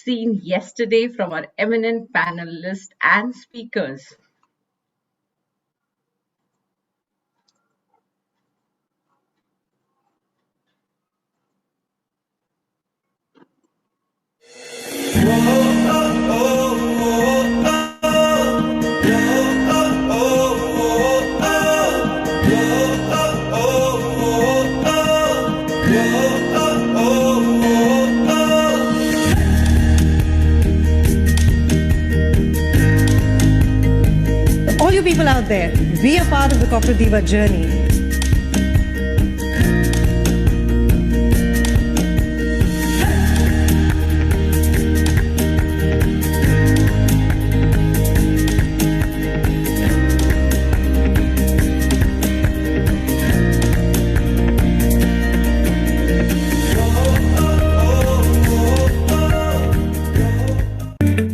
seen yesterday from our eminent panelists and speakers. All you people out there, be a part of the Corporate Diva journey.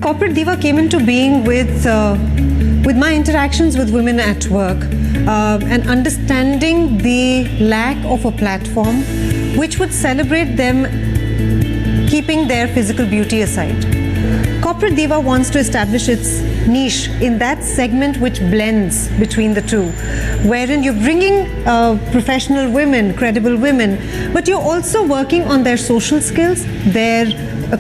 Corporate Diva came into being with my interactions with women at work and understanding the lack of a platform which would celebrate them keeping their physical beauty aside. Corporate Diva wants to establish its niche in that segment which blends between the two, wherein you're bringing professional women, credible women, but you're also working on their social skills, their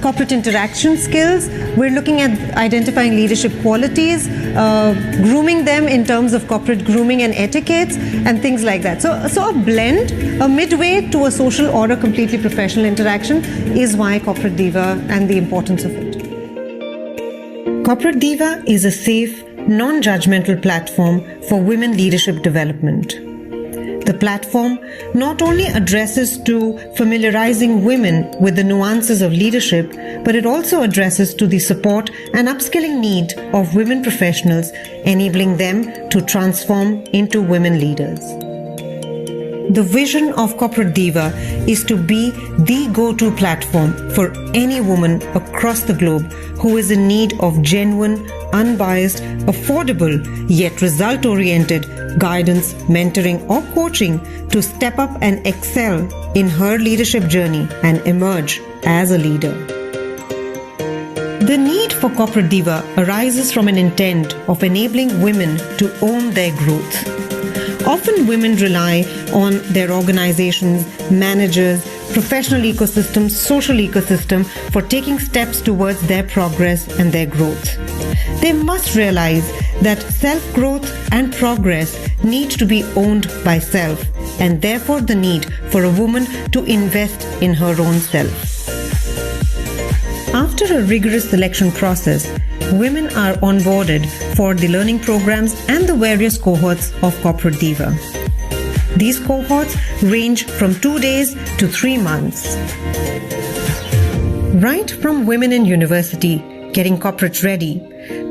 corporate interaction skills. We're looking at identifying leadership qualities, grooming them in terms of corporate grooming and etiquettes and things like that. So a blend, a midway to a social or a completely professional interaction is why Corporate Diva and the importance of it. Corporate Diva is a safe, non-judgmental platform for women leadership development. The platform not only addresses to familiarizing women with the nuances of leadership, but it also addresses to the support and upskilling need of women professionals, enabling them to transform into women leaders. The vision of Corporate Diva is to be the go-to platform for any woman across the globe who is in need of genuine, unbiased, affordable, yet result-oriented guidance, mentoring or coaching to step up and excel in her leadership journey and emerge as a leader. The need for Corporate Diva arises from an intent of enabling women to own their growth. Often women rely on their organizations, managers, professional ecosystems, social ecosystem for taking steps towards their progress and their growth. They must realize that self-growth and progress need to be owned by self, and therefore the need for a woman to invest in her own self. After a rigorous selection process, women are onboarded for the learning programs and the various cohorts of Corporate Diva. These cohorts range from 2 days to 3 months. Right from women in university getting corporate ready,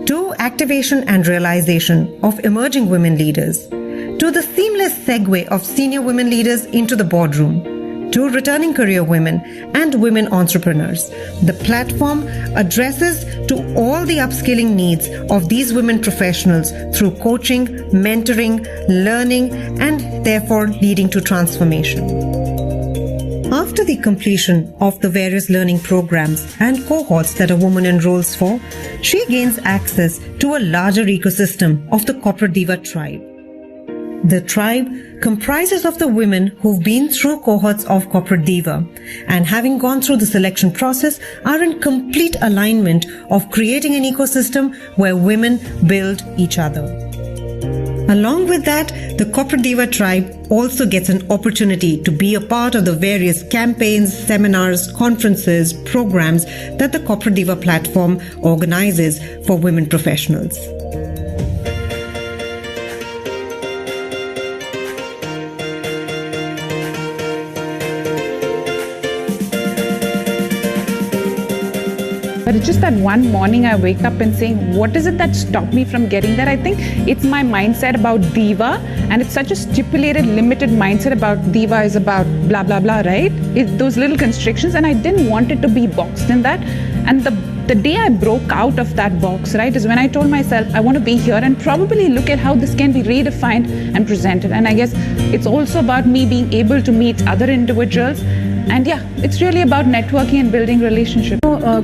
to activation and realization of emerging women leaders, to the seamless segue of senior women leaders into the boardroom, to returning career women and women entrepreneurs. The platform addresses to all the upskilling needs of these women professionals through coaching, mentoring, learning, and therefore leading to transformation. After the completion of the various learning programs and cohorts that a woman enrolls for, she gains access to a larger ecosystem of the Corporate Diva tribe. The tribe comprises of the women who've been through cohorts of Corporate Diva and, having gone through the selection process, are in complete alignment of creating an ecosystem where women build each other. Along with that, the Corporate Diva tribe also gets an opportunity to be a part of the various campaigns, seminars, conferences, programs that the Corporate Diva platform organizes for women professionals. But it's just that one morning I wake up and saying, what is it that stopped me from getting there? I think it's my mindset about Diva, and it's such a stipulated, limited mindset about Diva is about blah, blah, blah, right? It's those little constrictions, and I didn't want it to be boxed in that. And the day I broke out of that box, right, is when I told myself, I want to be here and probably look at how this can be redefined and presented. And I guess it's also about me being able to meet other individuals And yeah, it's really about networking and building relationships.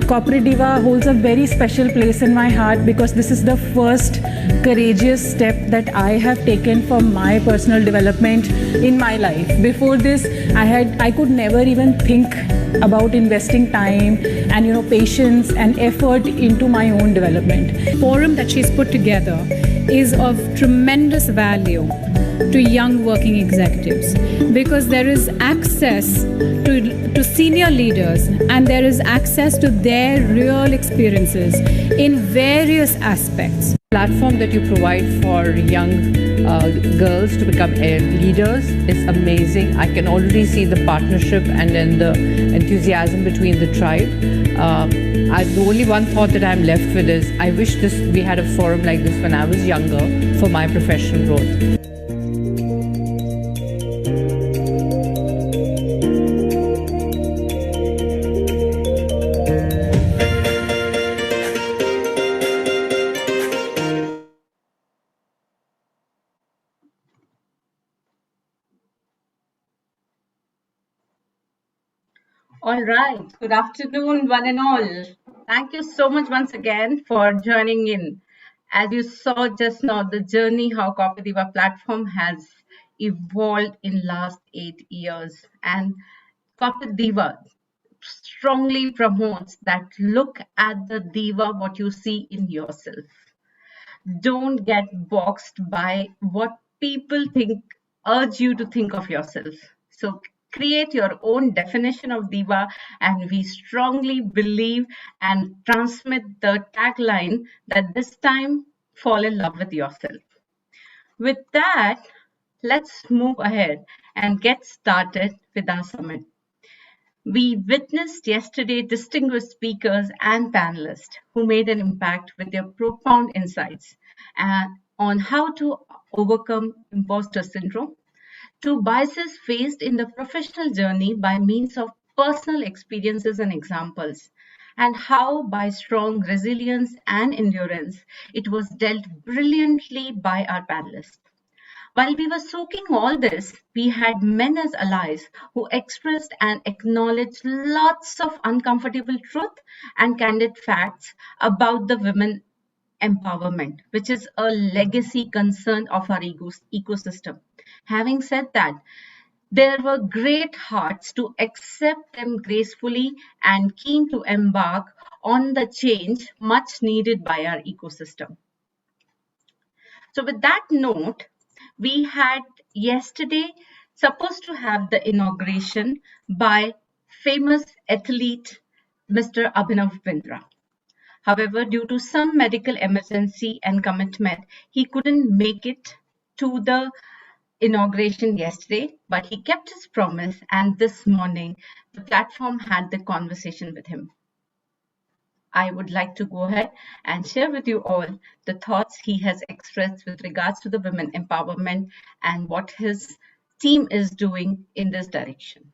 Corporate Diva holds a very special place in my heart because this is the first courageous step that I have taken for my personal development in my life. Before this, I could never even think about investing time and patience and effort into my own development. Forum that she's put together is of tremendous value to young working executives because there is access to senior leaders and there is access to their real experiences in various aspects. Platform that you provide for young girls to become leaders is amazing. I can already see the partnership and then the enthusiasm between the tribe. The only one thought that I'm left with is I wish we had a forum like this when I was younger for my professional growth. All right. Good afternoon, one and all. Thank you so much once again for joining in. As you saw just now, the journey how Corporate Diva platform has evolved in last 8 years, and Corporate Diva strongly promotes that look at the diva what you see in yourself. Don't get boxed by what people think, urge you to think of yourself. So create your own definition of diva, and we strongly believe and transmit the tagline that this time fall in love with yourself. With that, let's move ahead and get started with our summit. We witnessed yesterday distinguished speakers and panelists who made an impact with their profound insights on how to overcome imposter syndrome, to biases faced in the professional journey by means of personal experiences and examples, and how by strong resilience and endurance it was dealt brilliantly by our panelists. While we were soaking all this, we had men as allies who expressed and acknowledged lots of uncomfortable truth and candid facts about the women empowerment, which is a legacy concern of our ecosystem. Having said that, there were great hearts to accept them gracefully and keen to embark on the change much needed by our ecosystem. So with that note, we had yesterday supposed to have the inauguration by famous athlete Mr. Abhinav Bindra. However, due to some medical emergency and commitment, he couldn't make it to the inauguration yesterday, but he kept his promise, and this morning the platform had the conversation with him. I would like to go ahead and share with you all the thoughts he has expressed with regards to the women empowerment and what his team is doing in this direction.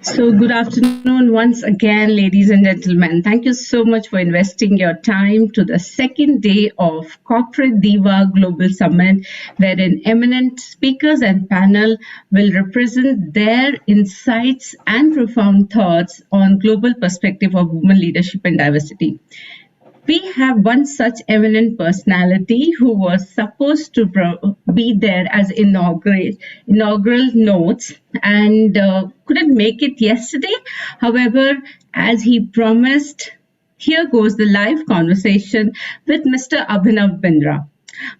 So good afternoon once again, ladies and gentlemen. Thank you so much for investing your time to the second day of Corporate Diva Global Summit, wherein eminent speakers and panel will represent their insights and profound thoughts on global perspective of women leadership and diversity. We have one such eminent personality who was supposed to be there as inaugural notes and couldn't make it yesterday. However, as he promised, here goes the live conversation with Mr. Abhinav Bindra.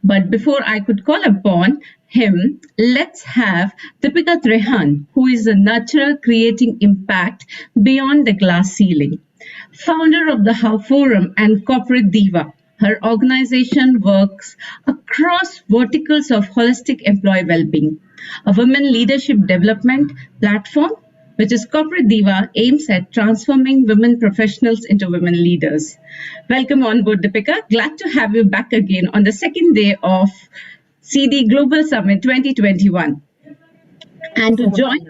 But before I could call upon him, let's have Deepika Trehan, who is a nurturer creating impact beyond the glass ceiling. Founder of the How Forum and Corporate Diva, her organization works across verticals of holistic employee well-being. A women leadership development platform, which is Corporate Diva, aims at transforming women professionals into women leaders. Welcome on board, Deepika. Glad to have you back again on the second day of CD Global Summit 2021. And to join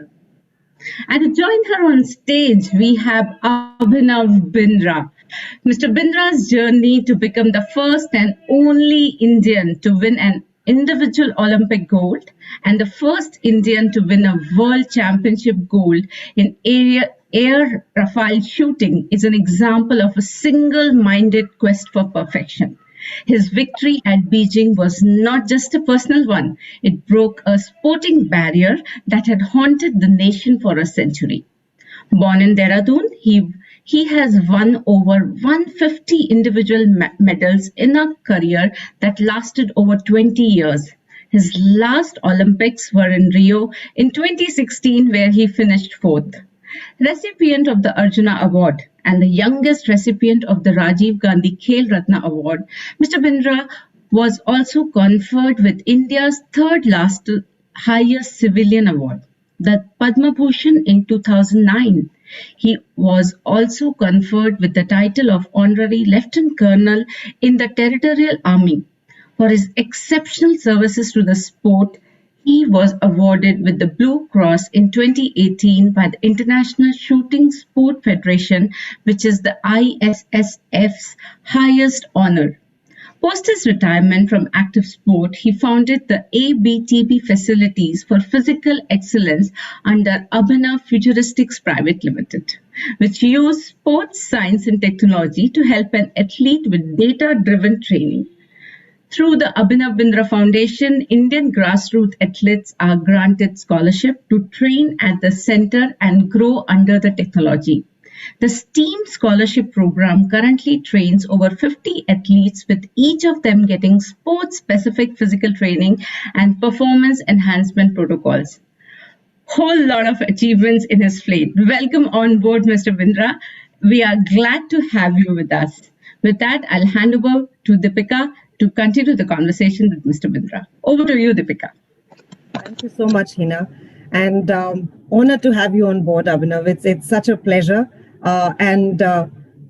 her on stage, we have Abhinav Bindra. Mr. Bindra's journey to become the first and only Indian to win an individual Olympic gold and the first Indian to win a world championship gold in air rifle shooting is an example of a single-minded quest for perfection. His victory at Beijing was not just a personal one, it broke a sporting barrier that had haunted the nation for a century. Born in Dehradun, he has won over 150 individual medals in a career that lasted over 20 years. His last Olympics were in Rio in 2016, where he finished fourth. Recipient of the Arjuna Award and the youngest recipient of the Rajiv Gandhi Khel Ratna Award, Mr. Bindra was also conferred with India's third last highest civilian award, the Padma Bhushan in 2009. He was also conferred with the title of Honorary Lieutenant Colonel in the Territorial Army. For his exceptional services to the sport, he was awarded with the Blue Cross in 2018 by the International Shooting Sport Federation, which is the ISSF's highest honor. Post his retirement from active sport, he founded the ABTB Facilities for Physical Excellence under Abhinav Futuristics Private Limited, which use sports science and technology to help an athlete with data-driven training. Through the Abhinav Bindra Foundation, Indian grassroots athletes are granted scholarship to train at the center and grow under the technology. The STEAM scholarship program currently trains over 50 athletes, with each of them getting sport-specific physical training and performance enhancement protocols. Whole lot of achievements in his plate. Welcome on board, Mr. Bindra. We are glad to have you with us. With that, I'll hand over to Deepika to continue the conversation with Mr. Bindra. Over to you, Deepika. Thank you so much, Hina. And honored to have you on board, Abhinav. It's such a pleasure.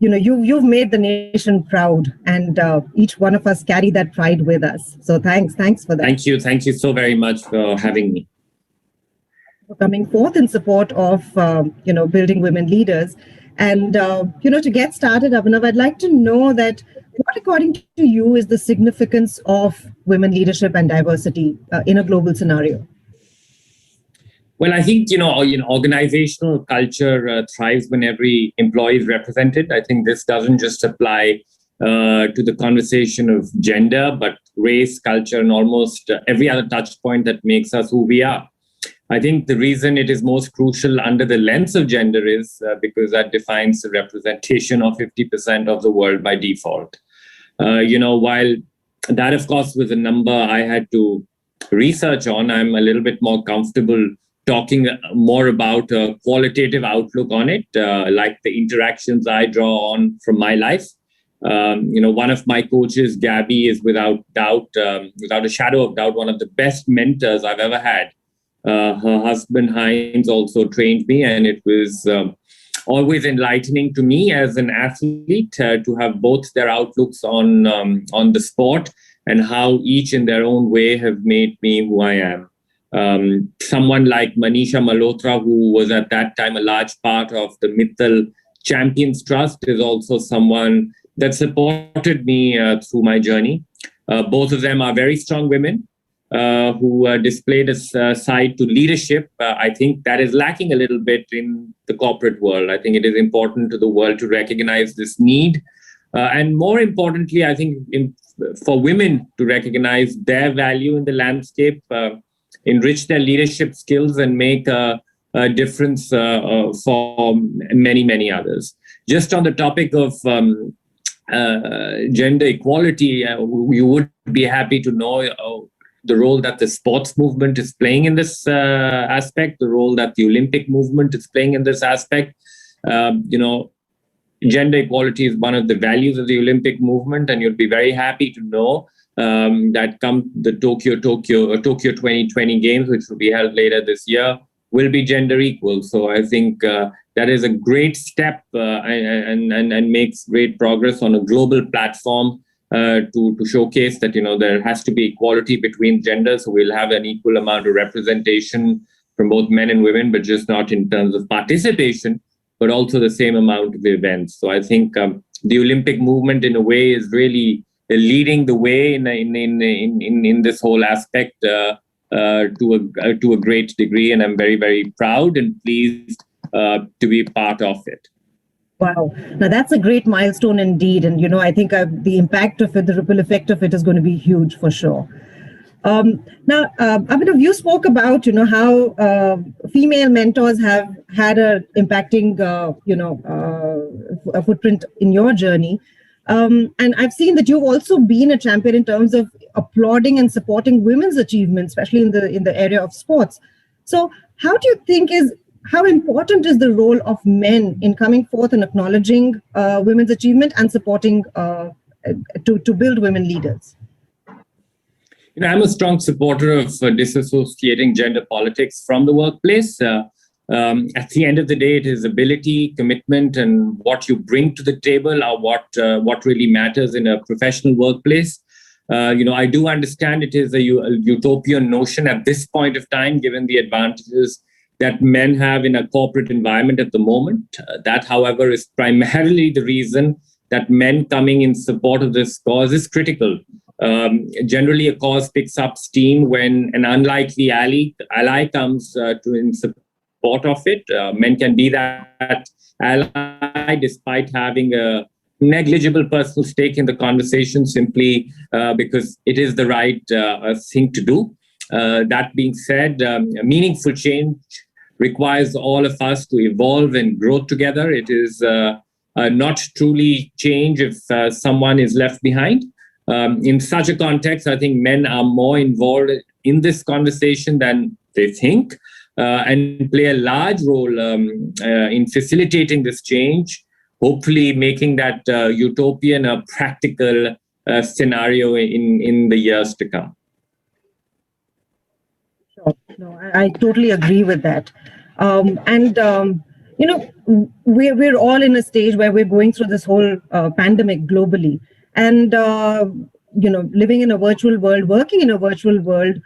You've made the nation proud, and each one of us carry that pride with us. So thanks for that. Thank you so very much for having me. For coming forth in support of building women leaders, and to get started, Abhinav, I'd like to know that what, according to you, is the significance of women leadership and diversity in a global scenario? Well, I think, organizational culture thrives when every employee is represented. I think this doesn't just apply to the conversation of gender, but race, culture, and almost every other touch point that makes us who we are. I think the reason it is most crucial under the lens of gender is because that defines the representation of 50% of the world by default. While that, of course, was a number I had to research on, I'm a little bit more comfortable talking more about a qualitative outlook on it, like the interactions I draw on from my life. One of my coaches, Gabby, is without a shadow of doubt, one of the best mentors I've ever had. Her husband, Heinz, also trained me, and it was always enlightening to me as an athlete to have both their outlooks on the sport and how each in their own way have made me who I am. Someone like Manisha Malhotra, who was at that time a large part of the Mittal Champions Trust, is also someone that supported me through my journey. Both of them are very strong women who displayed a side to leadership. I think that is lacking a little bit in the corporate world. I think it is important to the world to recognize this need. And more importantly, I think for women to recognize their value in the landscape, enrich their leadership skills, and make a difference for many, many others. Just on the topic of gender equality, you would be happy to know the role that the sports movement is playing in this aspect, the role that the Olympic movement is playing in this aspect. Gender equality is one of the values of the Olympic movement, and you'll be very happy to know that come the Tokyo 2020 Games, which will be held later this year, will be gender equal. So I think that is a great step and makes great progress on a global platform to showcase that there has to be equality between genders. So we'll have an equal amount of representation from both men and women, but just not in terms of participation, but also the same amount of events. So I think the Olympic movement, in a way, is really leading the way in this whole aspect to a great degree, and I'm very, very proud and pleased to be part of it. Wow. Now that's a great milestone indeed. And, I think the impact of it, the ripple effect of it is going to be huge for sure. Now, Abhinav, you spoke about, how female mentors have had a impacting, a footprint in your journey. And I've seen that you've also been a champion in terms of applauding and supporting women's achievements, especially in the area of sports. So how do you think how important is the role of men in coming forth and acknowledging women's achievement and supporting to build women leaders? I'm a strong supporter of disassociating gender politics from the workplace. At the end of the day, it is ability, commitment, and what you bring to the table are what really matters in a professional workplace. I do understand it is a utopian notion at this point of time, given the advantages that men have in a corporate environment at the moment. That, however, is primarily the reason that men coming in support of this cause is critical. Generally, a cause picks up steam when an unlikely ally comes in support of it. Men can be that ally despite having a negligible personal stake in the conversation, simply because it is the right thing to do. That being said, meaningful change requires all of us to evolve and grow together. It is not truly change if someone is left behind. In such a context, I think men are more involved in this conversation than they think, and play a large role in facilitating this change, hopefully making that utopian a practical scenario in the years to come. Sure. No, I totally agree with that. We're all in a stage where we're going through this whole pandemic globally. And, living in a virtual world, working in a virtual world,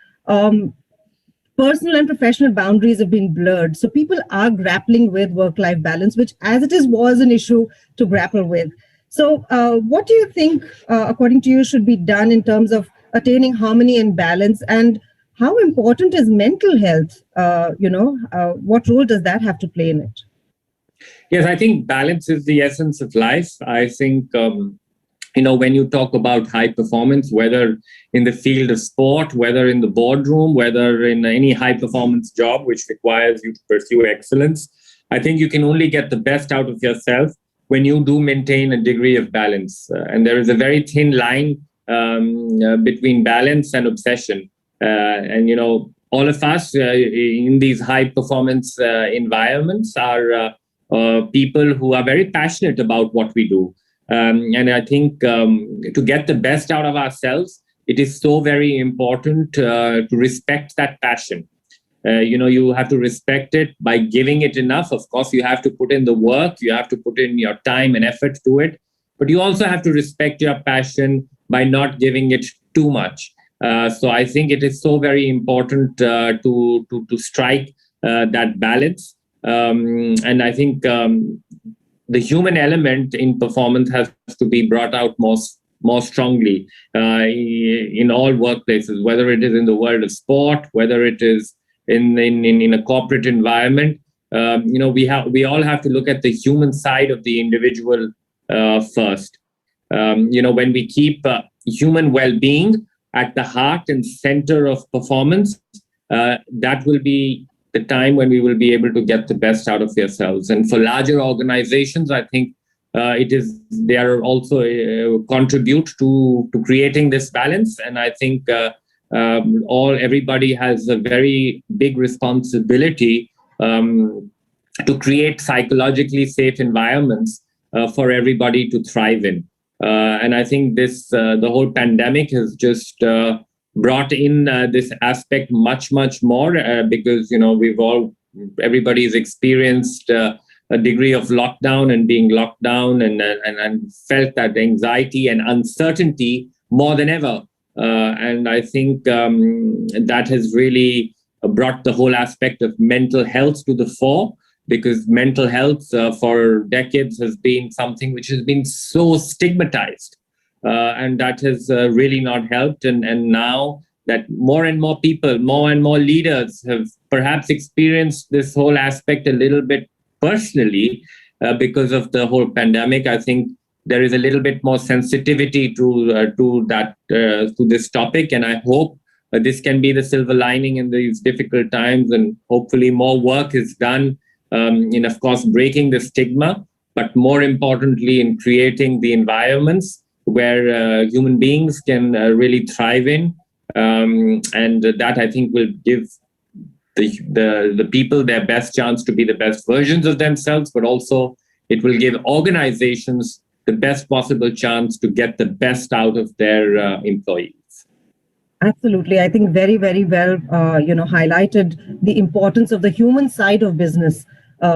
personal and professional boundaries have been blurred. So people are grappling with work-life balance, which as it was an issue to grapple with. So what do you think, according to you, should be done in terms of attaining harmony and balance? And how important is mental health? What role does that have to play in it? Yes, I think balance is the essence of life. I think, when you talk about high performance, whether in the field of sport, whether in the boardroom, whether in any high performance job, which requires you to pursue excellence, I think you can only get the best out of yourself when you do maintain a degree of balance. And there is a very thin line between balance and obsession. All of us in these high performance environments are people who are very passionate about what we do. And I think to get the best out of ourselves, it is so very important to respect that passion. You have to respect it by giving it enough. Of course, you have to put in the work, you have to put in your time and effort to it, but you also have to respect your passion by not giving it too much. So I think it is so very important to strike that balance. And I think the human element in performance has to be brought out more strongly in all workplaces, whether it is in the world of sport, whether it is in a corporate environment. We all have to look at the human side of the individual first. When we keep human well-being at the heart and center of performance, that will be the time when we will be able to get the best out of yourselves. And for larger organizations, I think they are also contribute to creating this balance. And I think everybody has a very big responsibility to create psychologically safe environments for everybody to thrive in. And I think the whole pandemic has just brought in this aspect much more because everybody's experienced a degree of lockdown and being locked down and felt that anxiety and uncertainty more than ever. And I think that has really brought the whole aspect of mental health to the fore. because mental health for decades has been something which has been so stigmatized. And that has really not helped. And now that more and more people, more and more leaders have perhaps experienced this whole aspect a little bit personally because of the whole pandemic, I think there is a little bit more sensitivity to this topic. And I hope this can be the silver lining in these difficult times. And hopefully more work is done in, of course, breaking the stigma, but more importantly, in creating the environments where human beings can really thrive in. And that, I think, will give the people their best chance to be the best versions of themselves, but also it will give organizations the best possible chance to get the best out of their employees. Absolutely. I think very, very well, highlighted the importance of the human side of business,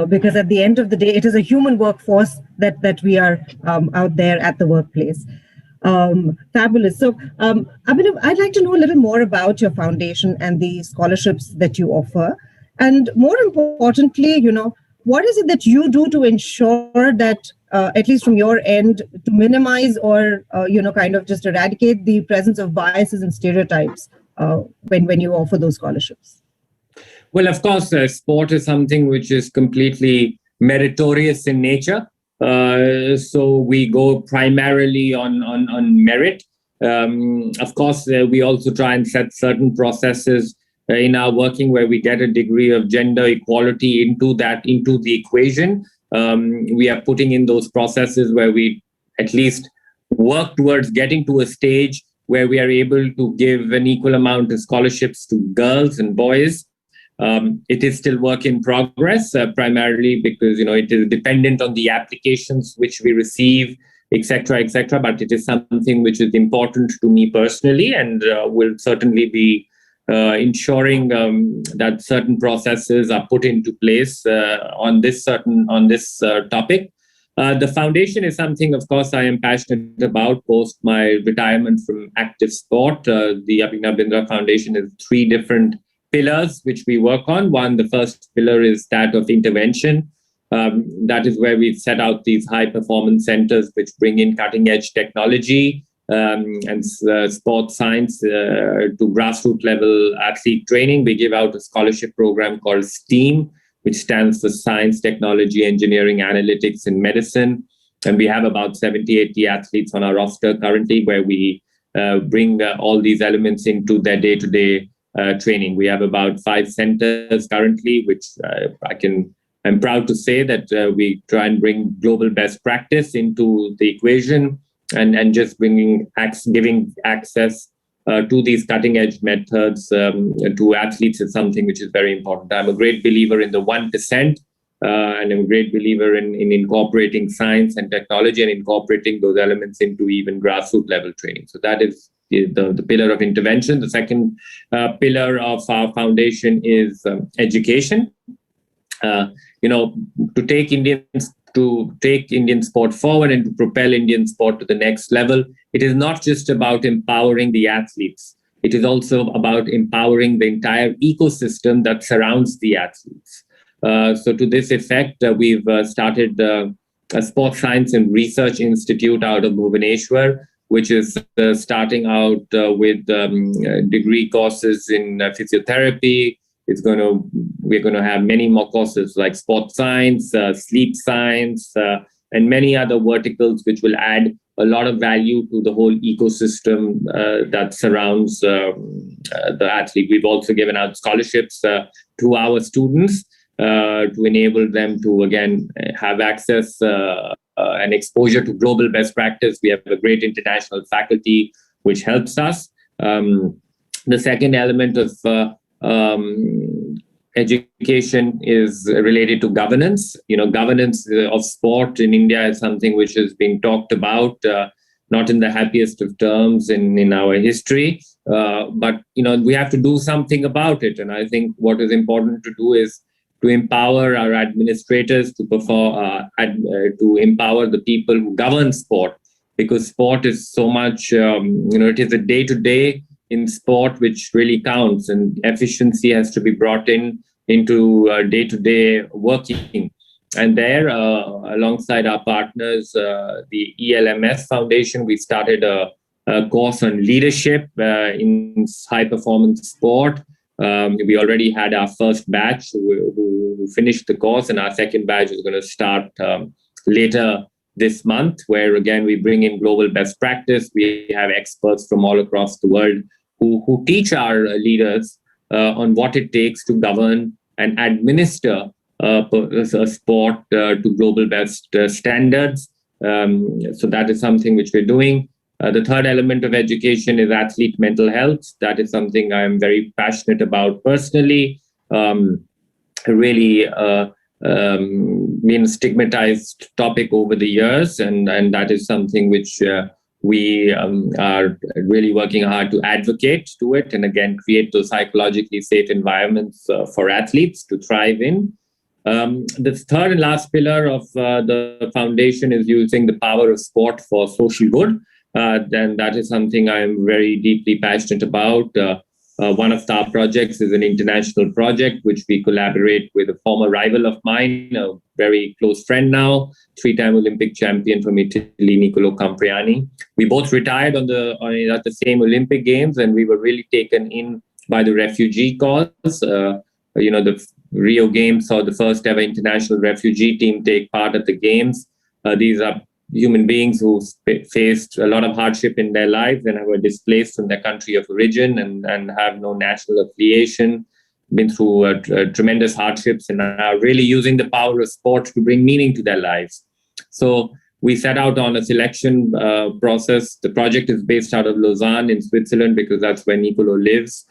because at the end of the day, it is a human workforce that we are out there at the workplace. Fabulous. So, Abhinav, I'd like to know a little more about your foundation and the scholarships that you offer. And more importantly, what is it that you do to ensure that, at least from your end, to minimize or, kind of just eradicate the presence of biases and stereotypes when you offer those scholarships? Well, of course, sport is something which is completely meritorious in nature. So we go primarily on merit. Of course, we also try and set certain processes in our working where we get a degree of gender equality into the equation. We are putting in those processes where we at least work towards getting to a stage where we are able to give an equal amount of scholarships to girls and boys. It is still work in progress, primarily because it is dependent on the applications which we receive, etc., etc. But it is something which is important to me personally, and will certainly be ensuring that certain processes are put into place on this topic. The foundation is something, of course, I am passionate about post my retirement from active sport. The Abhinav Bindra Foundation has 3 different pillars which we work on. One, the first pillar is that of intervention. That is where we've set out these high performance centers which bring in cutting edge technology and sports science to grassroots level athlete training. We give out a scholarship program called STEAM, which stands for Science, Technology, Engineering, Analytics, and Medicine. And we have about 70-80 athletes on our roster currently, where we bring all these elements into their day-to-day training. We have about 5 centers currently, which I'm proud to say that we try and bring global best practice into the equation, and just giving access to these cutting edge methods to athletes is something which is very important. I'm a great believer in the 1%, and I'm a great believer in incorporating science and technology and incorporating those elements into even grassroots level training. So that is the pillar of intervention. The second pillar of our foundation is education. To take Indian sport forward and to propel Indian sport to the next level, it is not just about empowering the athletes. It is also about empowering the entire ecosystem that surrounds the athletes. So to this effect, we've started a Sports Science and Research Institute out of Bhubaneswar, which is starting out with degree courses in physiotherapy. We're going to have many more courses like sports science, sleep science, and many other verticals, which will add a lot of value to the whole ecosystem that surrounds the athlete. We've also given out scholarships to our students to enable them to, again, have access and exposure to global best practice. We have a great international faculty which helps us. The second element of education is related to governance. Governance of sport in India is something which has been talked about, not in the happiest of terms in our history, but we have to do something about it. And I think what is important to do is to empower our administrators to perform, to empower the people who govern sport, because sport is so much, it is a day-to-day in sport which really counts, and efficiency has to be brought in into day-to-day working. And there, alongside our partners, the ELMS Foundation, we started a course on leadership in high-performance sport. We already had our first batch who finished the course, and our second batch is going to start later this month, where again we bring in global best practice. We have experts from all across the world who teach our leaders on what it takes to govern and administer a sport to global best standards. So that is something which we're doing. The third element of education is athlete mental health. That is something I'm very passionate about personally. Really been a stigmatized topic over the years, and that is something which we are really working hard to advocate to it, and again create those psychologically safe environments for athletes to thrive in. The third and last pillar of the foundation is using the power of sport for social good. Then that is something I'm very deeply passionate about. One of our projects is an international project which we collaborate with a former rival of mine, a very close friend now, 3-time Olympic champion from Italy, Niccolò Campriani. We both retired at the same Olympic Games, and we were really taken in by the refugee cause. The Rio Games saw the first ever international refugee team take part at the Games. These are human beings who faced a lot of hardship in their lives and were displaced from their country of origin and have no national affiliation, been through tremendous hardships, and are really using the power of sport to bring meaning to their lives. So we set out on a selection process. The project is based out of Lausanne in Switzerland because that's where Niccolò lives.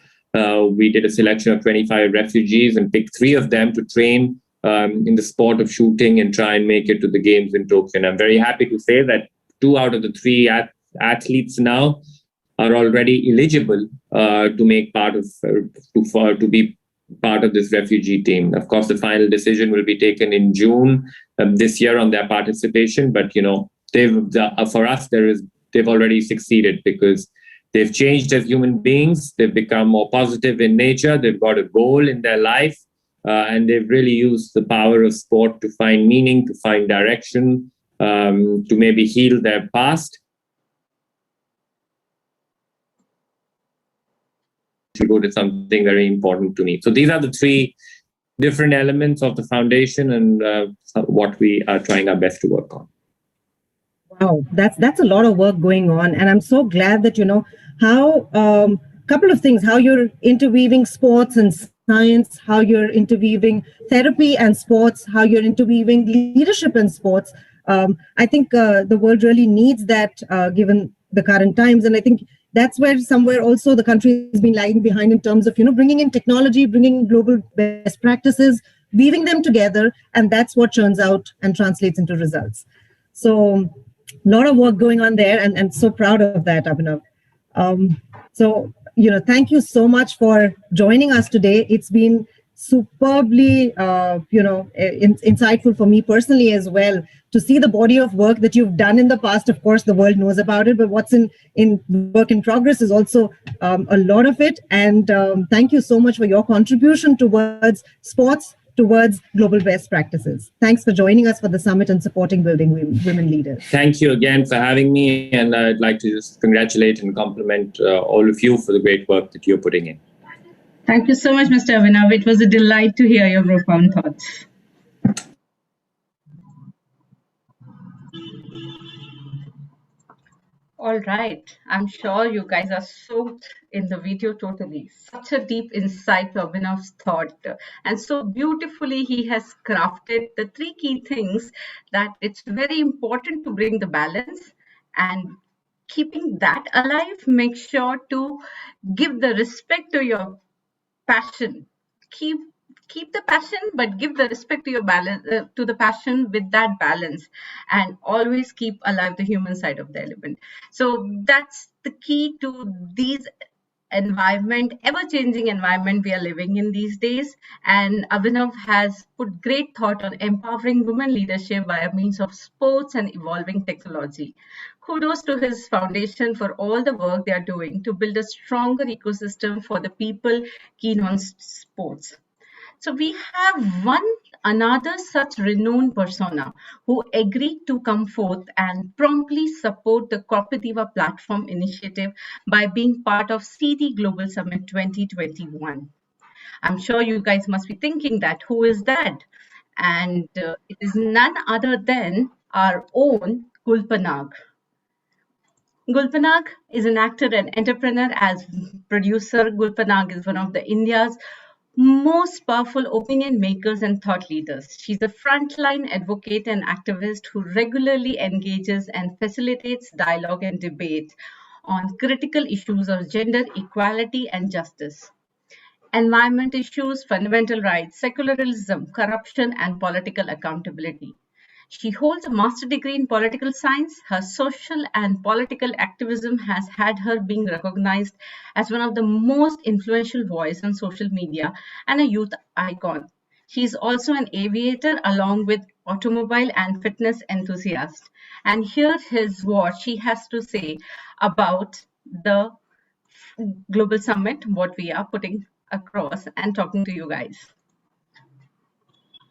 We did a selection of 25 refugees and picked 3 of them to train in the sport of shooting and try and make it to the Games in Tokyo. And I'm very happy to say that 2 out of the 3 athletes now are already eligible to make part of to be part of this refugee team. Of course, the final decision will be taken in June this year on their participation. But for us, they've already succeeded because they've changed as human beings. They've become more positive in nature. They've got a goal in their life. And they've really used the power of sport to find meaning, to find direction, to maybe heal their past. To go to something very important to me. So these are the 3 different elements of the foundation and what we are trying our best to work on. Wow, that's a lot of work going on, and I'm so glad that how couple of things, how you're interweaving sports and science, how you're interweaving therapy and sports, how you're interweaving leadership and sports. I think the world really needs that given the current times. And I think that's where somewhere also the country has been lagging behind in terms of, bringing in technology, bringing global best practices, weaving them together. And that's what churns out and translates into results. So a lot of work going on there, and so proud of that, Abhinav. Thank you so much for joining us today. It's been superbly, insightful for me personally as well to see the body of work that you've done in the past. Of course, the world knows about it, but what's in work in progress is also a lot of it. And thank you so much for your contribution towards sports, towards global best practices. Thanks for joining us for the summit and supporting building women leaders. Thank you again for having me. And I'd like to just congratulate and compliment all of you for the great work that you're putting in. Thank you so much, Mr. Abhinav. It was a delight to hear your profound thoughts. All right. I'm sure you guys are soaked in the video totally. Such a deep insight to Abhinav's thought. And so beautifully he has crafted the 3 key things that it's very important to bring the balance, and keeping that alive, make sure to give the respect to your passion. Keep the passion, but give the respect to your balance, to the passion with that balance, and always keep alive the human side of the element. So that's the key to these ever-changing environment we are living in these days. And Abhinav has put great thought on empowering women leadership via means of sports and evolving technology. Kudos to his foundation for all the work they are doing to build a stronger ecosystem for the people keen on sports. So we have another such renowned persona who agreed to come forth and promptly support the Corporate Diva platform initiative by being part of CD Global Summit 2021. I'm sure you guys must be thinking that who is that? And it is none other than our own Gul Panag. Gul Panag is an actor and entrepreneur. As producer, Gul Panag is one of the India's most powerful opinion makers and thought leaders. She's a frontline advocate and activist who regularly engages and facilitates dialogue and debate on critical issues of gender equality and justice, environment issues, fundamental rights, secularism, corruption, and political accountability. She holds a master's degree in political science. Her social and political activism has had her being recognized as one of the most influential voices on social media and a youth icon. She is also an aviator along with automobile and fitness enthusiast. And here's what she has to say about the Global Summit, what we are putting across and talking to you guys.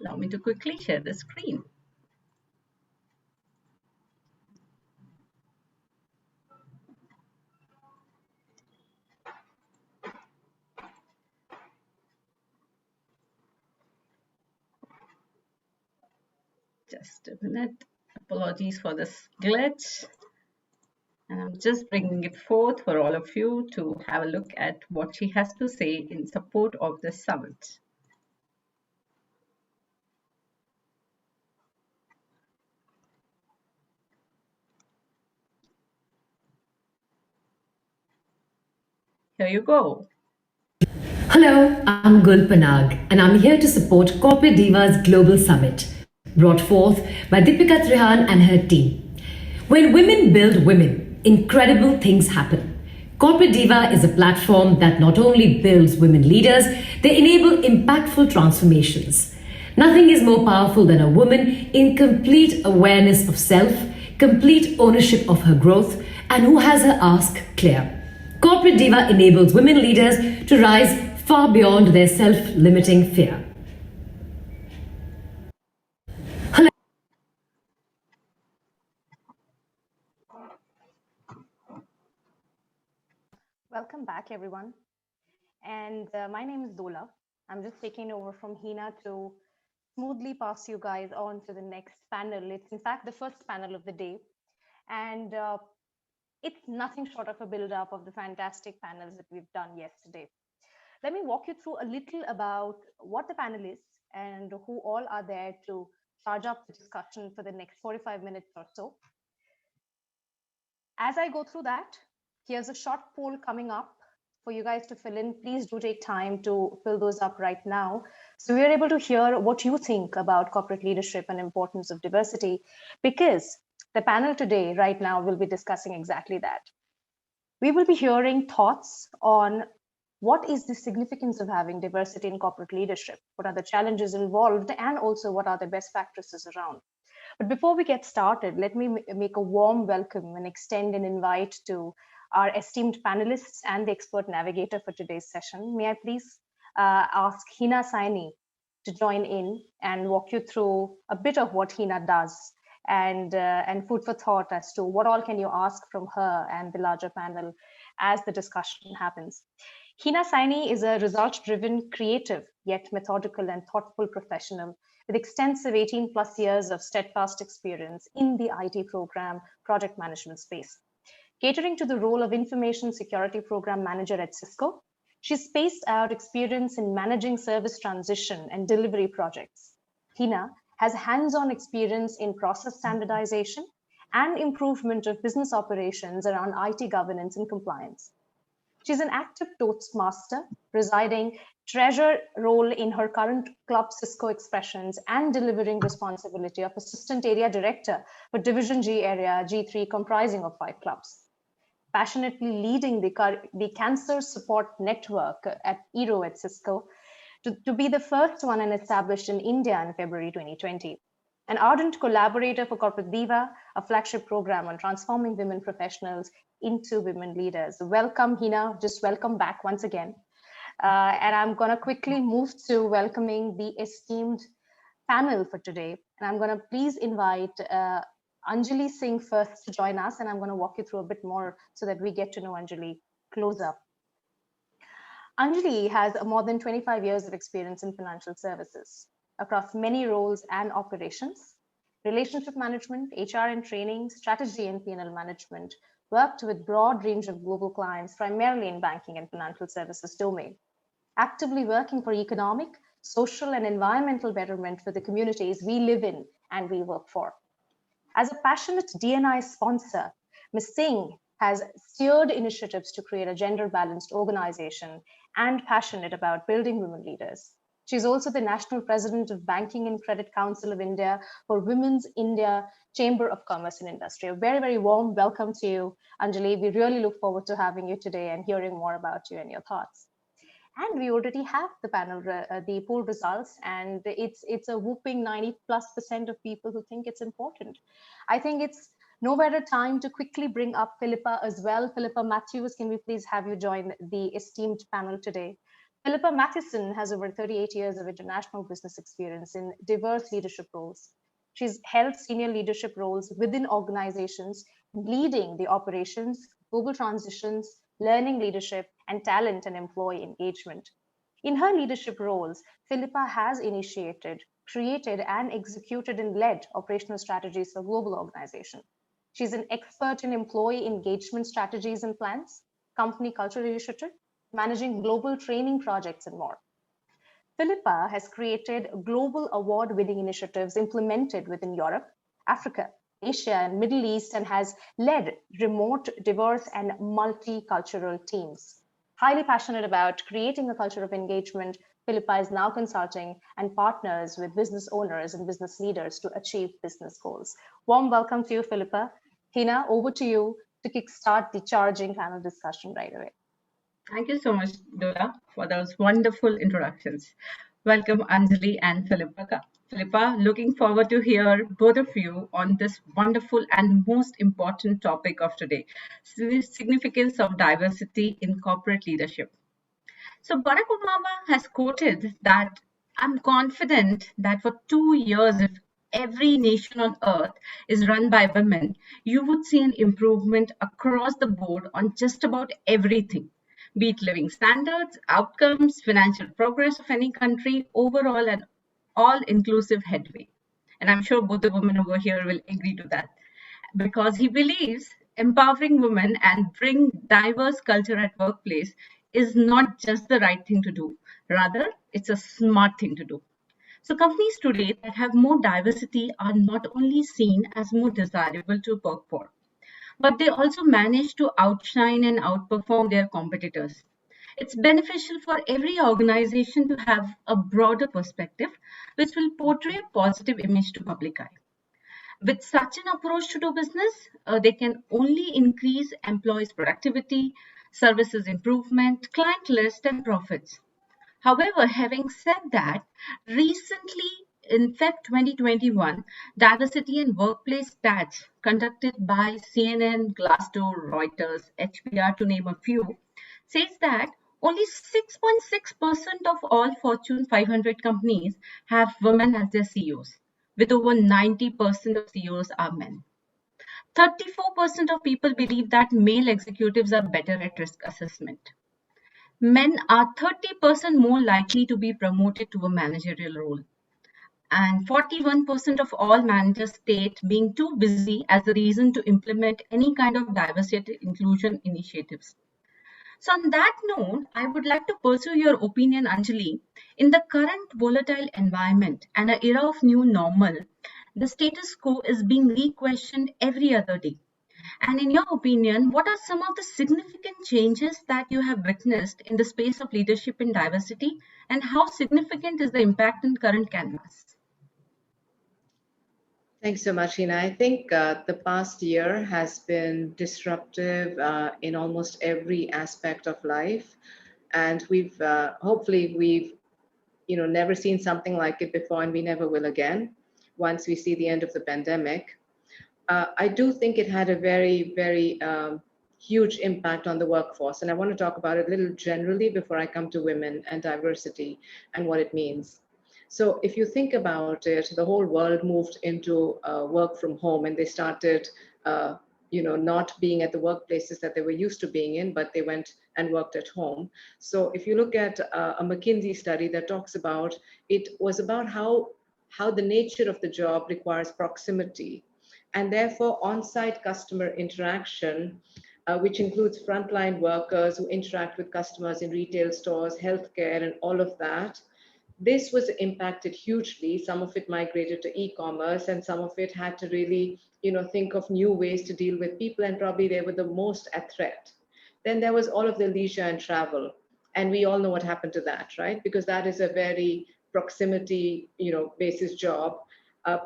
Allow me to quickly share the screen. Just a minute. Apologies for this glitch. And I'm just bringing it forth for all of you to have a look at what she has to say in support of this summit. Here you go. Hello, I'm Gul Panag, and I'm here to support Corporate Diva's Global Summit, brought forth by Deepika Trihan and her team. When women build women, incredible things happen. Corporate Diva is a platform that not only builds women leaders, they enable impactful transformations. Nothing is more powerful than a woman in complete awareness of self, complete ownership of her growth, and who has her ask clear. Corporate Diva enables women leaders to rise far beyond their self-limiting fear. Welcome back, everyone. And my name is Dola. I'm just taking over from Hina to smoothly pass you guys on to the next panel. It's in fact the first panel of the day. And it's nothing short of a build-up of the fantastic panels that we've done yesterday. Let me walk you through a little about what the panel is and who all are there to charge up the discussion for the next 45 minutes or so. As I go through that, here's a short poll coming up for you guys to fill in. Please do take time to fill those up right now, so we're able to hear what you think about corporate leadership and importance of diversity, because the panel today, right now, will be discussing exactly that. We will be hearing thoughts on what is the significance of having diversity in corporate leadership, what are the challenges involved, and also what are the best practices around. But before we get started, let me make a warm welcome and extend an invite to our esteemed panelists and the expert navigator for today's session. May I please ask Hina Saini to join in and walk you through a bit of what Hina does and food for thought as to what all can you ask from her and the larger panel as the discussion happens. Hina Saini is a result-driven, creative, yet methodical and thoughtful professional with extensive 18+ years of steadfast experience in the IT program project management space. Catering to the role of Information Security Program Manager at Cisco, she's spaced out experience in managing service transition and delivery projects. Hina has hands-on experience in process standardization and improvement of business operations around IT governance and compliance. She's an active Toastmaster, presiding treasure role in her current club Cisco Expressions and delivering responsibility of Assistant Area Director for Division G Area G3 comprising of 5 clubs. Passionately leading the Cancer Support Network at ERO at Cisco to be the first one and established in India in February 2020. An ardent collaborator for Corporate Diva, a flagship program on transforming women professionals into women leaders. Welcome, Hina. Just welcome back once again. And I'm going to quickly move to welcoming the esteemed panel for today. And I'm going to please invite Anjali Singh first to join us, and I'm going to walk you through a bit more so that we get to know Anjali close up. Anjali has more than 25 years of experience in financial services across many roles and operations, relationship management, HR and training, strategy and P&L management, worked with broad range of global clients, primarily in banking and financial services domain, actively working for economic, social and environmental betterment for the communities we live in and we work for. As a passionate D&I sponsor, Ms. Singh has steered initiatives to create a gender-balanced organization and passionate about building women leaders. She's also the National President of Banking and Credit Council of India for Women's India Chamber of Commerce and Industry. A very, very warm welcome to you, Anjali. We really look forward to having you today and hearing more about you and your thoughts. And we already have the panel, the poll results, and it's a whooping 90+% of people who think it's important. I think it's no better time to quickly bring up Philippa as well. Philippa Matthews, can we please have you join the esteemed panel today? Philippa Matheson has over 38 years of international business experience in diverse leadership roles. She's held senior leadership roles within organizations, leading the operations, global transitions, learning leadership, and talent and employee engagement. In her leadership roles, Philippa has initiated, created, and executed and led operational strategies for global organizations. She's an expert in employee engagement strategies and plans, company cultural initiative, managing global training projects, and more. Philippa has created global award-winning initiatives implemented within Europe, Africa, Asia, and Middle East, and has led remote, diverse, and multicultural teams. Highly passionate about creating a culture of engagement, Philippa is now consulting and partners with business owners and business leaders to achieve business goals. Warm welcome to you, Philippa. Hina, over to you to kickstart the charging panel discussion right away. Thank you so much, Dola, for those wonderful introductions. Welcome, Anjali and Philippa. Philippa, looking forward to hear both of you on this wonderful and most important topic of today, significance of diversity in corporate leadership. So Barack Obama has quoted that, "I'm confident that for 2 years, if every nation on earth is run by women, you would see an improvement across the board on just about everything, be it living standards, outcomes, financial progress of any country, overall and all-inclusive headway." And I'm sure both the women over here will agree to that, because he believes empowering women and bring diverse culture at workplace is not just the right thing to do. Rather, it's a smart thing to do. So companies today that have more diversity are not only seen as more desirable to work for, but they also manage to outshine and outperform their competitors. It's beneficial for every organization to have a broader perspective, which will portray a positive image to public eye. With such an approach to do business, they can only increase employees' productivity, services improvement, client list, and profits. However, having said that, recently, in Feb 2021, diversity in workplace stats conducted by CNN, Glassdoor, Reuters, HBR, to name a few, says that only 6.6% of all Fortune 500 companies have women as their CEOs, with over 90% of CEOs are men. 34% of people believe that male executives are better at risk assessment. Men are 30% more likely to be promoted to a managerial role. And 41% of all managers state being too busy as a reason to implement any kind of diversity inclusion initiatives. So on that note, I would like to pursue your opinion, Anjali. In the current volatile environment and an era of new normal, the status quo is being re-questioned every other day. And in your opinion, what are some of the significant changes that you have witnessed in the space of leadership and diversity, and how significant is the impact in current canvas? Thanks so much, Hina. I think the past year has been disruptive in almost every aspect of life, and we've hopefully we've never seen something like it before, and we never will again once we see the end of the pandemic. I do think it had a very, very huge impact on the workforce. And I want to talk about it a little generally before I come to women and diversity and what it means. So if you think about it, the whole world moved into work from home, and they started, not being at the workplaces that they were used to being in, but they went and worked at home. So if you look at a McKinsey study that talks about, it was about how the nature of the job requires proximity, and therefore on-site customer interaction, which includes frontline workers who interact with customers in retail stores, healthcare, and all of that. This was impacted hugely. Some of it migrated to e-commerce, and some of it had to really, think of new ways to deal with people, and probably they were the most at threat. Then there was all of the leisure and travel, and we all know what happened to that, right? Because that is a very proximity, basis job.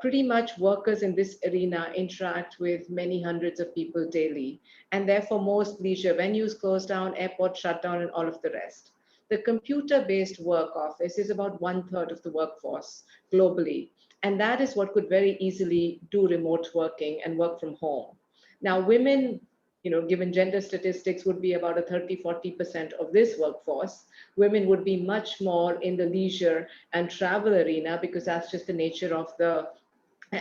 Pretty much workers in this arena interact with many hundreds of people daily, and therefore most leisure venues closed down, airports shut down, and all of the rest. The computer-based work office is about 1/3 of the workforce globally, and that is what could very easily do remote working and work from home. Now, women, given gender statistics, would be about a 30-40% of this workforce. Women would be much more in the leisure and travel arena, because that's just the nature of the,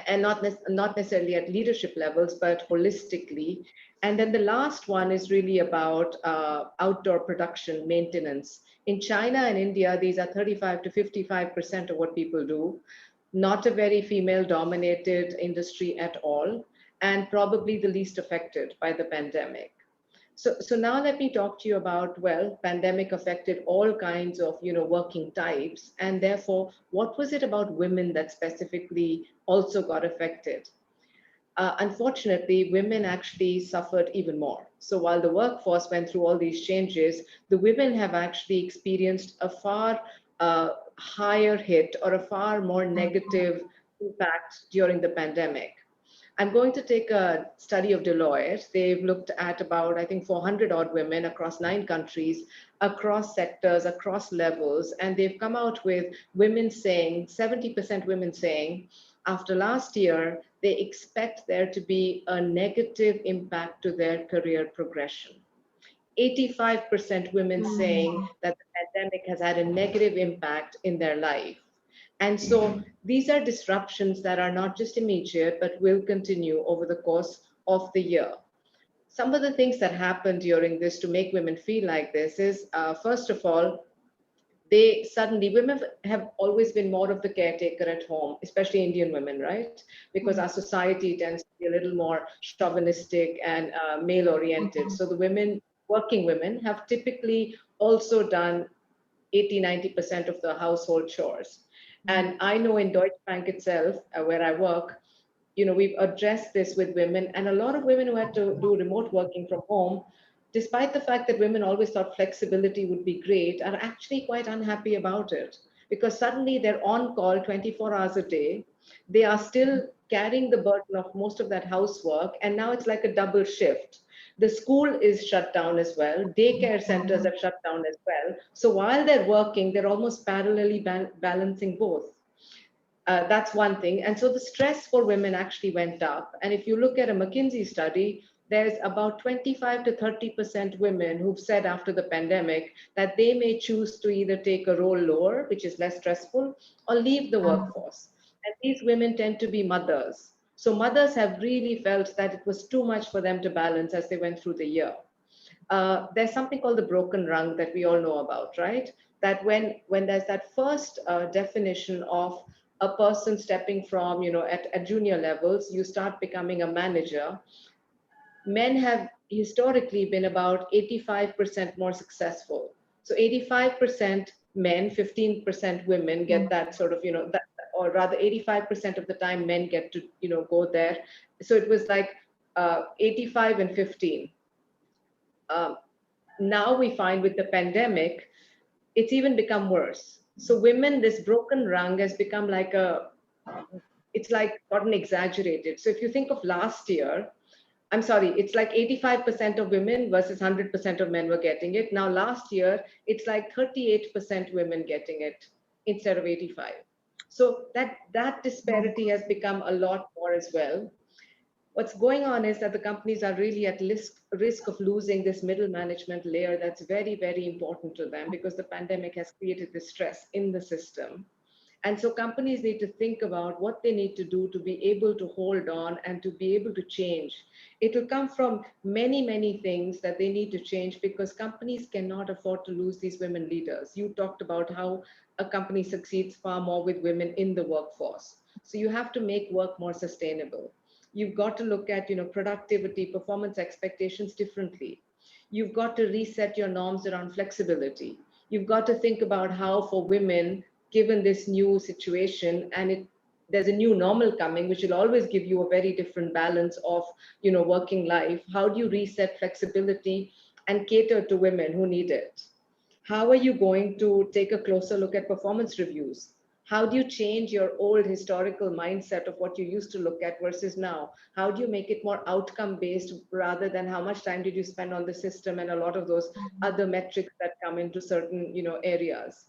and not necessarily at leadership levels, but holistically. And then the last one is really about outdoor production maintenance. In China and India, these are 35 to 55% of what people do. Not a very female-dominated industry at all, and probably the least affected by the pandemic. So now let me talk to you about, well, pandemic affected all kinds of, working types, and therefore, what was it about women that specifically also got affected? Unfortunately, women actually suffered even more. So while the workforce went through all these changes, the women have actually experienced a far higher hit, or a far more negative impact during the pandemic. I'm going to take a study of Deloitte. They've looked at about, I think, 400 odd women across 9 countries, across sectors, across levels, and they've come out with women saying, 70% women saying, after last year, they expect there to be a negative impact to their career progression. 85% women saying that the pandemic has had a negative impact in their life. And so these are disruptions that are not just immediate, but will continue over the course of the year. Some of the things that happened during this to make women feel like this is, first of all, women have always been more of the caretaker at home, especially Indian women, right? Because our society tends to be a little more chauvinistic and male-oriented. So the working women have typically also done 80-90% of the household chores. And I know in Deutsche Bank itself, where I work, we've addressed this with women, and a lot of women who had to do remote working from home, despite the fact that women always thought flexibility would be great, are actually quite unhappy about it, because suddenly they're on call 24 hours a day. They are still carrying the burden of most of that housework, and now it's like a double shift. The school is shut down as well. Daycare centers have shut down as well. So while they're working, they're almost parallelly balancing both. That's one thing. And so the stress for women actually went up. And if you look at a McKinsey study, there's about 25 to 30% women who've said after the pandemic that they may choose to either take a role lower, which is less stressful, or leave the workforce. And these women tend to be mothers. So mothers have really felt that it was too much for them to balance as they went through the year. There's something called the broken rung that we all know about, right? That when there's that first definition of a person stepping from, at junior levels, you start becoming a manager. Men have historically been about 85% more successful. So 85% men, 15% women get that sort of, that, or rather 85% of the time men get to, go there. So it was like 85 and 15. Now we find with the pandemic, it's even become worse. So women, this broken rung has become like it's like gotten exaggerated. So if you think of last year, it's like 85% of women versus 100% of men were getting it. Now last year, it's like 38% women getting it instead of 85. So that disparity has become a lot more as well. What's going on is that the companies are really at risk of losing this middle management layer that's very, very important to them, because the pandemic has created this stress in the system. And so companies need to think about what they need to do to be able to hold on and to be able to change. It will come from many, many things that they need to change, because companies cannot afford to lose these women leaders. You talked about how a company succeeds far more with women in the workforce. So you have to make work more sustainable. You've got to look at, productivity, performance expectations differently. You've got to reset your norms around flexibility. You've got to think about how, for women, given this new situation, and there's a new normal coming, which will always give you a very different balance of, working life. How do you reset flexibility and cater to women who need it? How are you going to take a closer look at performance reviews? How do you change your old historical mindset of what you used to look at versus now? How do you make it more outcome based rather than how much time did you spend on the system and a lot of those other metrics that come into certain, areas?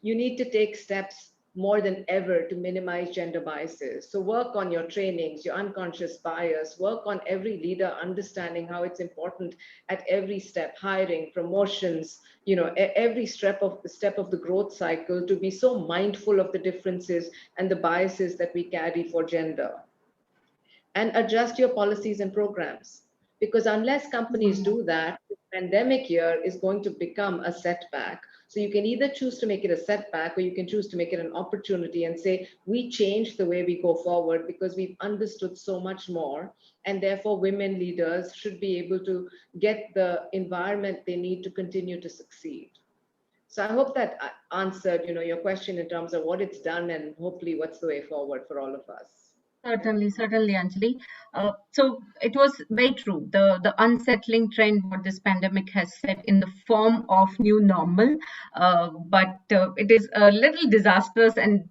You need to take steps more than ever to minimize gender biases. So work on your trainings, your unconscious bias, work on every leader understanding how it's important at every step, hiring, promotions, every step of the growth cycle, to be so mindful of the differences and the biases that we carry for gender. And adjust your policies and programs. Because unless companies do that, the pandemic year is going to become a setback. So you can either choose to make it a setback, or you can choose to make it an opportunity and say, we change the way we go forward because we've understood so much more. And therefore, women leaders should be able to get the environment they need to continue to succeed. So I hope that answered, your question in terms of what it's done and hopefully what's the way forward for all of us. Certainly, certainly, Anjali. So it was very true. The unsettling trend what this pandemic has set in the form of new normal, but it is a little disastrous and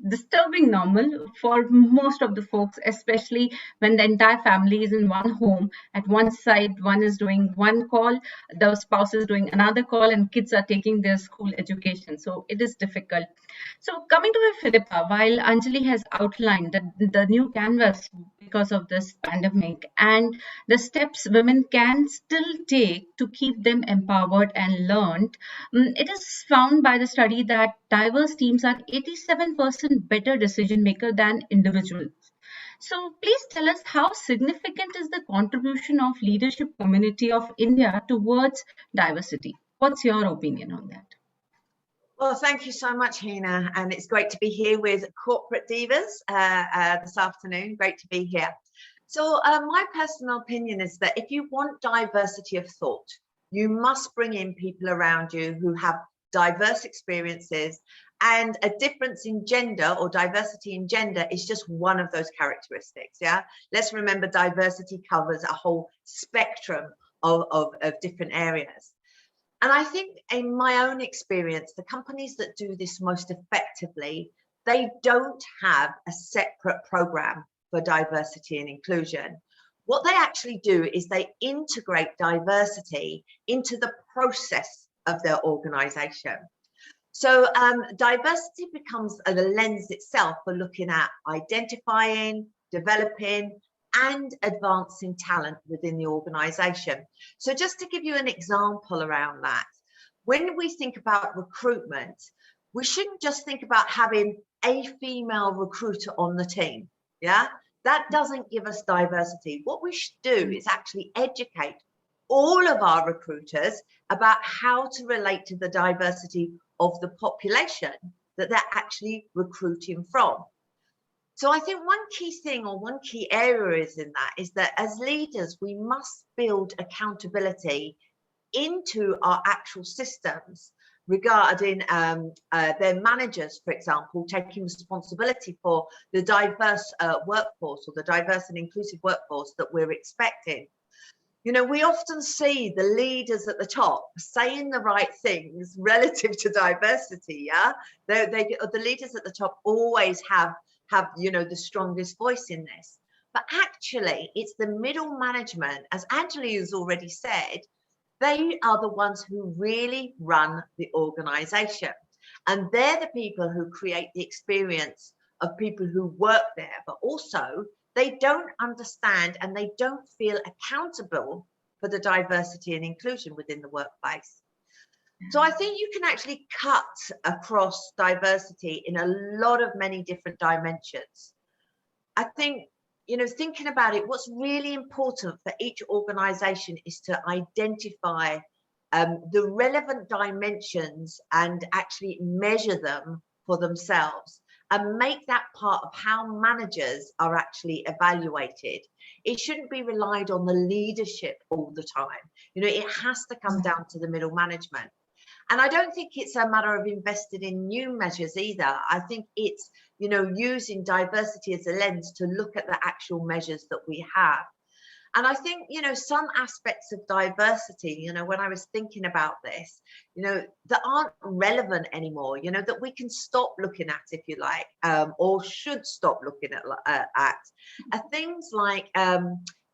disturbing normal for most of the folks, especially when the entire family is in one home. At one side, one is doing one call, the spouse is doing another call, and kids are taking their school education. So it is difficult. So coming to Philippa, while Anjali has outlined the new canvas because of this pandemic and the steps women can still take to keep them empowered and learned, it is found by the study that diverse teams are 87% better decision maker than individuals. So please tell us, how significant is the contribution of leadership community of India towards diversity? What's your opinion on that? Well, thank you so much, Hina, and it's great to be here with Corporate Divas this afternoon. Great to be here. So my personal opinion is that if you want diversity of thought, you must bring in people around you who have diverse experiences, and a difference in gender or diversity in gender is just one of those characteristics. Yeah, let's remember diversity covers a whole spectrum of different areas. And I think in my own experience, the companies that do this most effectively, they don't have a separate program for diversity and inclusion. What they actually do is they integrate diversity into the process of their organization. So diversity becomes the lens itself for looking at identifying, developing, and advancing talent within the organization. So just to give you an example around that, when we think about recruitment, we shouldn't just think about having a female recruiter on the team. Yeah, that doesn't give us diversity. What we should do is actually educate all of our recruiters about how to relate to the diversity of the population that they're actually recruiting from. So I think one key thing, or one key area is that as leaders, we must build accountability into our actual systems regarding their managers, for example, taking responsibility for the diverse workforce, or the diverse and inclusive workforce that we're expecting. You know, we often see the leaders at the top saying the right things relative to diversity. Yeah, the leaders at the top always have the strongest voice in this, but actually it's the middle management, as Anjali has already said, they are the ones who really run the organization, and they're the people who create the experience of people who work there, but also they don't understand and they don't feel accountable for the diversity and inclusion within the workplace. So I think you can actually cut across diversity in a lot of many different dimensions. I think, you know, thinking about it, what's really important for each organization is to identify the relevant dimensions and actually measure them for themselves and make that part of how managers are actually evaluated. It shouldn't be relied on the leadership all the time. You know, it has to come down to the middle management. And I don't think it's a matter of investing in new measures either. I think it's, you know, using diversity as a lens to look at the actual measures that we have. And I think, you know, some aspects of diversity, you know, when I was thinking about this, you know, that aren't relevant anymore, you know, that we can stop looking at, if you like, or should stop looking at are things like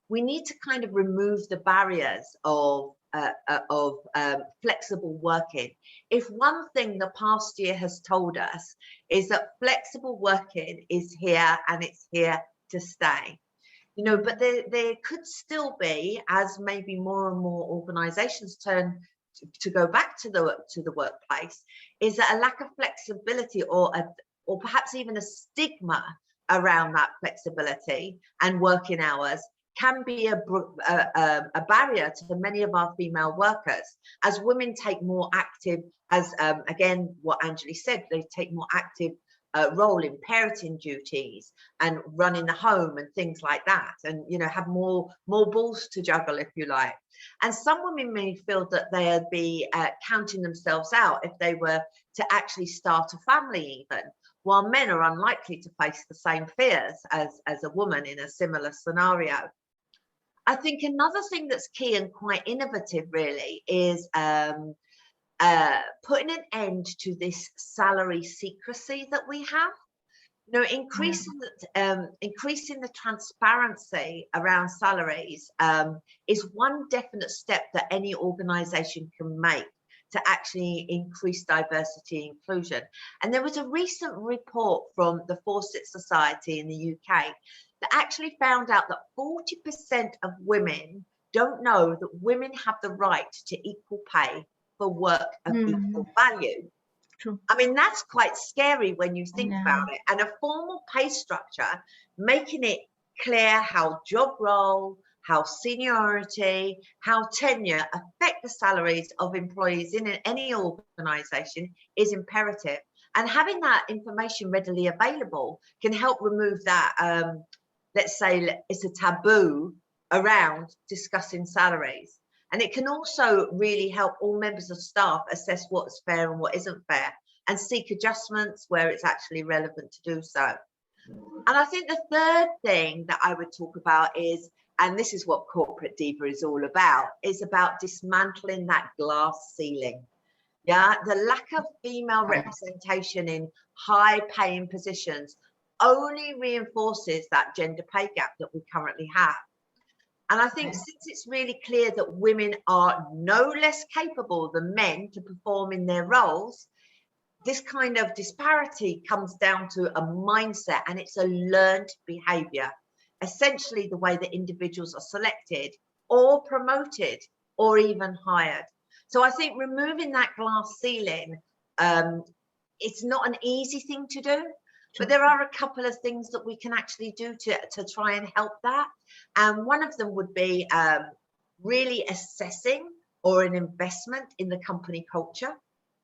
we need to kind of remove the barriers of flexible working. If one thing the past year has told us is that flexible working is here and it's here to stay. You know, but there could still be, as maybe more and more organizations turn to go back to the workplace, is that a lack of flexibility or perhaps even a stigma around that flexibility and working hours can be a barrier to many of our female workers. As women take more active, as again, what Anjali said, they take more active role in parenting duties and running the home and things like that, and, you know, have more balls to juggle, if you like. And some women may feel that they'd be counting themselves out if they were to actually start a family even, while men are unlikely to face the same fears as a woman in a similar scenario. I think another thing that's key and quite innovative really is putting an end to this salary secrecy that we have. You know, increasing the transparency around salaries is one definite step that any organisation can make to actually increase diversity and inclusion. And there was a recent report from the Fawcett Society in the UK that actually found out that 40% of women don't know that women have the right to equal pay for work of equal value. True. I mean, that's quite scary when you think about it. And a formal pay structure, making it clear how job role, how seniority, how tenure affect the salaries of employees in any organisation is imperative. And having that information readily available can help remove that, let's say it's a taboo around discussing salaries. And it can also really help all members of staff assess what's fair and what isn't fair and seek adjustments where it's actually relevant to do so. And I think the third thing that I would talk about is, and this is what Corporate Diva is all about, is about dismantling that glass ceiling. Yeah, the lack of female representation in high paying positions only reinforces that gender pay gap that we currently have. And I think since it's really clear that women are no less capable than men to perform in their roles, this kind of disparity comes down to a mindset, and it's a learned behavior, essentially the way that individuals are selected or promoted or even hired. So I think removing that glass ceiling, it's not an easy thing to do. But there are a couple of things that we can actually do to try and help that. And one of them would be really assessing or an investment in the company culture.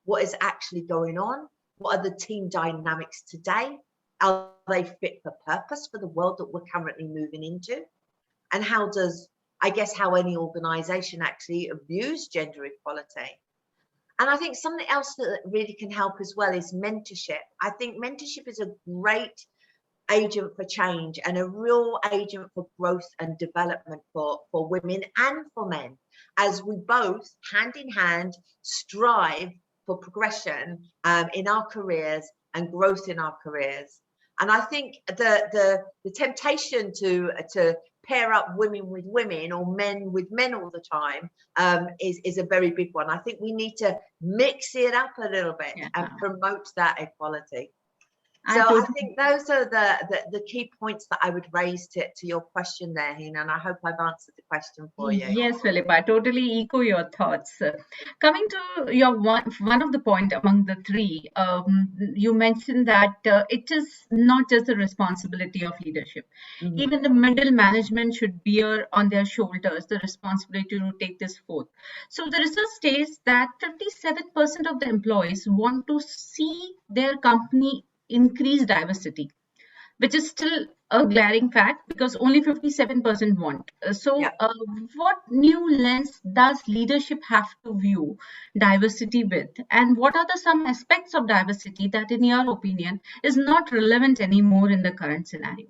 What is actually going on? What are the team dynamics today? Are they fit for purpose for the world that we're currently moving into? And how does, I guess, how any organisation actually views gender equality? And I think something else that really can help as well is mentorship. I think mentorship is a great agent for change and a real agent for growth and development for women and for men, as we both, hand in hand, strive for progression in our careers and growth in our careers. And I think the temptation to pair up women with women or men with men all the time is a very big one. I think we need to mix it up a little bit and promote that equality. So I think those are the key points that I would raise to your question there, Hina, and I hope I've answered the question for you. Yes, Philippa, I totally echo your thoughts. Coming to your one of the point among the three, you mentioned that it is not just the responsibility of leadership. Even the middle management should bear on their shoulders the responsibility to take this forth. So the research states that 57% of the employees want to see their company increase diversity, which is still a glaring fact because only 57% want. What new lens does leadership have to view diversity with? And what are the some aspects of diversity that, in your opinion, is not relevant anymore in the current scenario?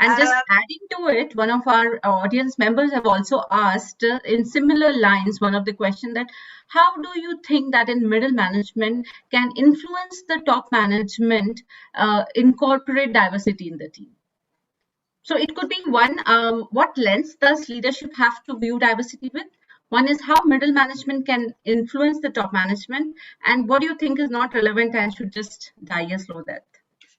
And just adding to it, one of our audience members have also asked in similar lines, one of the question that how do you think that in middle management can influence the top management incorporate diversity in the team? So it could be one, what lens does leadership have to view diversity with? One is how middle management can influence the top management, and what do you think is not relevant and should just die a slow death?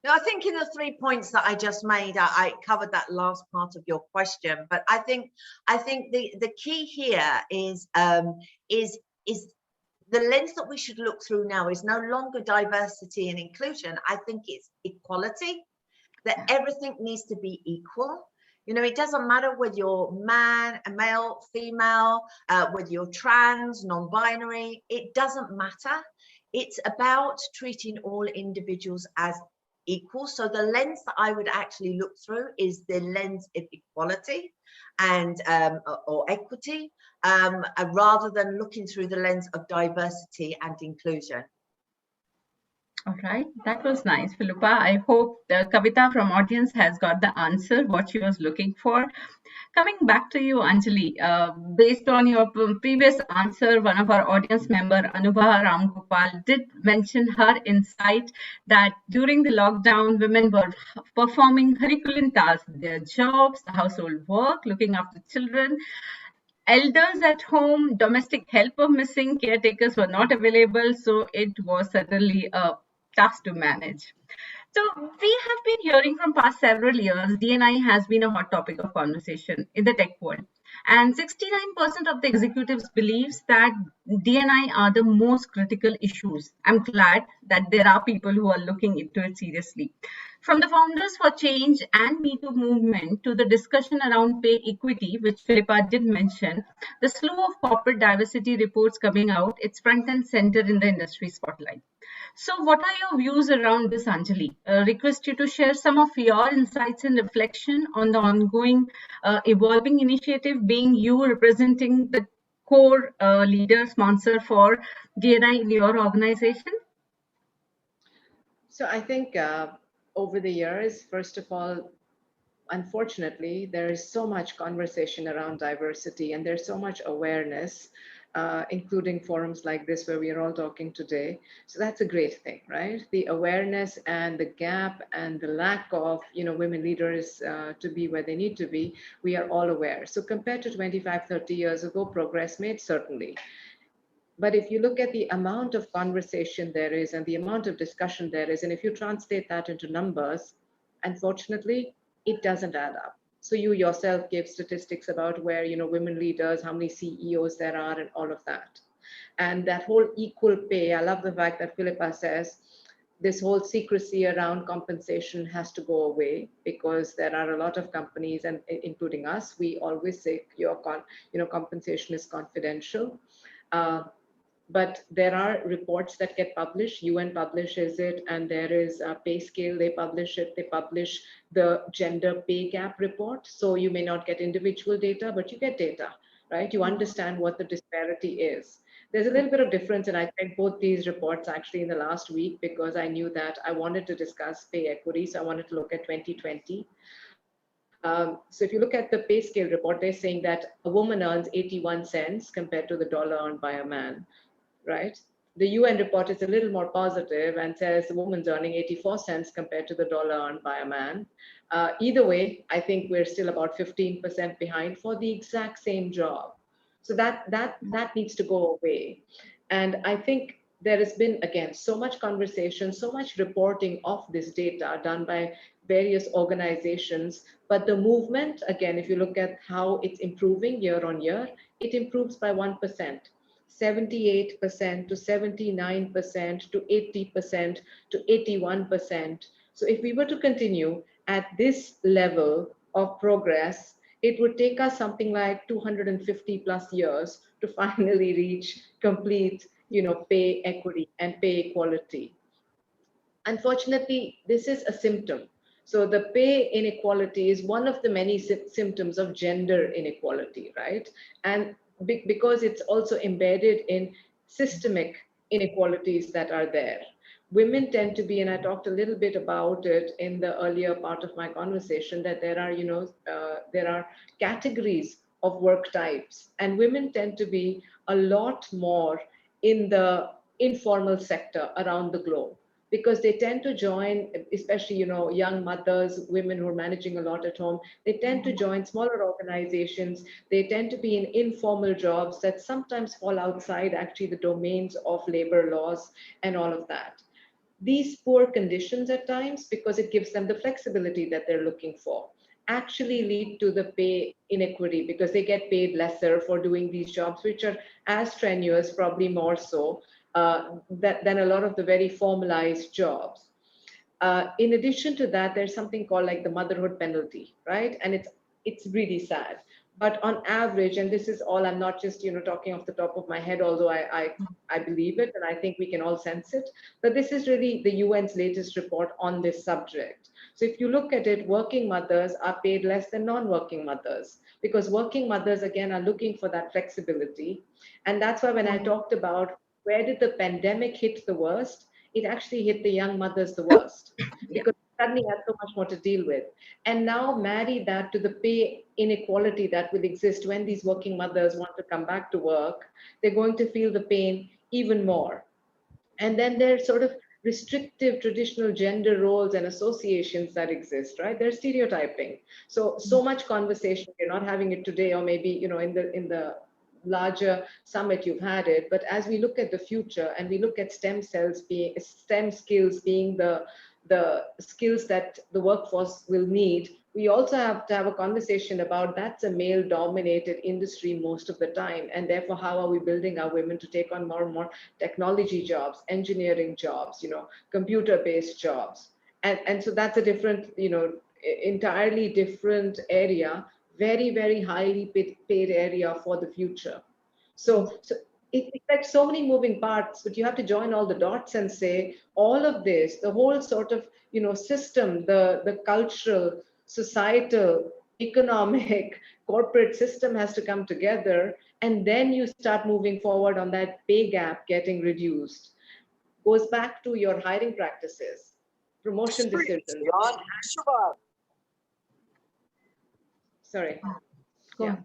No, I think in the 3 points that I just made, I covered that last part of your question. But I think the key here is the lens that we should look through now is no longer diversity and inclusion. I think it's equality, that everything needs to be equal. You know, it doesn't matter whether you're man, a male, female, whether you're trans, non-binary, it doesn't matter. It's about treating all individuals as equal. So the lens that I would actually look through is the lens of equality and or equity, rather than looking through the lens of diversity and inclusion. All right, that was nice, Philippa. I hope the Kavita from audience has got the answer, what she was looking for. Coming back to you, Anjali, based on your previous answer, one of our audience member, Anubha Ramgopal, did mention her insight that during the lockdown, women were performing Herculean tasks, their jobs, the household work, looking after children, elders at home, domestic help were missing, caretakers were not available, so it was certainly a task to manage. So we have been hearing from past several years, D&I has been a hot topic of conversation in the tech world. And 69% of the executives believes that D&I are the most critical issues. I'm glad that there are people who are looking into it seriously. From the Founders for Change and Me Too movement to the discussion around pay equity, which Philippa did mention, the slew of corporate diversity reports coming out, it's front and center in the industry spotlight. So what are your views around this, Anjali? Request you to share some of your insights and reflection on the ongoing evolving initiative, being you representing the core leader sponsor for D&I in your organization. So I think over the years, first of all, unfortunately, there is so much conversation around diversity and there's so much awareness, including forums like this where we are all talking today. So that's a great thing, right? The awareness and the gap and the lack of, women leaders to be where they need to be, we are all aware. So compared to 25, 30 years ago, progress made, certainly. But if you look at the amount of conversation there is and the amount of discussion there is, and if you translate that into numbers, unfortunately, it doesn't add up. So you yourself gave statistics about where, women leaders, how many CEOs there are and all of that. And that whole equal pay, I love the fact that Philippa says this whole secrecy around compensation has to go away because there are a lot of companies, and including us, we always say your compensation is confidential. But there are reports that get published, UN publishes it, and there is a pay scale, they publish it, they publish the gender pay gap report. So you may not get individual data, but you get data, right? You understand what the disparity is. There's a little bit of difference, and I read both these reports actually in the last week because I knew that I wanted to discuss pay equity, so I wanted to look at 2020. So if you look at the pay scale report, they're saying that a woman earns 81 cents compared to the dollar earned by a man. Right? The UN report is a little more positive and says the woman's earning 84 cents compared to the dollar earned by a man. Either way, I think we're still about 15% behind for the exact same job. So that needs to go away. And I think there has been, again, so much conversation, so much reporting of this data done by various organizations. But the movement, again, if you look at how it's improving year on year, it improves by 1%, 78% to 79% to 80% to 81%. So if we were to continue at this level of progress, it would take us something like 250 plus years to finally reach complete, pay equity and pay equality. Unfortunately, this is a symptom. So the pay inequality is one of the many symptoms of gender inequality, right? And because it's also embedded in systemic inequalities that are there. Women tend to be, and I talked a little bit about it in the earlier part of my conversation, that there are, there are categories of work types, and women tend to be a lot more in the informal sector around the globe, because they tend to join, especially, young mothers, women who are managing a lot at home, they tend to join smaller organizations. They tend to be in informal jobs that sometimes fall outside actually the domains of labor laws and all of that. These poor conditions at times, because it gives them the flexibility that they're looking for, actually lead to the pay inequity, because they get paid lesser for doing these jobs, which are as strenuous, probably more so, than a lot of the very formalized jobs. In addition to that, there's something called like the motherhood penalty, right? And it's really sad. But on average, and this is all, I'm not just talking off the top of my head, although I believe it and I think we can all sense it, but this is really the UN's latest report on this subject. So if you look at it, working mothers are paid less than non-working mothers, because working mothers, again, are looking for that flexibility. And that's why when I talked about where did the pandemic hit the worst, it actually hit the young mothers the worst, because suddenly had so much more to deal with. And now marry that to the pay inequality that will exist when these working mothers want to come back to work, they're going to feel the pain even more. And then there's sort of restrictive traditional gender roles and associations that exist, right? There's stereotyping. So much conversation, you're not having it today, or maybe, in the larger summit you've had it, but as we look at the future and we look at STEM skills being the skills that the workforce will need, we also have to have a conversation about that's a male dominated industry most of the time, and therefore how are we building our women to take on more and more technology jobs, engineering jobs, computer based jobs, and so that's a different, entirely different area, very, very highly paid area for the future. So it's like so many moving parts, but you have to join all the dots and say all of this, the whole sort of, system, the cultural, societal, economic, corporate system has to come together. And then you start moving forward on that pay gap getting reduced. Goes back to your hiring practices, promotion decisions. Sorry. Yeah.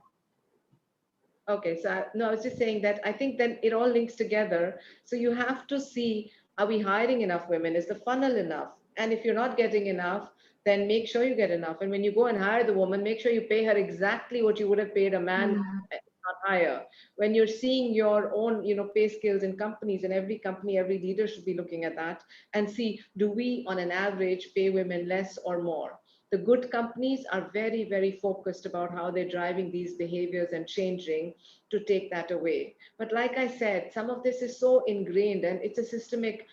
Okay, so no, I was just saying that I think then it all links together. So you have to see, are we hiring enough women? Is the funnel enough? And if you're not getting enough, then make sure you get enough. And when you go and hire the woman, make sure you pay her exactly what you would have paid a man, not higher. When you're seeing your own, pay scales in companies, and every company, every leader should be looking at that and see, do we on an average pay women less or more? The good companies are very, very focused about how they're driving these behaviors and changing to take that away. But like I said, some of this is so ingrained, and it's a systemic,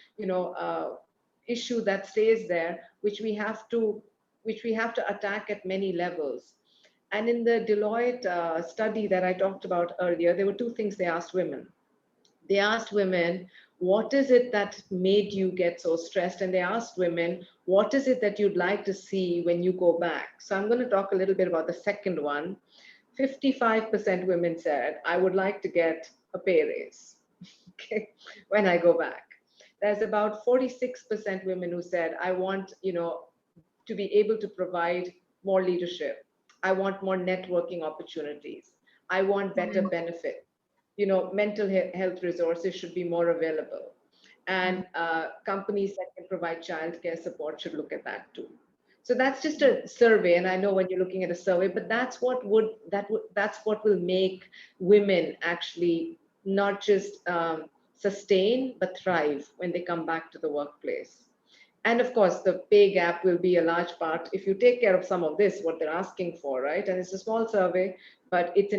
issue that stays there, which we have to attack at many levels. And in the Deloitte study that I talked about earlier, there were two things they asked women. They asked women, what is it that made you get so stressed? And they asked women, what is it that you'd like to see when you go back? So I'm going to talk a little bit about the second one. 55% women said, I would like to get a pay raise, okay, when I go back. There's about 46% women who said, I want, to be able to provide more leadership. I want more networking opportunities. I want better benefit. Mental health resources should be more available. And companies that can provide childcare support should look at that too. So that's just a survey, and I know when you're looking at a survey, but that's what will make women actually not just sustain, but thrive when they come back to the workplace. And of course, the pay gap will be a large part if you take care of some of this, what they're asking for, right? And it's a small survey, but it's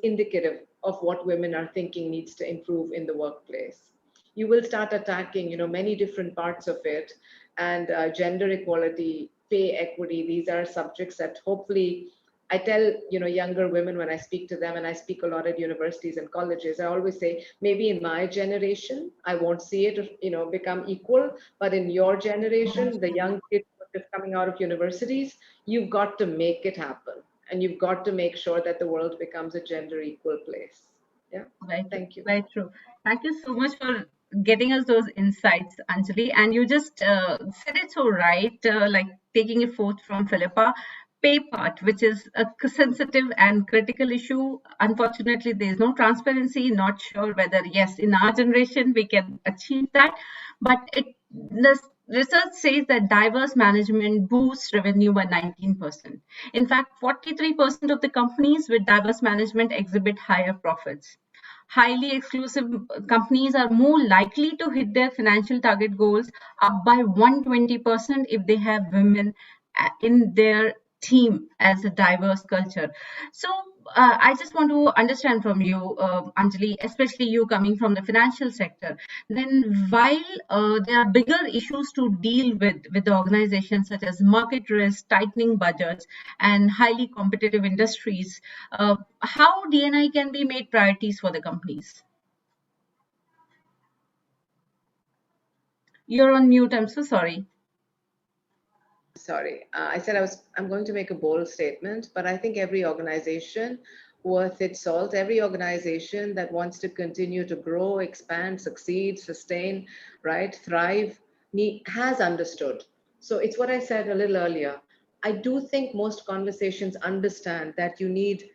indicative of what women are thinking needs to improve in the workplace. You will start attacking, many different parts of it, and gender equality, pay equity. These are subjects that hopefully I tell younger women when I speak to them, and I speak a lot at universities and colleges. I always say, maybe in my generation I won't see it become equal, but in your generation, the young kids who are just coming out of universities, you've got to make it happen, and you've got to make sure that the world becomes a gender equal place. Yeah. Very true. Thank you. Very true. Thank you so much for getting us those insights, Anjali. And you just said it so right, like taking it forth from Philippa. Pay part, which is a sensitive and critical issue. Unfortunately, there is no transparency. Not sure whether, yes, in our generation we can achieve that, but the research says that diverse management boosts revenue by 19%. In fact, 43% of the companies with diverse management exhibit higher profits. Highly exclusive companies are more likely to hit their financial target goals, up by 120% if they have women in their team as a diverse culture. So I just want to understand from you, Anjali, especially you coming from the financial sector, then while there are bigger issues to deal with the organizations such as market risk, tightening budgets, and highly competitive industries, how D&I can be made priorities for the companies? You're on mute. I'm so sorry. Sorry, I said I'm going to make a bold statement, but I think every organization worth its salt, every organization that wants to continue to grow, expand, succeed, sustain, right, thrive, has understood. So it's what I said a little earlier. I do think most conversations understand that you need,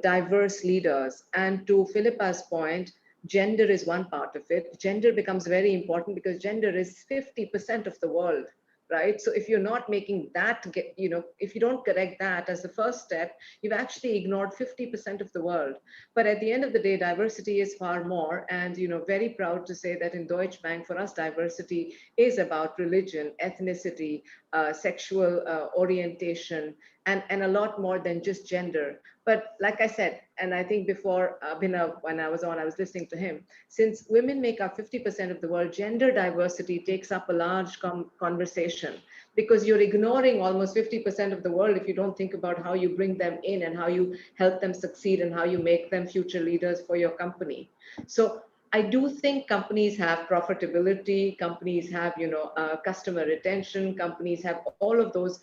diverse leaders. And to Philippa's point, gender is one part of it. Gender becomes very important because gender is 50% of the world, right? So if you're not making that if you don't correct that as the first step, you've actually ignored 50% of the world. But at the end of the day, diversity is far more. And very proud to say that in Deutsche Bank, for us, diversity is about religion, ethnicity, sexual orientation, and a lot more than just gender. But like I said, and I think before Abhinav, when I was on, I was listening to him, since women make up 50% of the world, gender diversity takes up a large conversation, because you're ignoring almost 50% of the world if you don't think about how you bring them in and how you help them succeed and how you make them future leaders for your company. So I do think companies have profitability, companies have, customer retention, companies have all of those,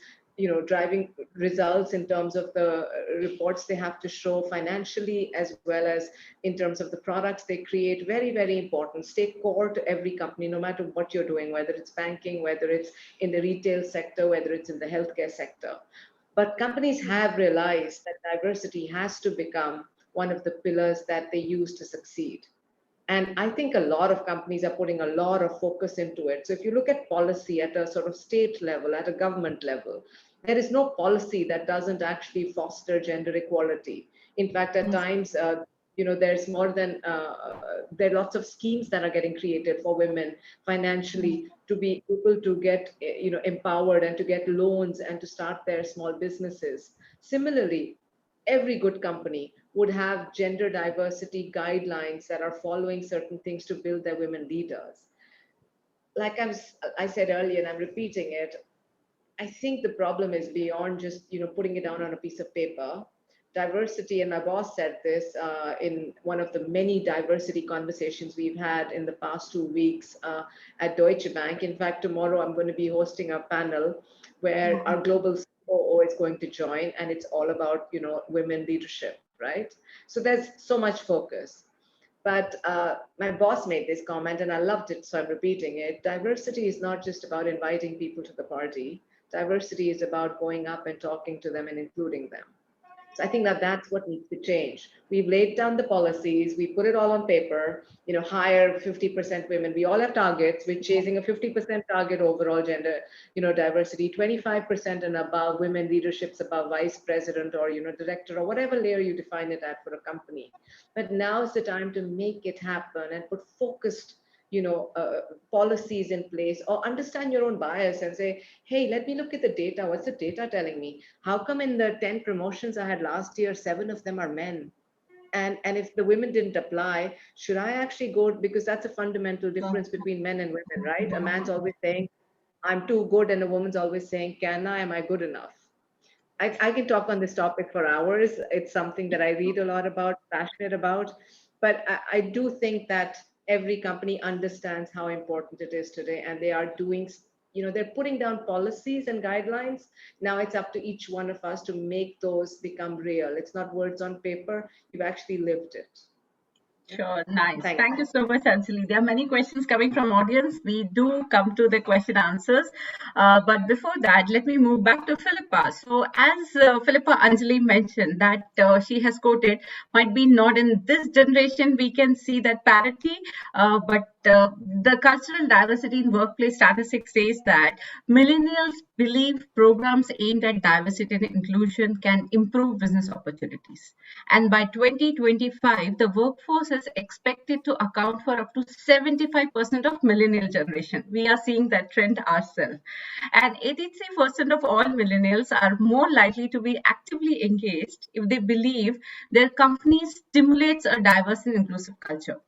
driving results in terms of the reports they have to show financially, as well as in terms of the products they create. Very, very important. Stay core to every company, no matter what you're doing, whether it's banking, whether it's in the retail sector, whether it's in the healthcare sector. But companies have realized that diversity has to become one of the pillars that they use to succeed. And I think a lot of companies are putting a lot of focus into it. So if you look at policy at a sort of state level, at a government level, there is no policy that doesn't actually foster gender equality. In fact, at times, there's more than, there are lots of schemes that are getting created for women financially to be able to get, empowered and to get loans and to start their small businesses. Similarly, every good company would have gender diversity guidelines that are following certain things to build their women leaders. Like I said earlier, and I'm repeating it, I think the problem is beyond just putting it down on a piece of paper. Diversity, and my boss said this in one of the many diversity conversations we've had in the past 2 weeks at Deutsche Bank. In fact, tomorrow I'm going to be hosting a panel where our global COO is going to join, and it's all about women leadership, right? So there's so much focus. But my boss made this comment and I loved it, so I'm repeating it. Diversity is not just about inviting people to the party. Diversity is about going up and talking to them and including them. So I think that that's what needs to change. We've laid down the policies, we put it all on paper, hire 50% women. We all have targets. We're chasing a 50% target overall gender, diversity, 25% and above women leaderships above vice president or, director or whatever layer you define it at for a company. But now is the time to make it happen and put focused policies in place, or understand your own bias and say, hey, let me look at the data. What's the data telling me? How come in the 10 promotions I had last year, 7 of them are men? And if the women didn't apply, should I actually go? Because that's a fundamental difference between men and women, right? A man's always saying, I'm too good, and a woman's always saying, am I good enough? I can talk on this topic for hours. It's something that I read a lot about, passionate about, but I do think that every company understands how important it is today, and they are doing, they're putting down policies and guidelines. Now it's up to each one of us to make those become real. It's not words on paper, you've actually lived it. Sure, nice. Thank you so much, Anjali. There are many questions coming from audience. We do come to the question answers. But before that, let me move back to Philippa. So as Philippa Anjali mentioned that she has quoted, might be not in this generation, we can see that parity, but the cultural diversity in workplace statistics says that millennials believe programs aimed at diversity and inclusion can improve business opportunities. And by 2025, the workforce is expected to account for up to 75% of millennial generation. We are seeing that trend ourselves. And 83% of all millennials are more likely to be actively engaged if they believe their company stimulates a diverse and inclusive culture.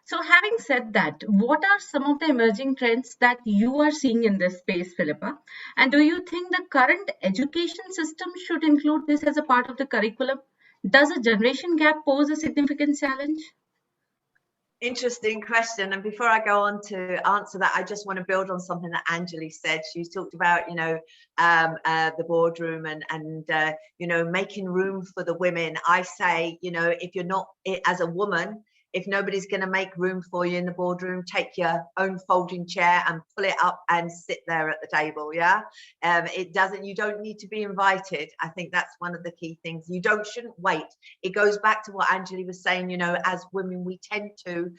So having said that, what are some of the emerging trends that you are seeing in this space, Philippa? And do you think the current education system should include this as a part of the curriculum? Does a generation gap pose a significant challenge? Interesting question. And before I go on to answer that, I just want to build on something that Anjali said. She talked about, the boardroom and making room for the women. I say, if you're not, as a woman, if nobody's going to make room for you in the boardroom, take your own folding chair and pull it up and sit there at the table. Yeah. You don't need to be invited. I think that's one of the key things. Shouldn't wait. It goes back to what Anjali was saying, as women, we tend to,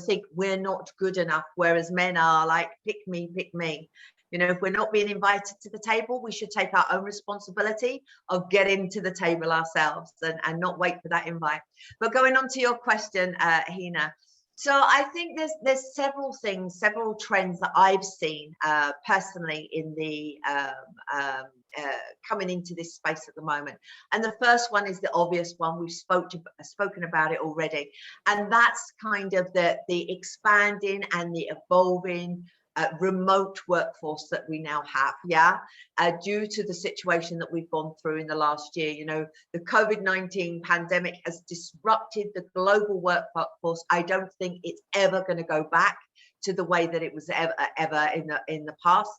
think we're not good enough, whereas men are like, pick me, pick me. If we're not being invited to the table, we should take our own responsibility of getting to the table ourselves and not wait for that invite. But going on to your question, Hina. So I think there's several things, several trends that I've seen personally in the coming into this space at the moment. And the first one is the obvious one. We've spoken about it already. And that's kind of the expanding and the evolving remote workforce that we now have, due to the situation that we've gone through in the last year. The COVID-19 pandemic has disrupted the global workforce. I don't think it's ever going to go back to the way that it was ever in the past.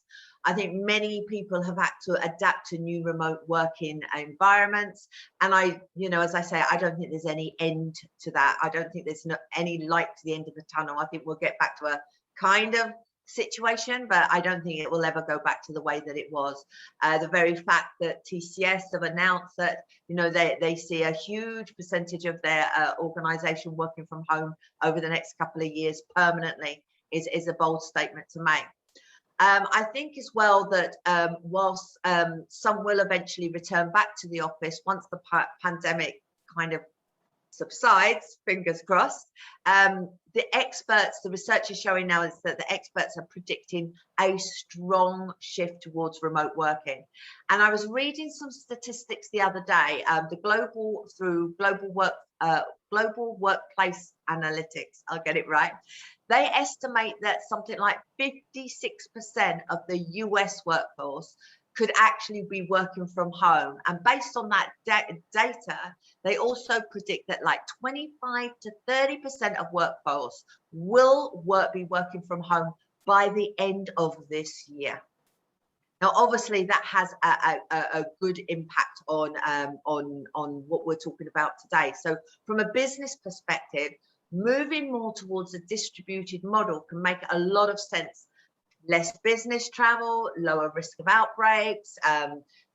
I think many people have had to adapt to new remote working environments. And as I say, I don't think there's any end to that. I don't think there's any light to the end of the tunnel. I think we'll get back to a kind of situation, but I don't think it will ever go back to the way that it was. The very fact that TCS have announced that they see a huge percentage of their organization working from home over the next couple of years permanently is a bold statement to make. I think as well that whilst some will eventually return back to the office once the pandemic kind of subsides, fingers crossed, the research is showing now is that the experts are predicting a strong shift towards remote working. And I was reading some statistics the other day, global workplace analytics, I'll get it right. They estimate that something like 56% of the US workforce could actually be working from home. And based on that data, they also predict that like 25 to 30% of workforce will be working from home by the end of this year. Now, obviously, that has a good impact on what we're talking about today. So from a business perspective, moving more towards a distributed model can make a lot of sense. Less business travel, lower risk of outbreaks,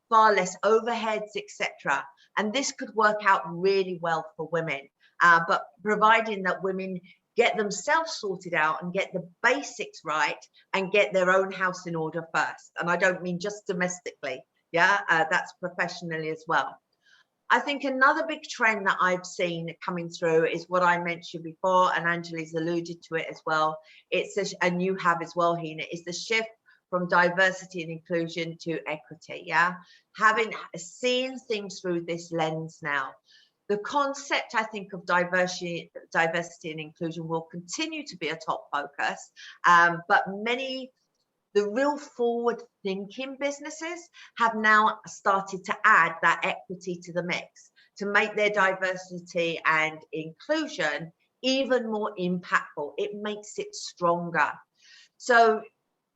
far less overheads, etc. And this could work out really well for women, but providing that women get themselves sorted out and get the basics right and get their own house in order first. And I don't mean just domestically, that's professionally as well. I think another big trend that I've seen coming through is what I mentioned before, and Angeli's alluded to it as well. It's and you have as well, Hina, is the shift from diversity and inclusion to equity. Seeing things through this lens now. The concept, I think, of diversity and inclusion will continue to be a top focus, but the real forward-thinking businesses have now started to add that equity to the mix to make their diversity and inclusion even more impactful. It makes it stronger. So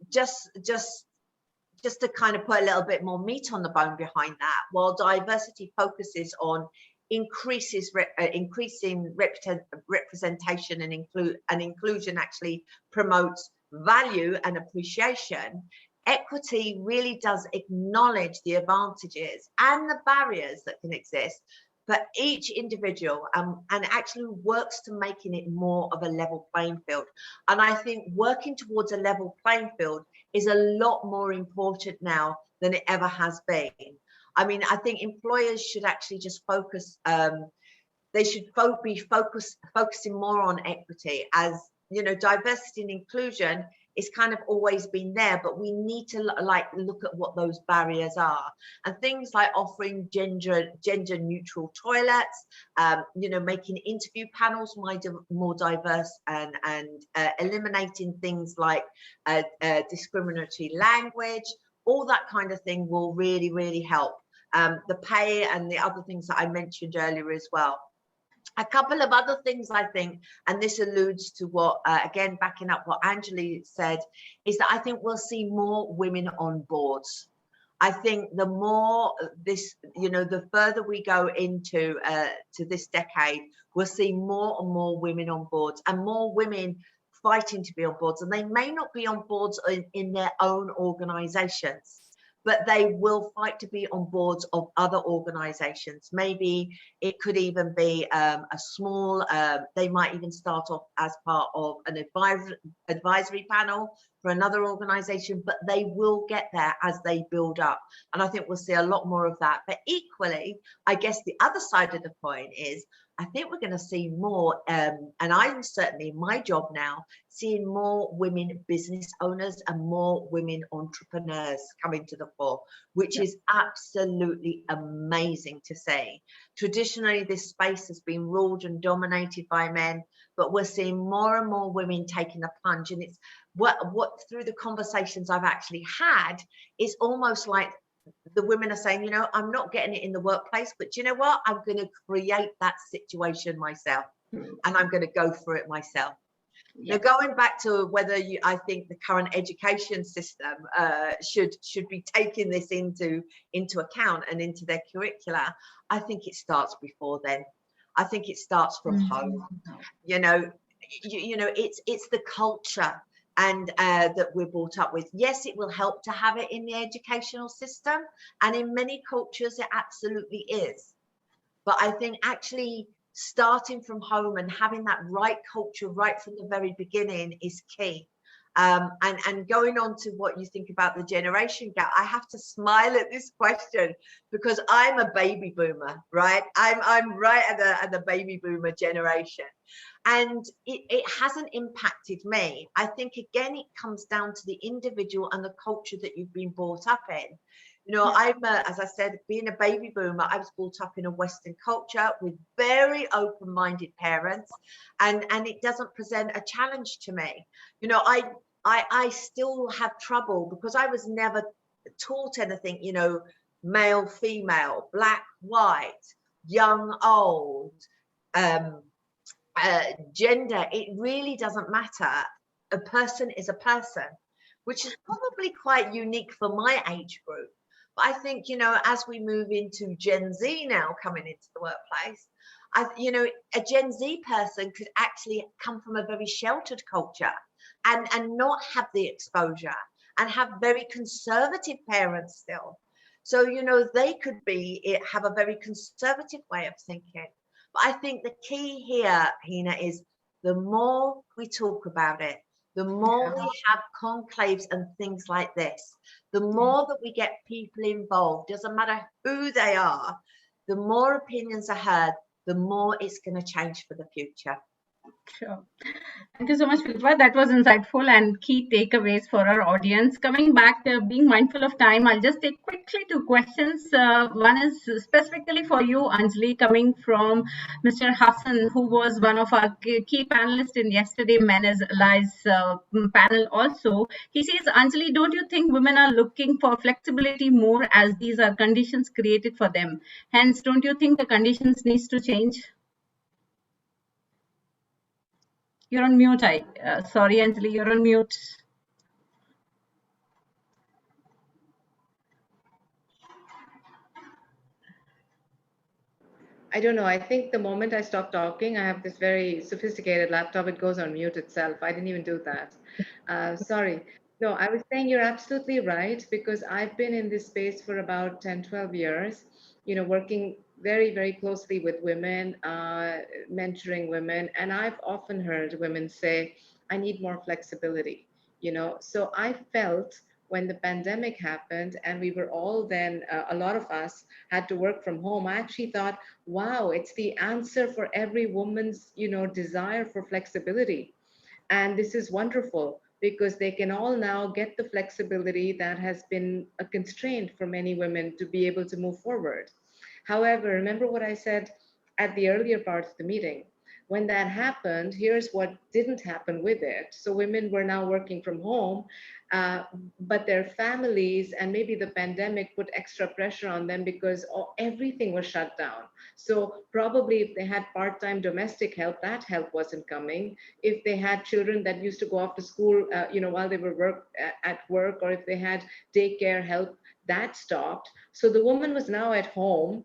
just to kind of put a little bit more meat on the bone behind that, while diversity focuses on increasing representation and inclusion actually promotes value and appreciation, equity really does acknowledge the advantages and the barriers that can exist for each individual, and actually works to making it more of a level playing field. And I think working towards a level playing field is a lot more important now than it ever has been. I mean, I think employers should actually just focus, they should be focusing more on equity, as you know, diversity and inclusion is kind of always been there, but we need to look at what those barriers are, and things like offering gender neutral toilets, making interview panels more diverse, and eliminating things like discriminatory language. All that kind of thing will really, really help. The pay and the other things that I mentioned earlier as well. A couple of other things I think, and this alludes to what, again, backing up what Angeli said, is that I think we'll see more women on boards. I think the more this, the further we go into to this decade, we'll see more and more women on boards, and more women fighting to be on boards. And they may not be on boards in their own organizations, but they will fight to be on boards of other organizations. Maybe it could even be a small, they might even start off as part of an advisory panel for another organization, but they will get there as they build up. And I think we'll see a lot more of that. But equally, I guess the other side of the coin is, I think we're going to see more, and I'm certainly in my job now, seeing more women business owners and more women entrepreneurs coming to the fore, which is absolutely amazing to see. Traditionally, this space has been ruled and dominated by men, but we're seeing more and more women taking a plunge. And it's what through the conversations I've actually had, it's almost like the women are saying, I'm not getting it in the workplace, but you know what? I'm going to create that situation myself, and I'm going to go for it myself. Now, going back to whether I think the current education system should be taking this into account and into their curricula, I think it starts before then. I think it starts from home. It's the culture and that we're brought up with. Yes, it will help to have it in the educational system, and in many cultures it absolutely is. But I think actually starting from home and having that right culture right from the very beginning is key. And going on to what you think about the generation gap, I have to smile at this question because I'm a baby boomer, right? I'm right at the baby boomer generation. And it hasn't impacted me. I think, again, it comes down to the individual and the culture that you've been brought up in. I'm, as I said, being a baby boomer, I was brought up in a Western culture with very open-minded parents, and it doesn't present a challenge to me. I still have trouble because I was never taught anything, male, female, black, white, young, old, gender. It really doesn't matter. A person is a person, which is probably quite unique for my age group. But I think, as we move into Gen Z now coming into the workplace, a Gen Z person could actually come from a very sheltered culture and not have the exposure and have very conservative parents still. So, you know, they could have a very conservative way of thinking. But I think the key here, Hina, is the more we talk about it, the more we have conclaves and things like this, the more that we get people involved, doesn't matter who they are, the more opinions are heard, the more it's going to change for the future. Sure. Thank you so much, Philippa. That was insightful and key takeaways for our audience. Coming back, being mindful of time, I'll just take quickly two questions. One is specifically for you, Anjali, coming from Mr. Hassan, who was one of our key panelists in yesterday Men as Allies panel also. He says, Anjali, don't you think women are looking for flexibility more as these are conditions created for them? Hence, don't you think the conditions needs to change? You're on mute. Sorry, Anjali, you're on mute. I don't know. I think the moment I stop talking, I have this very sophisticated laptop. It goes on mute itself. I didn't even do that. Sorry. No, I was saying you're absolutely right, because I've been in this space for about 10, 12 years, you know, working very, very closely with women, mentoring women. And I've often heard women say, I need more flexibility, you know. So I felt when the pandemic happened and we were all then, a lot of us had to work from home, I actually thought, wow, it's the answer for every woman's, you know, desire for flexibility. And this is wonderful because they can all now get the flexibility that has been a constraint for many women to be able to move forward. However, remember what I said at the earlier part of the meeting. When that happened, here's what didn't happen with it. So women were now working from home, but their families and maybe the pandemic put extra pressure on them because everything was shut down. So probably if they had part-time domestic help, that help wasn't coming. If they had children that used to go off to school, you know, while they were at work, or if they had daycare help, that stopped. So the woman was now at home,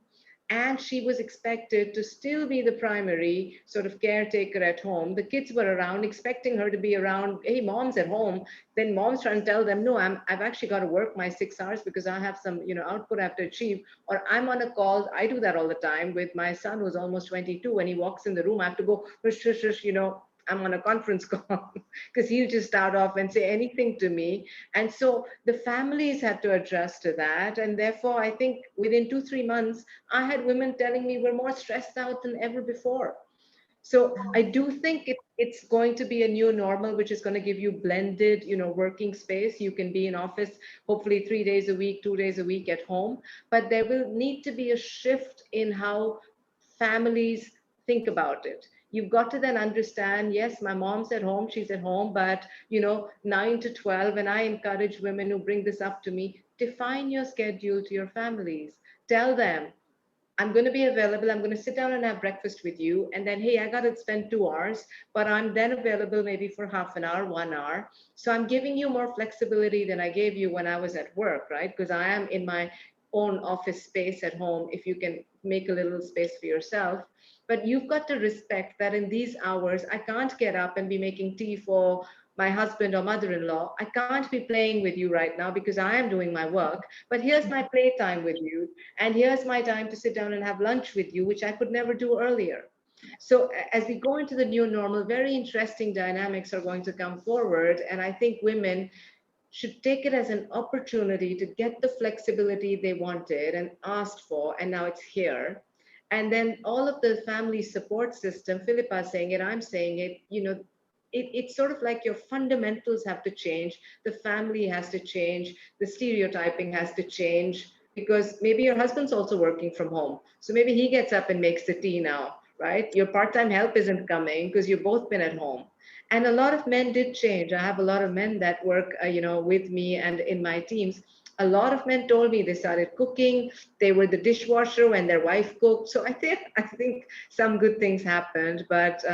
and she was expected to still be the primary sort of caretaker at home. The kids were around, expecting her to be around. Hey, mom's at home. Then mom's trying to tell them, no, I've actually got to work my 6 hours because I have some, you know, output I have to achieve. Or I'm on a call. I do that all the time with my son, who's almost 22. When he walks in the room, I have to go, shush, shush, shush, you know, I'm on a conference call, because he'll just start off and say anything to me. And so the families had to adjust to that. And therefore, I think within 2-3 months, I had women telling me we're more stressed out than ever before. So I do think it's going to be a new normal, which is going to give you blended, you know, working space. You can be in office, hopefully 3 days a week, 2 days a week at home. But there will need to be a shift in how families think about it. You've got to then understand, yes, my mom's at home, she's at home, but, you know, 9 to 12, and I encourage women who bring this up to me, define your schedule to your families. Tell them, I'm going to be available. I'm going to sit down and have breakfast with you. And then, hey, I got to spend 2 hours, but I'm then available maybe for half an hour, 1 hour. So I'm giving you more flexibility than I gave you when I was at work, right? Because I am in my own office space at home, if you can make a little space for yourself. But you've got to respect that in these hours, I can't get up and be making tea for my husband or mother-in-law. I can't be playing with you right now because I am doing my work, but here's my playtime with you. And here's my time to sit down and have lunch with you, which I could never do earlier. So as we go into the new normal, very interesting dynamics are going to come forward. And I think women should take it as an opportunity to get the flexibility they wanted and asked for, and now it's here. And then all of the family support system, Philippa saying it, I'm saying it, you know, it's sort of like your fundamentals have to change. The family has to change. The stereotyping has to change, because maybe your husband's also working from home. So maybe he gets up and makes the tea now, right? Your part-time help isn't coming because you've both been at home. And a lot of men did change. I have a lot of men that work, you know, with me and in my teams. A lot of men told me they started cooking. They were the dishwasher when their wife cooked. So I think some good things happened. But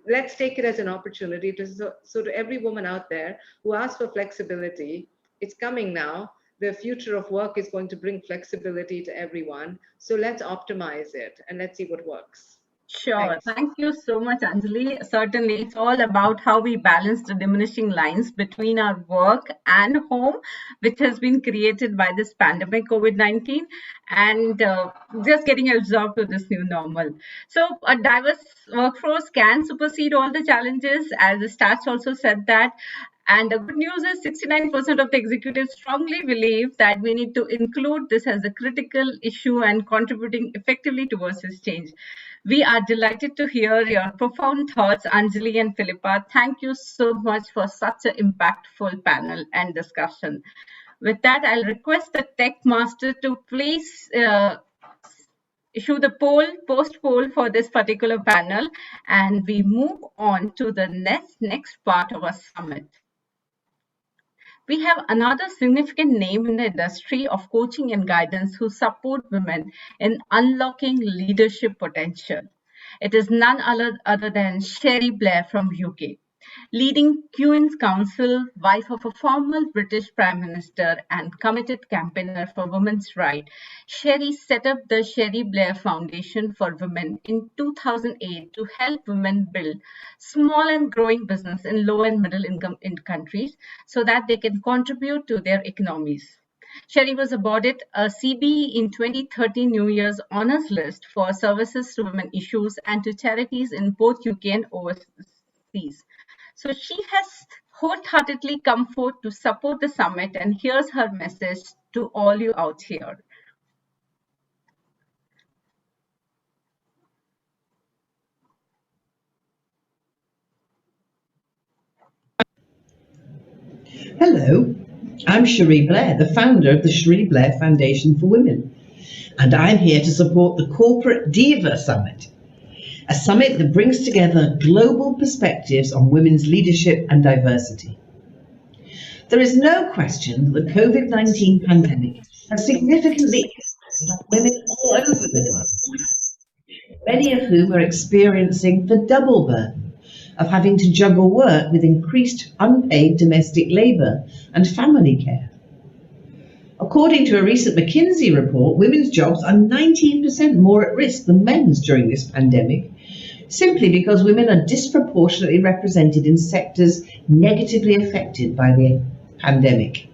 let's take it as an opportunity to so to every woman out there who asks for flexibility, it's coming now. The future of work is going to bring flexibility to everyone. So let's optimize it and let's see what works. Sure. Thanks. Thank you so much, Anjali. Certainly, it's all about how we balance the diminishing lines between our work and home, which has been created by this pandemic, COVID-19, and just getting absorbed to this new normal. So, a diverse workforce can supersede all the challenges, as the stats also said that. And the good news is 69% of the executives strongly believe that we need to include this as a critical issue and contributing effectively towards this change. We are delighted to hear your profound thoughts, Anjali and Philippa. Thank you so much for such an impactful panel and discussion. With that, I'll request the tech master to please issue the post poll for this particular panel, and we move on to the next part of our summit. We have another significant name in the industry of coaching and guidance who support women in unlocking leadership potential. It is none other than Cherie Blair from UK. Leading Queen's Counsel, wife of a former British Prime Minister and committed campaigner for women's rights, Cherie set up the Cherie Blair Foundation for Women in 2008 to help women build small and growing business in low and middle income countries so that they can contribute to their economies. Cherie was awarded a CBE in 2013 New Year's Honours List for services to women issues and to charities in both UK and overseas. So she has wholeheartedly come forth to support the summit, and here's her message to all you out here. Hello, I'm Cherie Blair, the founder of the Cherie Blair Foundation for Women, and I'm here to support the Corporate Diva Summit, a summit that brings together global perspectives on women's leadership and diversity. There is no question that the COVID-19 pandemic has significantly impacted on women all over the world, many of whom are experiencing the double burden of having to juggle work with increased unpaid domestic labour and family care. According to a recent McKinsey report, women's jobs are 19% more at risk than men's during this pandemic, simply because women are disproportionately represented in sectors negatively affected by the pandemic.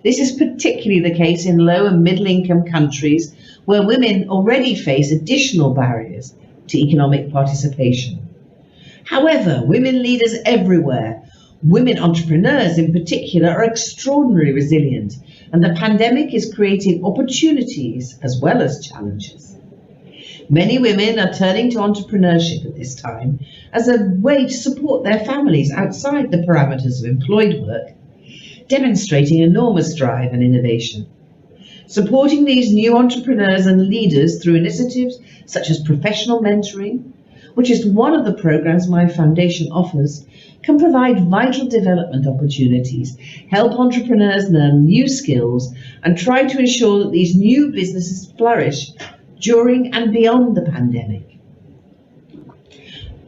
This is particularly the case in low and middle income countries where women already face additional barriers to economic participation. However, women leaders everywhere, women entrepreneurs in particular, are extraordinarily resilient, and the pandemic is creating opportunities as well as challenges. Many women are turning to entrepreneurship at this time as a way to support their families outside the parameters of employed work, demonstrating enormous drive and innovation. Supporting these new entrepreneurs and leaders through initiatives such as professional mentoring, which is one of the programs my foundation offers, can provide vital development opportunities, help entrepreneurs learn new skills, and try to ensure that these new businesses flourish during and beyond the pandemic.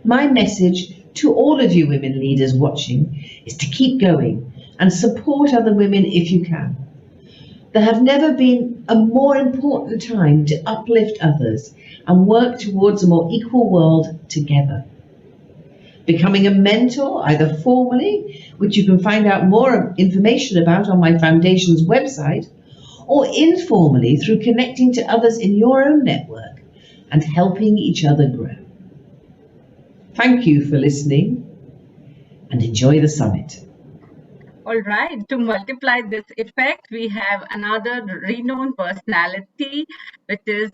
My message to all of you women leaders watching is to keep going and support other women if you can. There have never been a more important time to uplift others and work towards a more equal world together. Becoming a mentor, either formally, which you can find out more information about on my foundation's website, or informally through connecting to others in your own network and helping each other grow. Thank you for listening and enjoy the summit. All right, to multiply this effect, we have another renowned personality, which is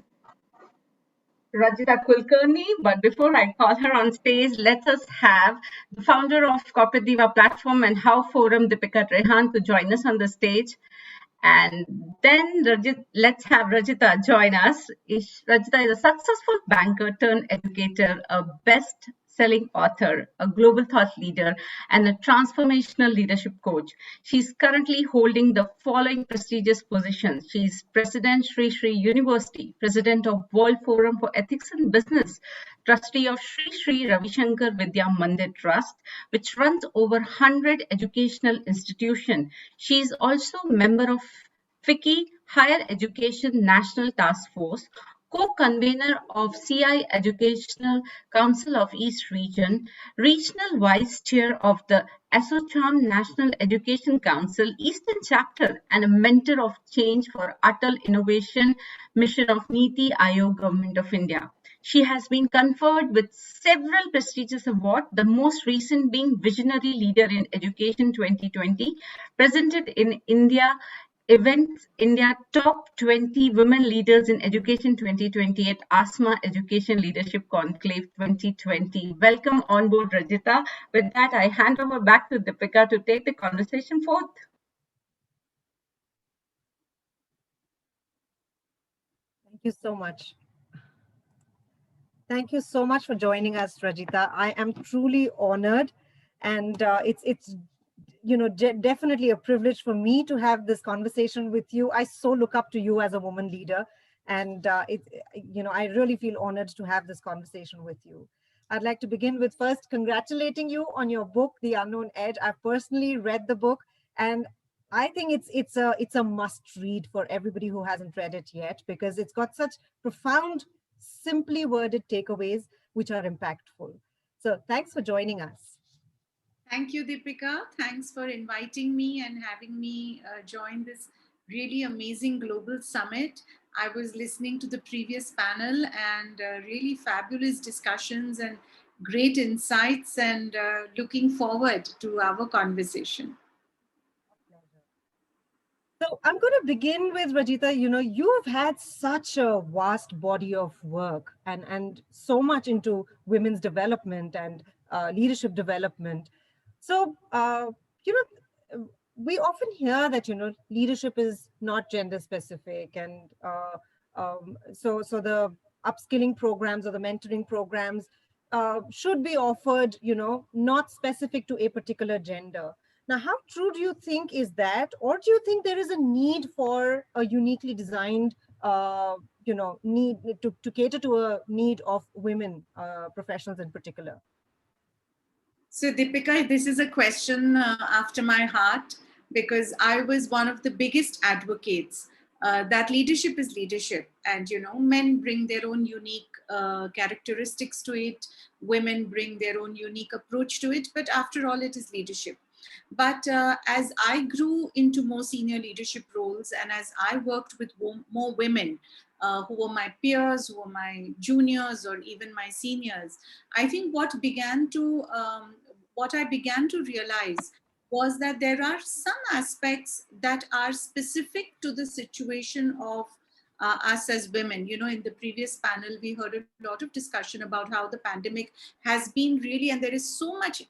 Rajita Kulkarni. But before I call her on stage, let us have the founder of Corporate Diva Platform and How Forum, Deepika Trehan, to join us on the stage. And then let's have Rajita join us. Rajita is a successful banker turned educator, a best-selling author, a global thought leader, and a transformational leadership coach. She's currently holding the following prestigious positions. She's President Sri Sri University, President of World Forum for Ethics in Business, Trustee of Sri Sri Ravi Shankar Vidya Mandir Trust, which runs over 100 educational institutions. She is also member of FICCI, Higher Education National Task Force, co-convener of CI Educational Council of East Region, regional vice chair of the ASSOCHAM National Education Council Eastern Chapter, and a mentor of change for Atal Innovation Mission of Niti Aayog Government of India. She has been conferred with several prestigious awards, the most recent being Visionary Leader in Education 2020, presented in India Events India Top 20 Women Leaders in Education 2020 at ASMA Education Leadership Conclave 2020. Welcome on board, Rajita. With that, I hand over back to Deepika to take the conversation forth. Thank you so much. Thank you so much for joining us, Rajita. I am truly honored, and it's definitely a privilege for me to have this conversation with you. I so look up to you as a woman leader, and I really feel honored to have this conversation with you. I'd like to begin with first congratulating you on your book, The Unknown Edge. I've personally read the book, and I think it's a must read for everybody who hasn't read it yet, because it's got such profound, simply worded takeaways which are impactful. So thanks for joining us. Thank you, Deepika. Thanks for inviting me and having me join this really amazing global summit. I was listening to the previous panel, and really fabulous discussions and great insights, and looking forward to our conversation. So I'm going to begin with Rajita. You have had such a vast body of work and so much into women's development and leadership development. So, we often hear that, leadership is not gender specific. And so the upskilling programs or the mentoring programs should be offered, not specific to a particular gender. Now, how true do you think is that? Or do you think there is a need for a uniquely designed, need to cater to a need of women professionals in particular? So Deepika, this is a question after my heart, because I was one of the biggest advocates that leadership is leadership. And, men bring their own unique characteristics to it. Women bring their own unique approach to it. But after all, it is leadership. But as I grew into more senior leadership roles, and as I worked with more women who were my peers, who were my juniors, or even my seniors, I think what I began to realize was that there are some aspects that are specific to the situation of us as women. In the previous panel, we heard a lot of discussion about how the pandemic has been really, and there is so much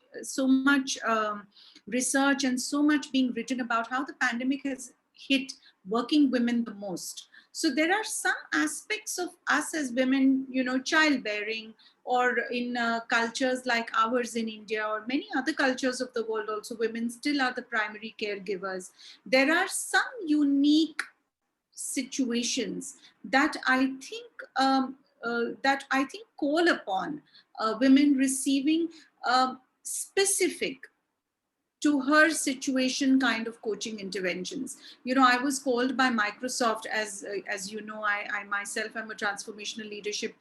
research and so much being written about how the pandemic has hit working women the most. So there are some aspects of us as women, childbearing, or in cultures like ours in India or many other cultures of the world also, women still are the primary caregivers. There are some unique situations that I think call upon women receiving specific to her situation kind of coaching interventions. I was called by Microsoft, as I myself am a transformational leadership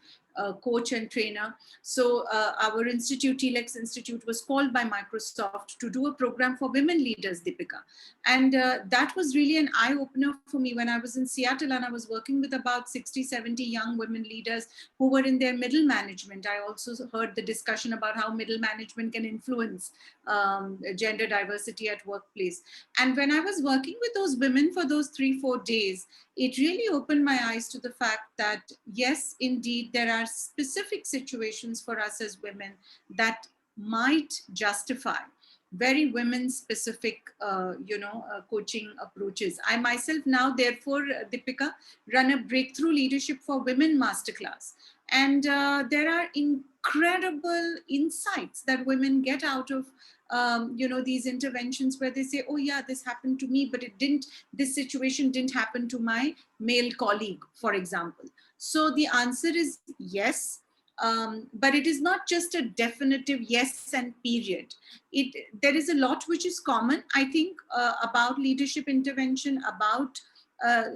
coach and trainer. So our institute, TLEX Institute, was called by Microsoft to do a program for women leaders, Deepika. And that was really an eye-opener for me when I was in Seattle, and I was working with about 60, 70 young women leaders who were in their middle management. I also heard the discussion about how middle management can influence gender diversity at workplace. And when I was working with those women for those 3-4 days, it really opened my eyes to the fact that, yes, indeed, there are specific situations for us as women that might justify very women-specific, coaching approaches. I myself now, therefore, Deepika, run a Breakthrough Leadership for Women masterclass. And there are incredible insights that women get out of these interventions, where they say, oh yeah, this happened to me, but this situation didn't happen to my male colleague, for example. So the answer is yes, but it is not just a definitive yes and period. There is a lot which is common, I think, about leadership intervention, about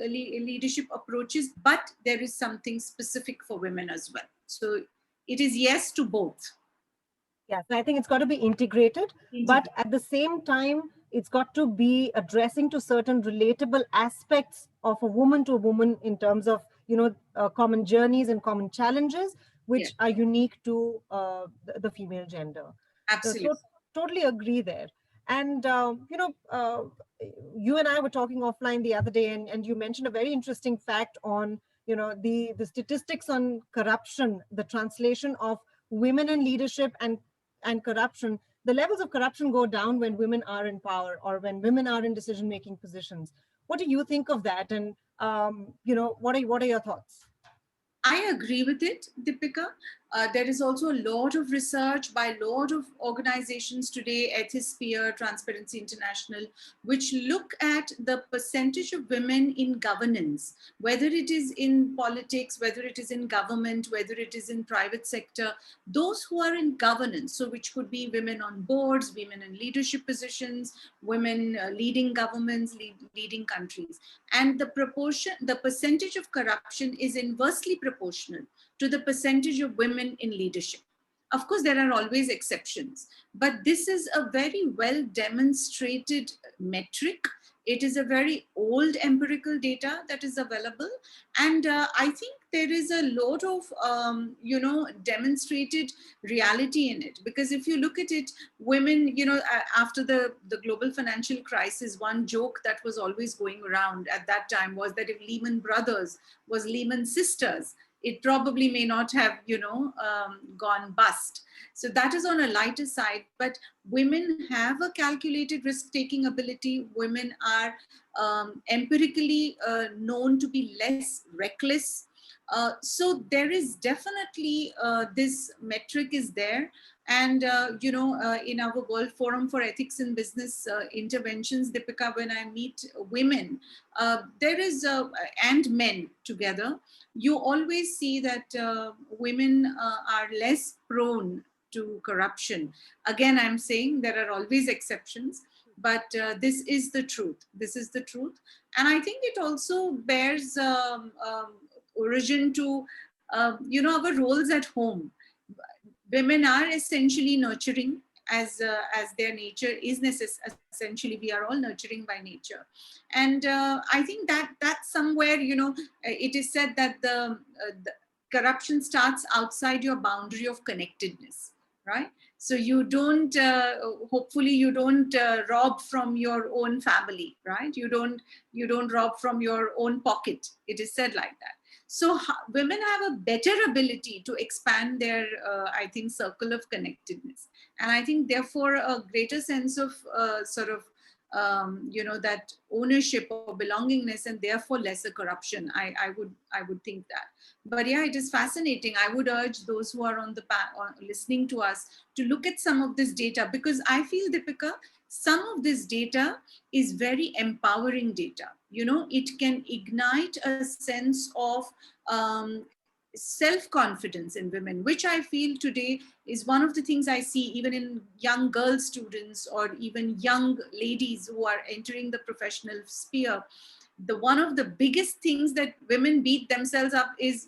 leadership approaches, but there is something specific for women as well. So it is yes to both. Yes, I think it's got to be integrated, but at the same time, it's got to be addressing to certain relatable aspects of a woman to a woman in terms of, common journeys and common challenges, which are unique to the female gender. Absolutely. So, totally agree there. And, you and I were talking offline the other day, and you mentioned a very interesting fact on, the statistics on corruption, the translation of women in leadership and corruption. The levels of corruption go down when women are in power or when women are in decision-making positions. What do you think of that? And what are your thoughts? I agree with it, Deepika. There is also a lot of research by a lot of organizations today, Ethisphere, Transparency International, which look at the percentage of women in governance, whether it is in politics, whether it is in government, whether it is in private sector, those who are in governance, so which could be women on boards, women in leadership positions, women leading governments, leading countries. And the percentage of corruption is inversely proportional to the percentage of women in leadership. Of course, there are always exceptions, but this is a very well demonstrated metric. It is a very old empirical data that is available. And I think there is a lot of, demonstrated reality in it. Because if you look at it, women, after the global financial crisis, one joke that was always going around at that time was that if Lehman Brothers was Lehman Sisters, it probably may not have, gone bust. So that is on a lighter side, but women have a calculated risk-taking ability. Women are empirically known to be less reckless. So there is definitely this metric is there. And, in our World Forum for Ethics in Business interventions, Deepika, when I meet women, there is, and men together, you always see that women are less prone to corruption. Again, I'm saying there are always exceptions, but this is the truth. This is the truth. And I think it also bears origin to, our roles at home. Women are essentially nurturing as their nature is essentially, we are all nurturing by nature. And I think that's somewhere, it is said that the corruption starts outside your boundary of connectedness, right? So you don't, hopefully you don't rob from your own family, right? You don't rob from your own pocket. It is said like that. So women have a better ability to expand their, I think, circle of connectedness. And I think, therefore, a greater sense of that ownership or belongingness, and therefore lesser corruption. I would think that. But yeah, it is fascinating. I would urge those who are on the listening to us to look at some of this data, because I feel, Deepika, some of this data is very empowering data. It can ignite a sense of self-confidence in women, which I feel today is one of the things I see even in young girl students or even young ladies who are entering the professional sphere. One of the biggest things that women beat themselves up is,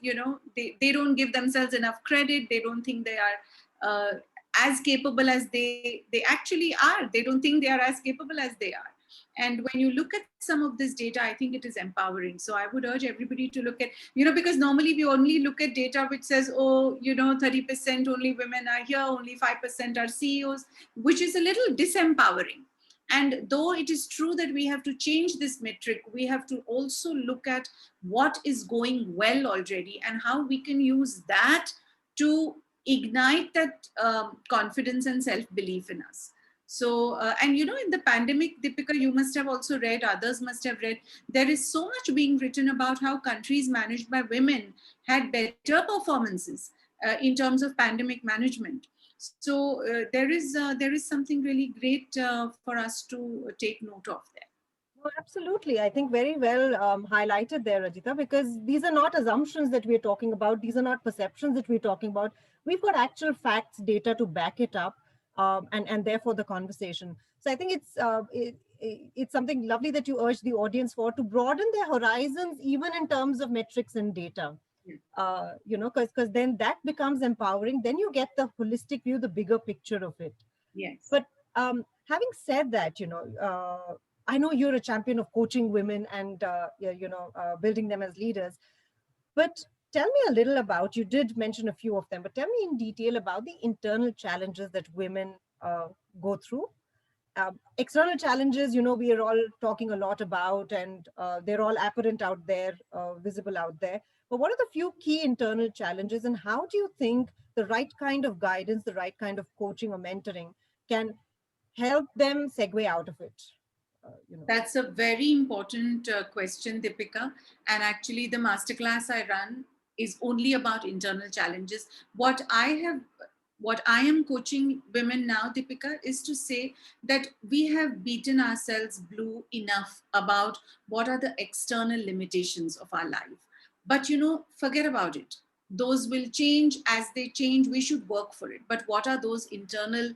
they don't give themselves enough credit. They don't think they are as capable as they actually are. They don't think they are as capable as they are. And when you look at some of this data, I think it is empowering. So I would urge everybody to look at, because normally we only look at data which says, 30% only women are here, only 5% are CEOs, which is a little disempowering. And though it is true that we have to change this metric, we have to also look at what is going well already and how we can use that to ignite that confidence and self-belief in us. So, and in the pandemic, Deepika, you must have also read, others must have read, there is so much being written about how countries managed by women had better performances in terms of pandemic management. So there is something really great for us to take note of there. Well, absolutely. I think very well highlighted there, Rajita, because these are not assumptions that we're talking about. These are not perceptions that we're talking about. We've got actual facts, data to back it up, and therefore the conversation. So I think it's something lovely that you urge the audience for, to broaden their horizons, even in terms of metrics and data. Because then that becomes empowering. Then you get the holistic view, the bigger picture of it. Yes. But having said that, I know you're a champion of coaching women and building them as leaders. But tell me a little about, you did mention a few of them, but tell me in detail about the internal challenges that women go through. External challenges, we are all talking a lot about, and they're all apparent out there, visible out there. But what are the few key internal challenges, and how do you think the right kind of guidance, the right kind of coaching or mentoring can help them segue out of it? That's a very important question, Deepika. And actually, the masterclass I run is only about internal challenges. What I am coaching women now, Deepika, is to say that we have beaten ourselves blue enough about what are the external limitations of our life. But, forget about it. Those will change. As they change, we should work for it. But what are those internal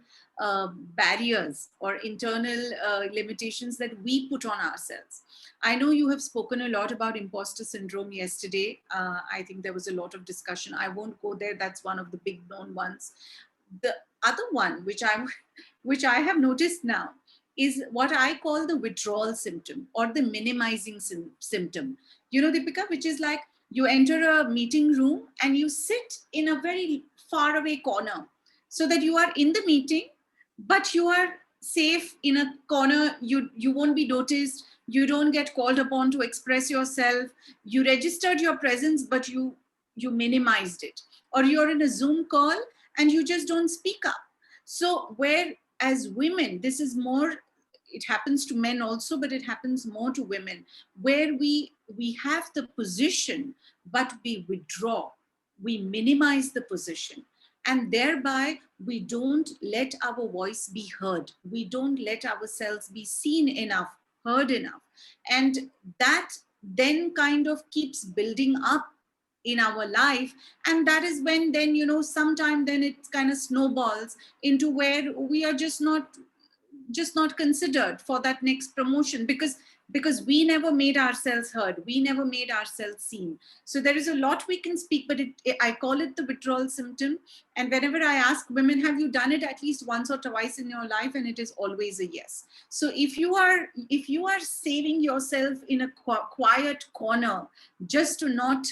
barriers or internal limitations that we put on ourselves? I know you have spoken a lot about imposter syndrome yesterday. I think there was a lot of discussion. I won't go there. That's one of the big known ones. The other one, which I have noticed now, is what I call the withdrawal symptom or the minimizing symptom. Deepika, which is like you enter a meeting room and you sit in a very far away corner so that you are in the meeting, but you are safe in a corner. You won't be noticed. You don't get called upon to express yourself. You registered your presence, but you minimized it. Or you're in a Zoom call and you just don't speak up. So where as women, this is more, it happens to men also, but it happens more to women, where we have the position, but we withdraw, we minimize the position. And thereby, we don't let our voice be heard. We don't let ourselves be seen enough, heard enough. And that then kind of keeps building up in our life. And that is when then, sometime then it kind of snowballs into where we are just not considered for that next promotion because we never made ourselves heard. We never made ourselves seen. So there is a lot we can speak, but I call it the withdrawal symptom. And whenever I ask women, have you done it at least once or twice in your life? And it is always a yes. So if you are saving yourself in a quiet corner just to not,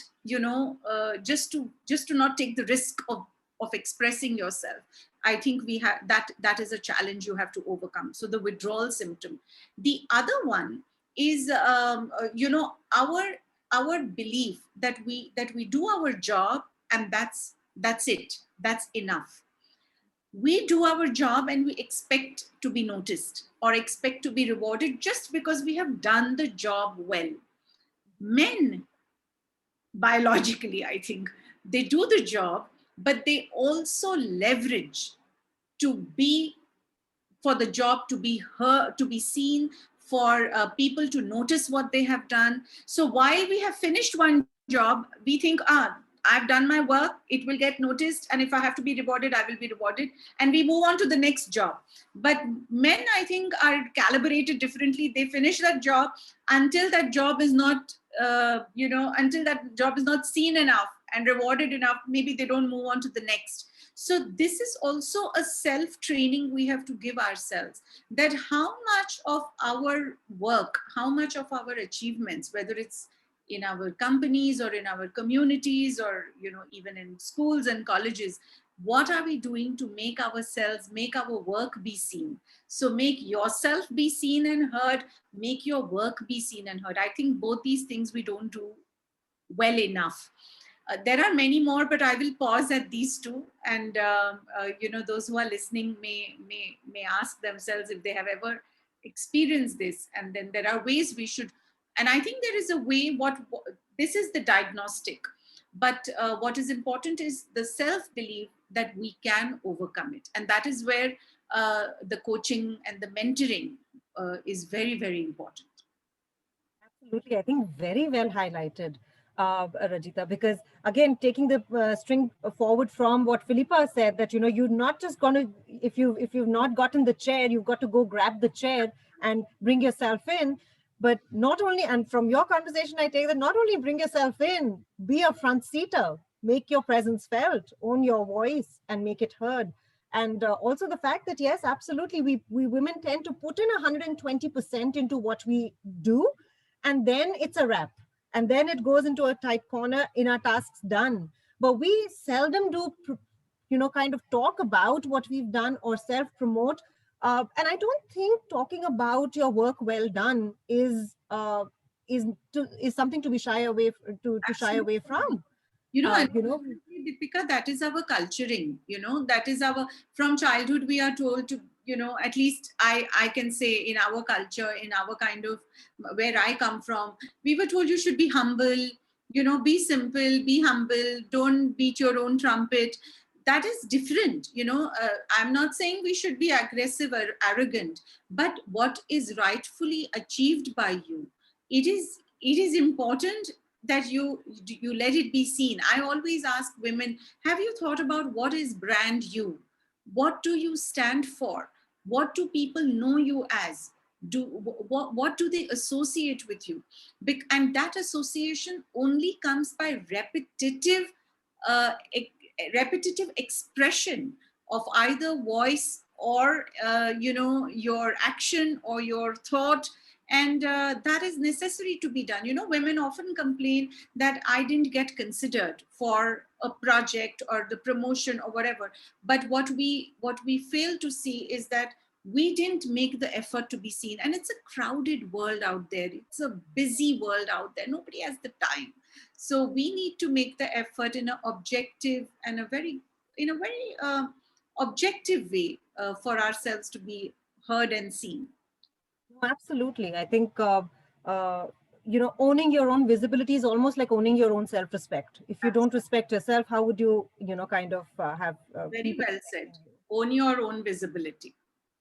just to not take the risk of expressing yourself, I think we have that is a challenge you have to overcome. So the withdrawal symptom. The other one is, our belief that we do our job and that's it. That's enough. We do our job and we expect to be noticed or expect to be rewarded just because we have done the job well. Men, biologically, I think, they do the job, but they also leverage for the job to be heard, to be seen, for people to notice what they have done. So while we have finished one job, we think, I've done my work, it will get noticed, and if I have to be rewarded, I will be rewarded, and we move on to the next job. But men, I think, are calibrated differently. They finish that job until that job is not, until that job is not seen enough and rewarded enough, maybe they don't move on to the next. So this is also a self-training we have to give ourselves, that how much of our work, how much of our achievements, whether it's in our companies or in our communities or even in schools and colleges, what are we doing to make ourselves, make our work be seen? So make yourself be seen and heard, make your work be seen and heard. I think both these things we don't do well enough. There are many more, but I will pause at these two. And those who are listening may ask themselves if they have ever experienced this. And then there are ways we should. And I think there is a way. This is the diagnostic, but what is important is the self-belief that we can overcome it, and that is where the coaching and the mentoring is very, very important. Absolutely, I think very well highlighted. Rajita, because again, taking the string forward from what Philippa said, that you're not just going to, if you've not gotten the chair, you've got to go grab the chair and bring yourself in. But not only, and from your conversation, I take that not only bring yourself in, be a front seater, make your presence felt, own your voice and make it heard. And also the fact that, yes, absolutely, we women tend to put in 120% into what we do, and then it's a wrap. And then it goes into a tight corner in our tasks done. But we seldom do, kind of talk about what we've done or self-promote. And I don't think talking about your work well done is something to be shy away from. Deepika, that is our culturing, that is from childhood we are told to, at least I can say in our culture, in our kind of, where I come from, we were told you should be humble, be simple, be humble, don't beat your own trumpet. That is different, I'm not saying we should be aggressive or arrogant, but what is rightfully achieved by you, it is important that you let it be seen. I always ask women, have you thought about what is brand you? What do you stand for? What do people know you as? What do they associate with you? And that association only comes by repetitive expression of either voice or your action or your thought. And that is necessary to be done. Women often complain that I didn't get considered for a project or the promotion or whatever. But what we fail to see is that we didn't make the effort to be seen. And it's a crowded world out there. It's a busy world out there. Nobody has the time. So we need to make the effort in an objective and a very objective way for ourselves to be heard and seen. Absolutely. I think, owning your own visibility is almost like owning your own self-respect. If you don't respect yourself, how would you, have... Very well said. Own your own visibility.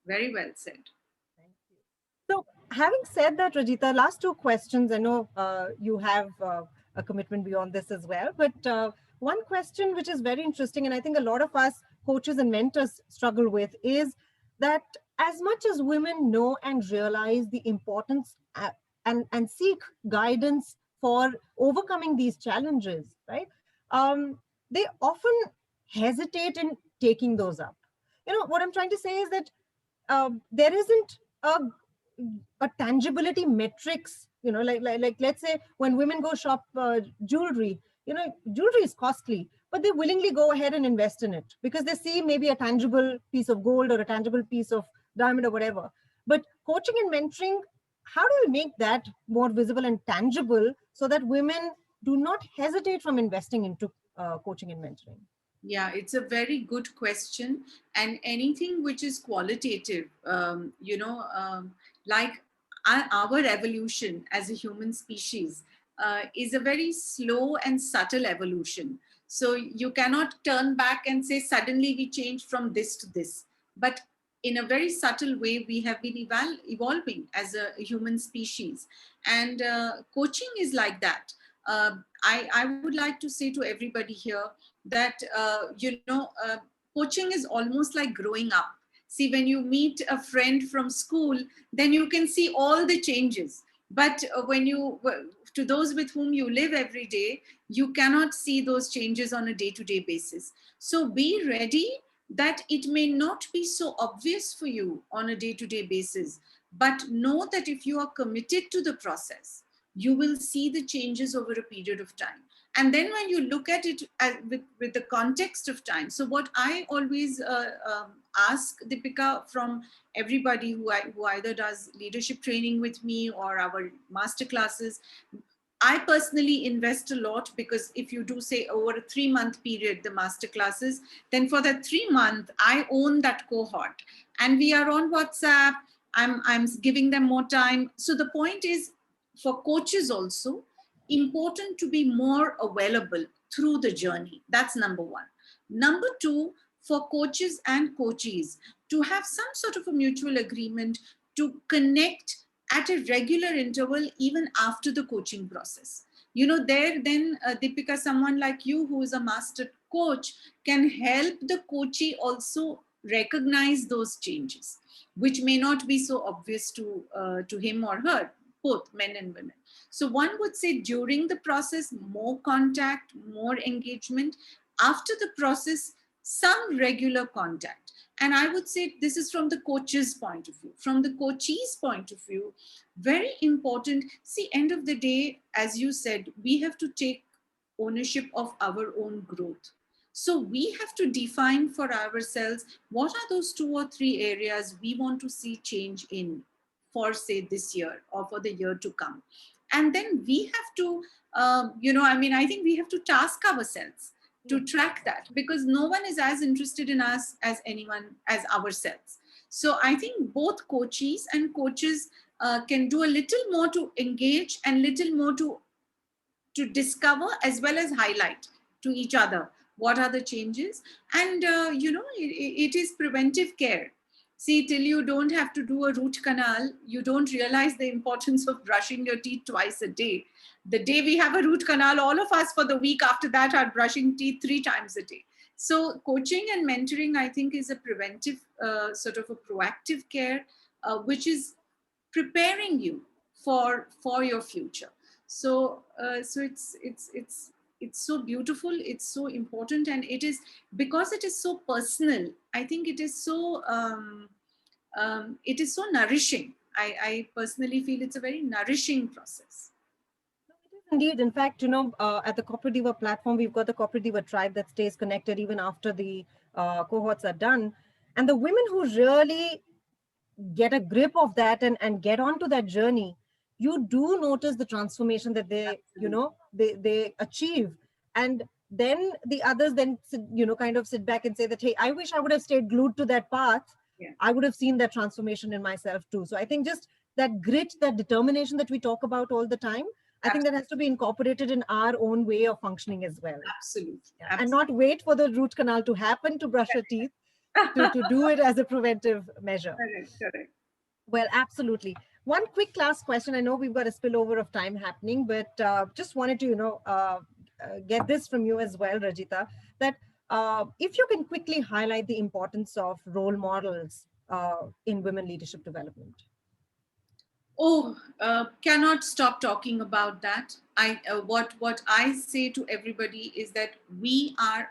Very well said. Thank you. So having said that, Rajita, last two questions. I know you have a commitment beyond this as well, but one question which is very interesting, and I think a lot of us coaches and mentors struggle with, is that as much as women know and realize the importance and seek guidance for overcoming these challenges, right? They often hesitate in taking those up. What I'm trying to say is that there isn't a tangibility metrics, like let's say when women go shop jewelry, jewelry is costly, but they willingly go ahead and invest in it because they see maybe a tangible piece of gold or a tangible piece of diamond or whatever. But coaching and mentoring, how do we make that more visible and tangible so that women do not hesitate from investing into coaching and mentoring? Yeah, it's a very good question. And anything which is qualitative, like our evolution as a human species is a very slow and subtle evolution. So you cannot turn back and say, suddenly we changed from this to this. But in a very subtle way, we have been evolving as a human species. And coaching is like that. I would like to say to everybody here that, coaching is almost like growing up. See, when you meet a friend from school, then you can see all the changes. But to those with whom you live every day, you cannot see those changes on a day-to-day basis. So be ready that it may not be so obvious for you on a day-to-day basis, but know that if you are committed to the process, you will see the changes over a period of time. And then when you look at it with the context of time, so what I always ask, Deepika, from everybody who either does leadership training with me or our master classes, I personally invest a lot, because if you do say over a 3-month period, the master classes, then for that 3 month, I own that cohort and we are on WhatsApp. I'm giving them more time. So the point is, for coaches also, important to be more available through the journey. That's number one. Number two, for coaches and coachees to have some sort of a mutual agreement to connect at a regular interval, even after the coaching process. Deepika, someone like you who is a master coach can help the coachee also recognize those changes, which may not be so obvious to him or her, both men and women. So one would say during the process, more contact, more engagement. After the process, some regular contact. And I would say this is from the coach's point of view. From the coachee's point of view, very important. See, end of the day, as you said, we have to take ownership of our own growth. So we have to define for ourselves what are those 2 or 3 areas we want to see change in for, say, this year or for the year to come. And then we have to, I think we have to task ourselves to track that, because no one is as interested in us as anyone as ourselves. So I think both coaches and coaches can do a little more to engage and little more to discover as well as highlight to each other what are the changes. And it is preventive care. See, till you don't have to do a root canal, you don't realize the importance of brushing your teeth twice a day. The day we have a root canal, all of us for the week after that are brushing teeth 3 times a day. So coaching and mentoring, I think, is a preventive sort of a proactive care, which is preparing you for your future. So it's so beautiful, it's so important, and it is because it is so personal. I think it is so nourishing. I personally feel it's a very nourishing process. Indeed. In fact, at the Corporate Diva platform, we've got the Corporate Diva tribe that stays connected even after the cohorts are done. And the women who really get a grip of that and get onto that journey, you do notice the transformation that they achieve. And then the others then kind of sit back and say that, hey, I wish I would have stayed glued to that path. Yeah. I would have seen that transformation in myself too. So I think just that grit, that determination that we talk about all the time, I think that has to be incorporated in our own way of functioning as well. Absolutely. Yeah. Absolutely. And not wait for the root canal to happen to brush your teeth, to do it as a preventive measure. Correct. Well, absolutely. One quick last question. I know we've got a spillover of time happening, but just wanted to, get this from you as well, Rajita, that if you can quickly highlight the importance of role models in women leadership development. Cannot stop talking about that. What I say to everybody is that we are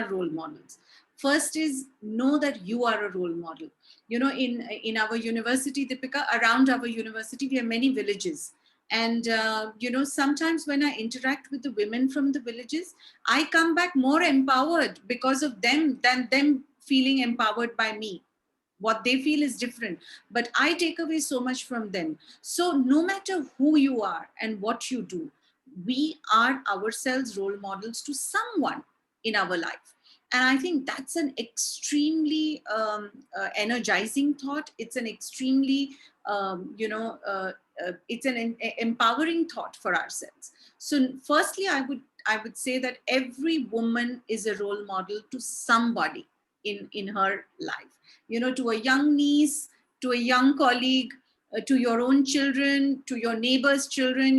role models. First is know that you are a role model. In our university, Deepika, around our university, we have many villages. And, sometimes when I interact with the women from the villages, I come back more empowered because of them than them feeling empowered by me. What they feel is different, but I take away so much from them. So no matter who you are and what you do, we are ourselves role models to someone in our life. And I think that's an extremely energizing thought. It's an extremely, it's an empowering thought for ourselves. So firstly, I would say that every woman is a role model to somebody in her life. To a young niece, to a young colleague, to your own children, to your neighbor's children,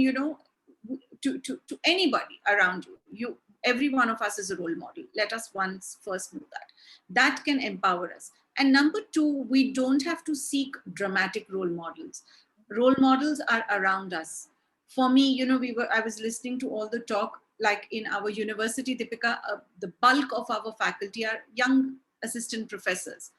to anybody around you. Every one of us is a role model. Let us first know that. That can empower us. And number 2, we don't have to seek dramatic role models. Role models are around us. For me, I was listening to all the talk, like in our university, Deepika, the bulk of our faculty are young assistant professors.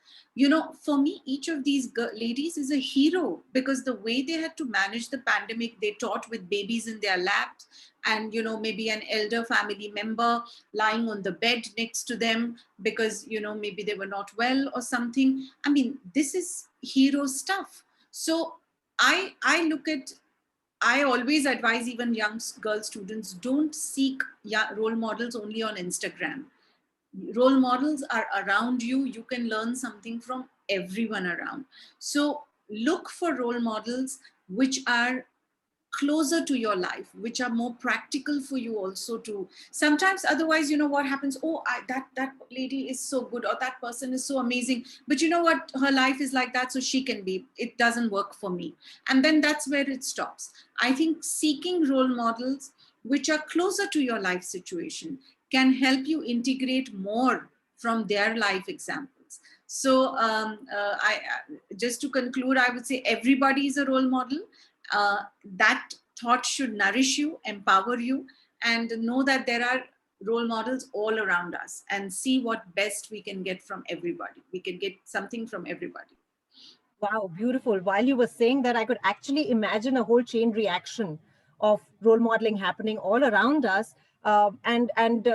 For me, each of these ladies is a hero, because the way they had to manage the pandemic, they taught with babies in their laps and, maybe an elder family member lying on the bed next to them because, maybe they were not well or something. I mean, this is hero stuff. So I always advise even young girl students, don't seek role models only on Instagram. Role models are around you. You can learn something from everyone around. So look for role models which are closer to your life, which are more practical for you also to. Sometimes otherwise, what happens? That lady is so good, or that person is so amazing. But you know what? Her life is like that, so she can be. It doesn't work for me. And then that's where it stops. I think seeking role models which are closer to your life situation can help you integrate more from their life examples. So just to conclude, I would say everybody is a role model. That thought should nourish you, empower you, and know that there are role models all around us, and see what best we can get from everybody. We can get something from everybody. Wow, beautiful. While you were saying that, I could actually imagine a whole chain reaction of role modeling happening all around us. And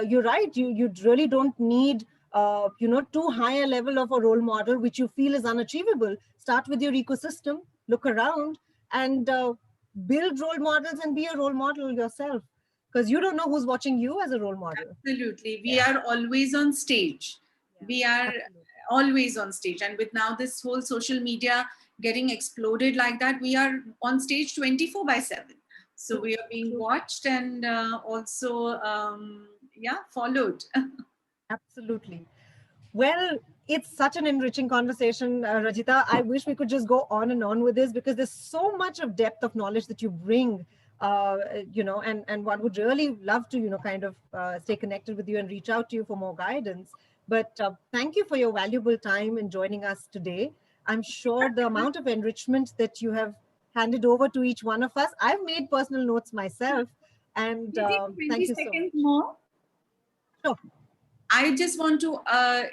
you're right. You really don't need too high a level of a role model which you feel is unachievable. Start with your ecosystem, look around, and build role models and be a role model yourself, because you don't know who's watching you as a role model. Absolutely, we are always on stage. We are always on stage, and with now this whole social media getting exploded like that, we are on stage 24/7. So we are being watched and also followed. Absolutely. Well, it's such an enriching conversation, Rajita. I wish we could just go on and on with this, because there's so much of depth of knowledge that you bring, and one would really love to, kind of stay connected with you and reach out to you for more guidance. But thank you for your valuable time in joining us today. I'm sure the amount of enrichment that you have handed over to each one of us, I've made personal notes myself. And thank you so much. More. Sure. I just want to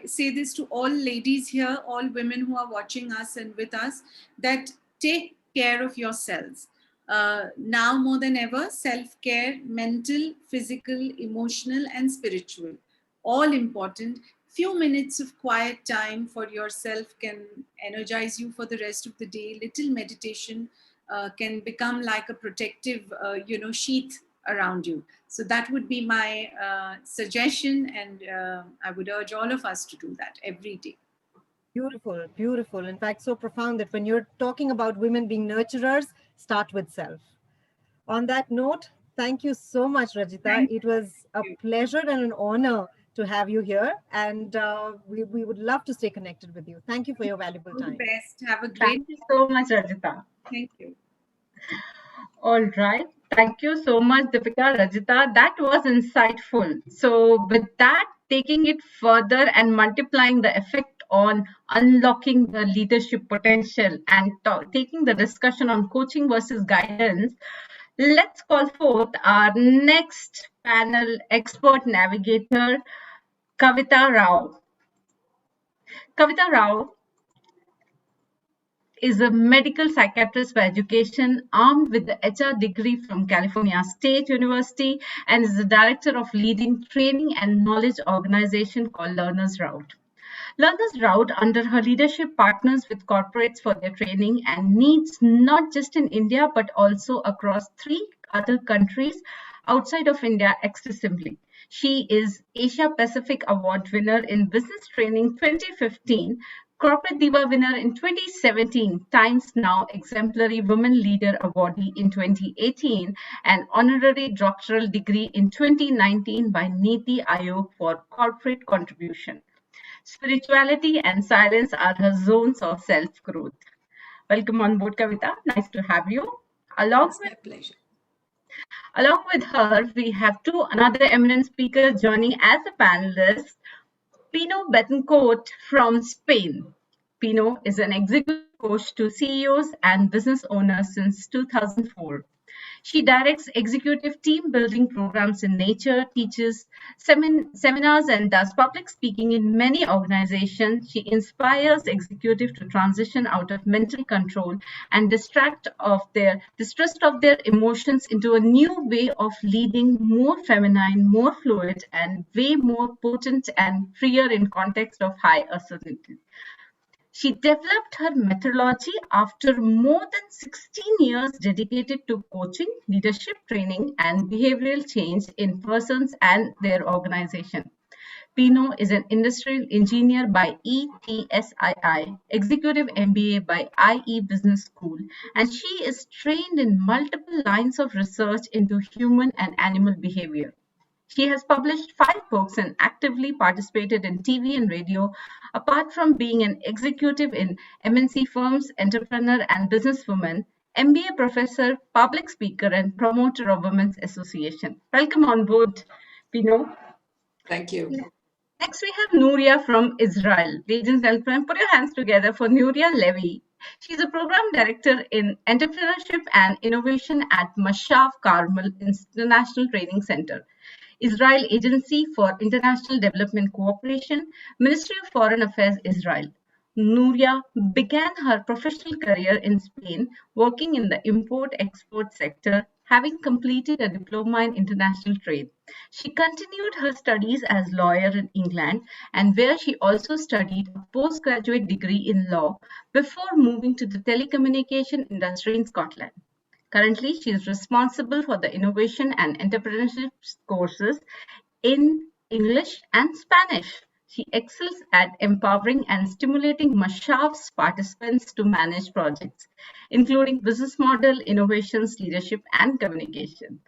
say this to all ladies here, all women who are watching us and with us, that take care of yourselves. Now more than ever, self-care, mental, physical, emotional, and spiritual, all important. Few minutes of quiet time for yourself can energize you for the rest of the day. Little meditation can become like a protective, sheath around you. So that would be my suggestion, and I would urge all of us to do that every day. Beautiful, beautiful. In fact, so profound that when you're talking about women being nurturers, start with self. On that note, thank you so much, Rajita. It was a pleasure and an honor to have you here, and we would love to stay connected with you. Thank you for your valuable time. All the best. Have a great. Thank you so much, Rajita. Thank you. All right. Thank you so much, Deepika, Rajita. That was insightful. So with that, taking it further and multiplying the effect on unlocking the leadership potential and taking the discussion on coaching versus guidance, let's call forth our next panel expert navigator, Kavita Rao. Kavita Rao is a medical psychiatrist by education, armed with the HR degree from California State University, and is the director of leading training and knowledge organization called Learners Route. Learners Route, under her leadership, partners with corporates for their training and needs, not just in India, but also across 3 other countries outside of India accessibly. She is Asia Pacific Award winner in Business Training 2015, Corporate Diva winner in 2017, Times Now Exemplary Women Leader Awardee in 2018, and honorary doctoral degree in 2019 by Niti Aayog for corporate contribution. Spirituality and silence are her zones of self-growth. Welcome on board, Kavita. Nice to have you. It's my pleasure. Along with her, we have another eminent speaker joining as a panelist, Pino Betancourt from Spain. Pino is an executive coach to CEOs and business owners since 2004. She directs executive team building programs in nature, teaches seminars, and does public speaking in many organizations. She inspires executives to transition out of mental control and distrust of their emotions into a new way of leading, more feminine, more fluid, and way more potent and freer in context of high uncertainty. She developed her methodology after more than 16 years dedicated to coaching, leadership training, and behavioral change in persons and their organization. Pino is an industrial engineer by ETSII, executive MBA by IE Business School, and she is trained in multiple lines of research into human and animal behavior. She has published 5 books and actively participated in TV and radio, apart from being an executive in MNC firms, entrepreneur and businesswoman, MBA professor, public speaker, and promoter of Women's Association. Welcome on board, Pino. Thank you. Next, we have Nuria from Israel. Ladies and gentlemen, put your hands together for Nuria Levy. She's a program director in entrepreneurship and innovation at Mashav Carmel International Training Center, Israel Agency for International Development Cooperation, Ministry of Foreign Affairs, Israel. Nuria began her professional career in Spain, working in the import-export sector, having completed a diploma in international trade. She continued her studies as lawyer in England, and where she also studied a postgraduate degree in law before moving to the telecommunication industry in Scotland. Currently, she is responsible for the innovation and entrepreneurship courses in English and Spanish. She excels at empowering and stimulating Mashav's participants to manage projects, including business model, innovations, leadership, and communication.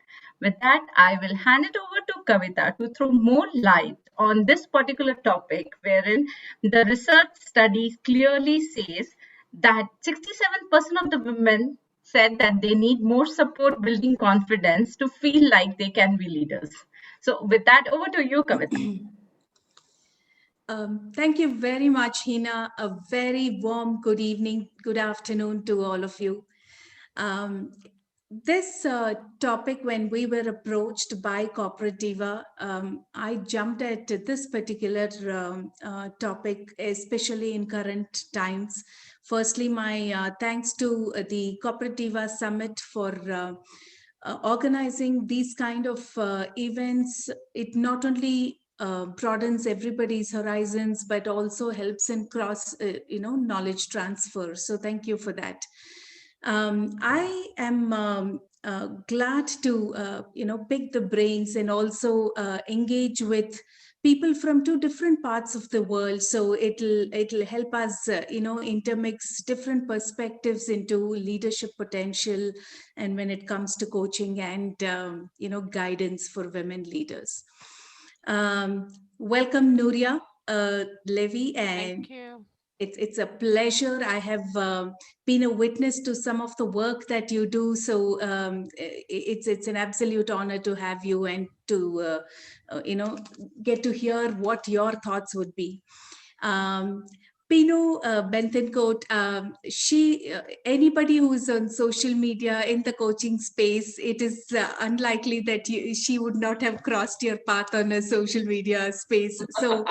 With that, I will hand it over to Kavita to throw more light on this particular topic, wherein the research study clearly says that 67% of the women said that they need more support building confidence to feel like they can be leaders. So with that, over to you, Kavita. Thank you very much, Hina. A very warm good evening, good afternoon to all of you. This topic, when we were approached by Corporate Diva, I jumped at this particular topic, especially in current times. Firstly, my thanks to the Corporate Diva Summit for organizing these kind of events. It not only broadens everybody's horizons, but also helps in cross, knowledge transfer. So thank you for that. I am glad to, pick the brains and also engage with people from two different parts of the world. So it'll help us, intermix different perspectives into leadership potential, and when it comes to coaching and guidance for women leaders. Welcome, Nuria Levy, and thank you. It's a pleasure. I have been a witness to some of the work that you do, so it's an absolute honor to have you and to get to hear what your thoughts would be. Pino Benthencourt, anybody who's on social media in the coaching space, it is unlikely that she would not have crossed your path on a social media space. So,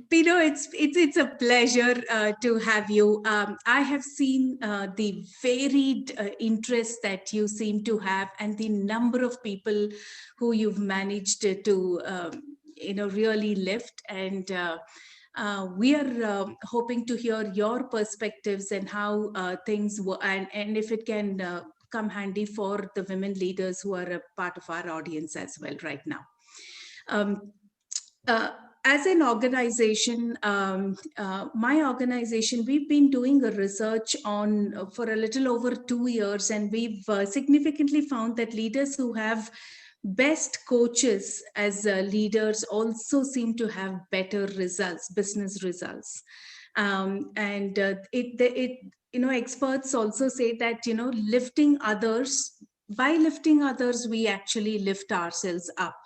Pino, it's a pleasure to have you. I have seen the varied interests that you seem to have, and the number of people who you've managed to, really lift. And we are hoping to hear your perspectives and how things work, and if it can come handy for the women leaders who are a part of our audience as well right now. As an organization, my organization, we've been doing a research on for a little over 2 years, and we've significantly found that leaders who have best coaches as leaders also seem to have better results, business results. Experts also say that, lifting others, by lifting others, we actually lift ourselves up.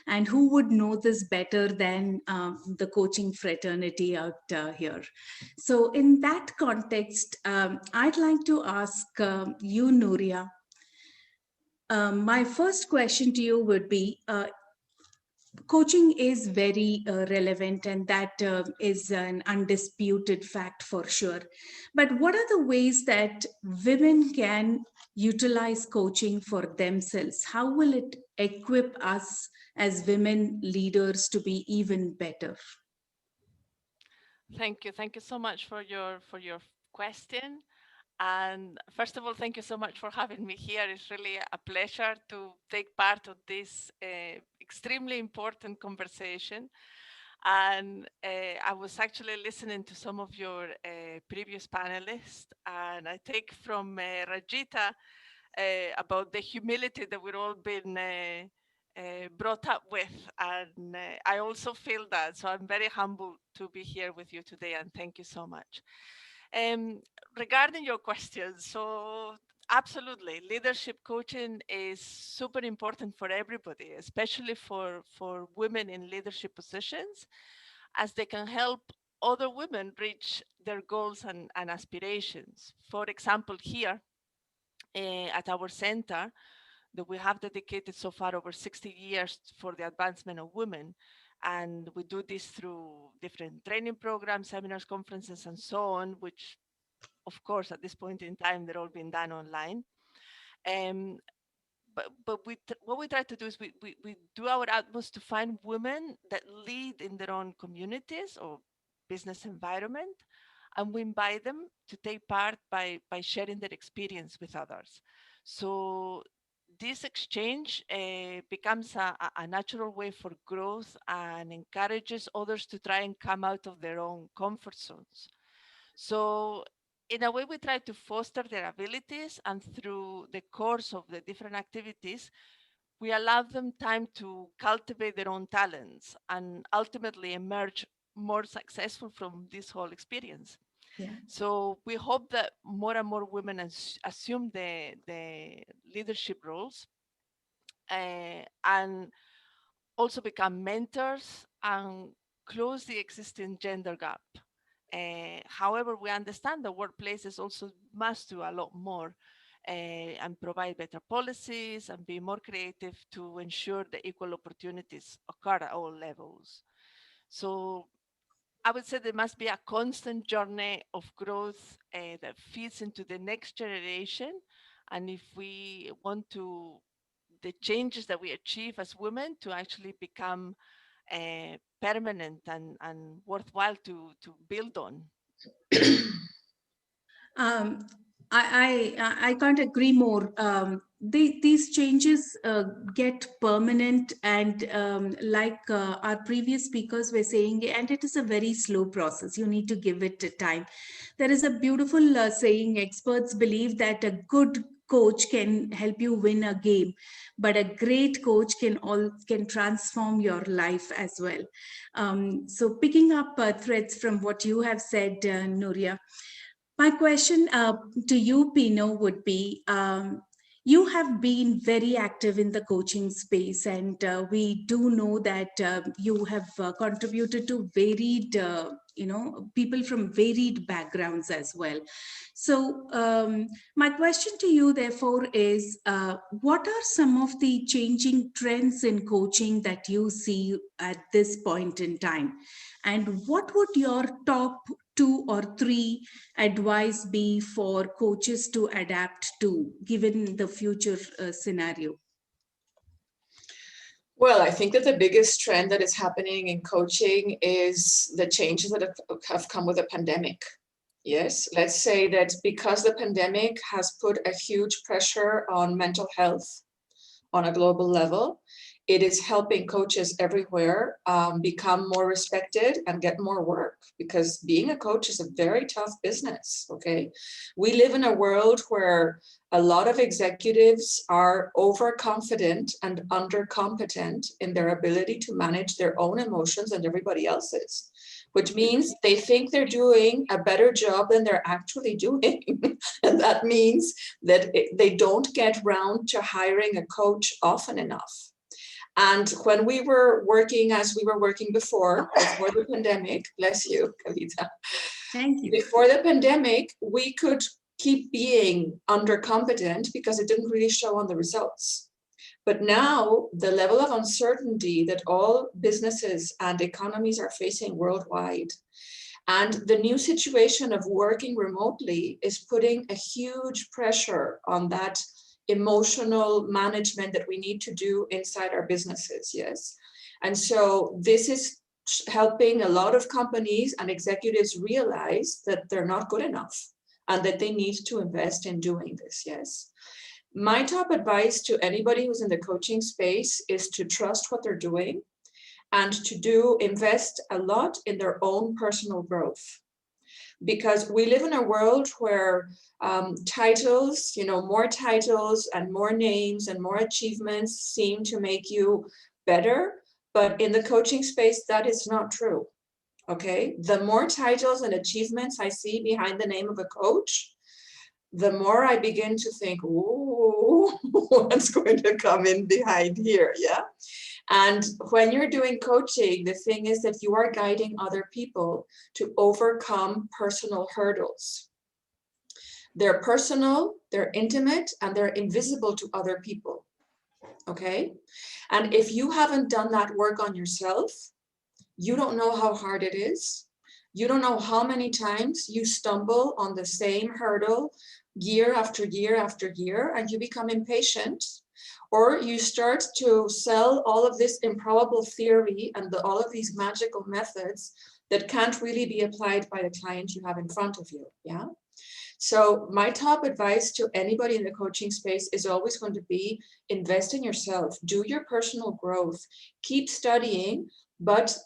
And who would know this better than the coaching fraternity out here? So in that context, I'd like to ask you, Nuria, my first question to you would be, coaching is very relevant, and that is an undisputed fact for sure. But what are the ways that women can utilize coaching for themselves? How will it equip us as women leaders to be even better? Thank you. Thank you so much for your question. And first of all, thank you so much for having me here. It's really a pleasure to take part of this extremely important conversation. And I was actually listening to some of your previous panelists, and I take from Rajita about the humility that we've all been brought up with, and I also feel that. So I'm very humbled to be here with you today, and thank you so much. Regarding your questions, so Absolutely. Leadership coaching is super important for everybody, especially for women in leadership positions, as they can help other women reach their goals and aspirations. For example, here at our center, that we have dedicated so far over 60 years for the advancement of women. And we do this through different training programs, seminars, conferences, and so on, which, of course, at this point in time, they're all being done online. But what we try to do is we do our utmost to find women that lead in their own communities or business environment, and we invite them to take part by sharing their experience with others. So this exchange becomes a natural way for growth and encourages others to try and come out of their own comfort zones. So in a way, we try to foster their abilities, and through the course of the different activities, we allow them time to cultivate their own talents and ultimately emerge more successful from this whole experience. Yeah. So we hope that more and more women assume the leadership roles and also become mentors and close the existing gender gap. However, we understand that workplaces also must do a lot more and provide better policies and be more creative to ensure the equal opportunities occur at all levels. So I would say there must be a constant journey of growth that feeds into the next generation. And if we want to, the changes that we achieve as women to actually become permanent and worthwhile to build on. Um, I can't agree more. These changes get permanent, and like our previous speakers were saying, and it is a very slow process. You need to give it time. There is a beautiful saying: experts believe that a good coach can help you win a game, but a great coach can transform your life as well. So picking up threads from what you have said, Nuria. My question to you, Pino, would be you have been very active in the coaching space, and we do know that you have contributed to varied, people from varied backgrounds as well. So, my question to you, therefore, is what are some of the changing trends in coaching that you see at this point in time? And what would your top 2 or 3 advice be for coaches to adapt to, given the future scenario? Well, I think that the biggest trend that is happening in coaching is the changes that have come with the pandemic. Yes, let's say that because the pandemic has put a huge pressure on mental health on a global level, it is helping coaches everywhere become more respected and get more work, because being a coach is a very tough business, okay? We live in a world where a lot of executives are overconfident and undercompetent in their ability to manage their own emotions and everybody else's, which means they think they're doing a better job than they're actually doing. And that means that they don't get round to hiring a coach often enough. And when we were working as we were working before the pandemic, bless you, Kavita. Thank you. Before the pandemic, we could keep being undercompetent because it didn't really show on the results. But now the level of uncertainty that all businesses and economies are facing worldwide, and the new situation of working remotely is putting a huge pressure on that emotional management that we need to do inside our businesses, yes. And so this is helping a lot of companies and executives realize that they're not good enough and that they need to invest in doing this, yes. My top advice to anybody who's in the coaching space is to trust what they're doing and to invest a lot in their own personal growth. Because we live in a world where titles, more titles and more names and more achievements seem to make you better. But in the coaching space, that is not true. Okay. The more titles and achievements I see behind the name of a coach, the more I begin to think, ooh, what's going to come in behind here, yeah? And when you're doing coaching, the thing is that you are guiding other people to overcome personal hurdles. They're personal, they're intimate, and they're invisible to other people, okay? And if you haven't done that work on yourself, you don't know how hard it is. You don't know how many times you stumble on the same hurdle year after year after year, and you become impatient, or you start to sell all of this improbable theory and all of these magical methods that can't really be applied by the client you have in front of you, yeah? So my top advice to anybody in the coaching space is always going to be invest in yourself, do your personal growth, keep studying, but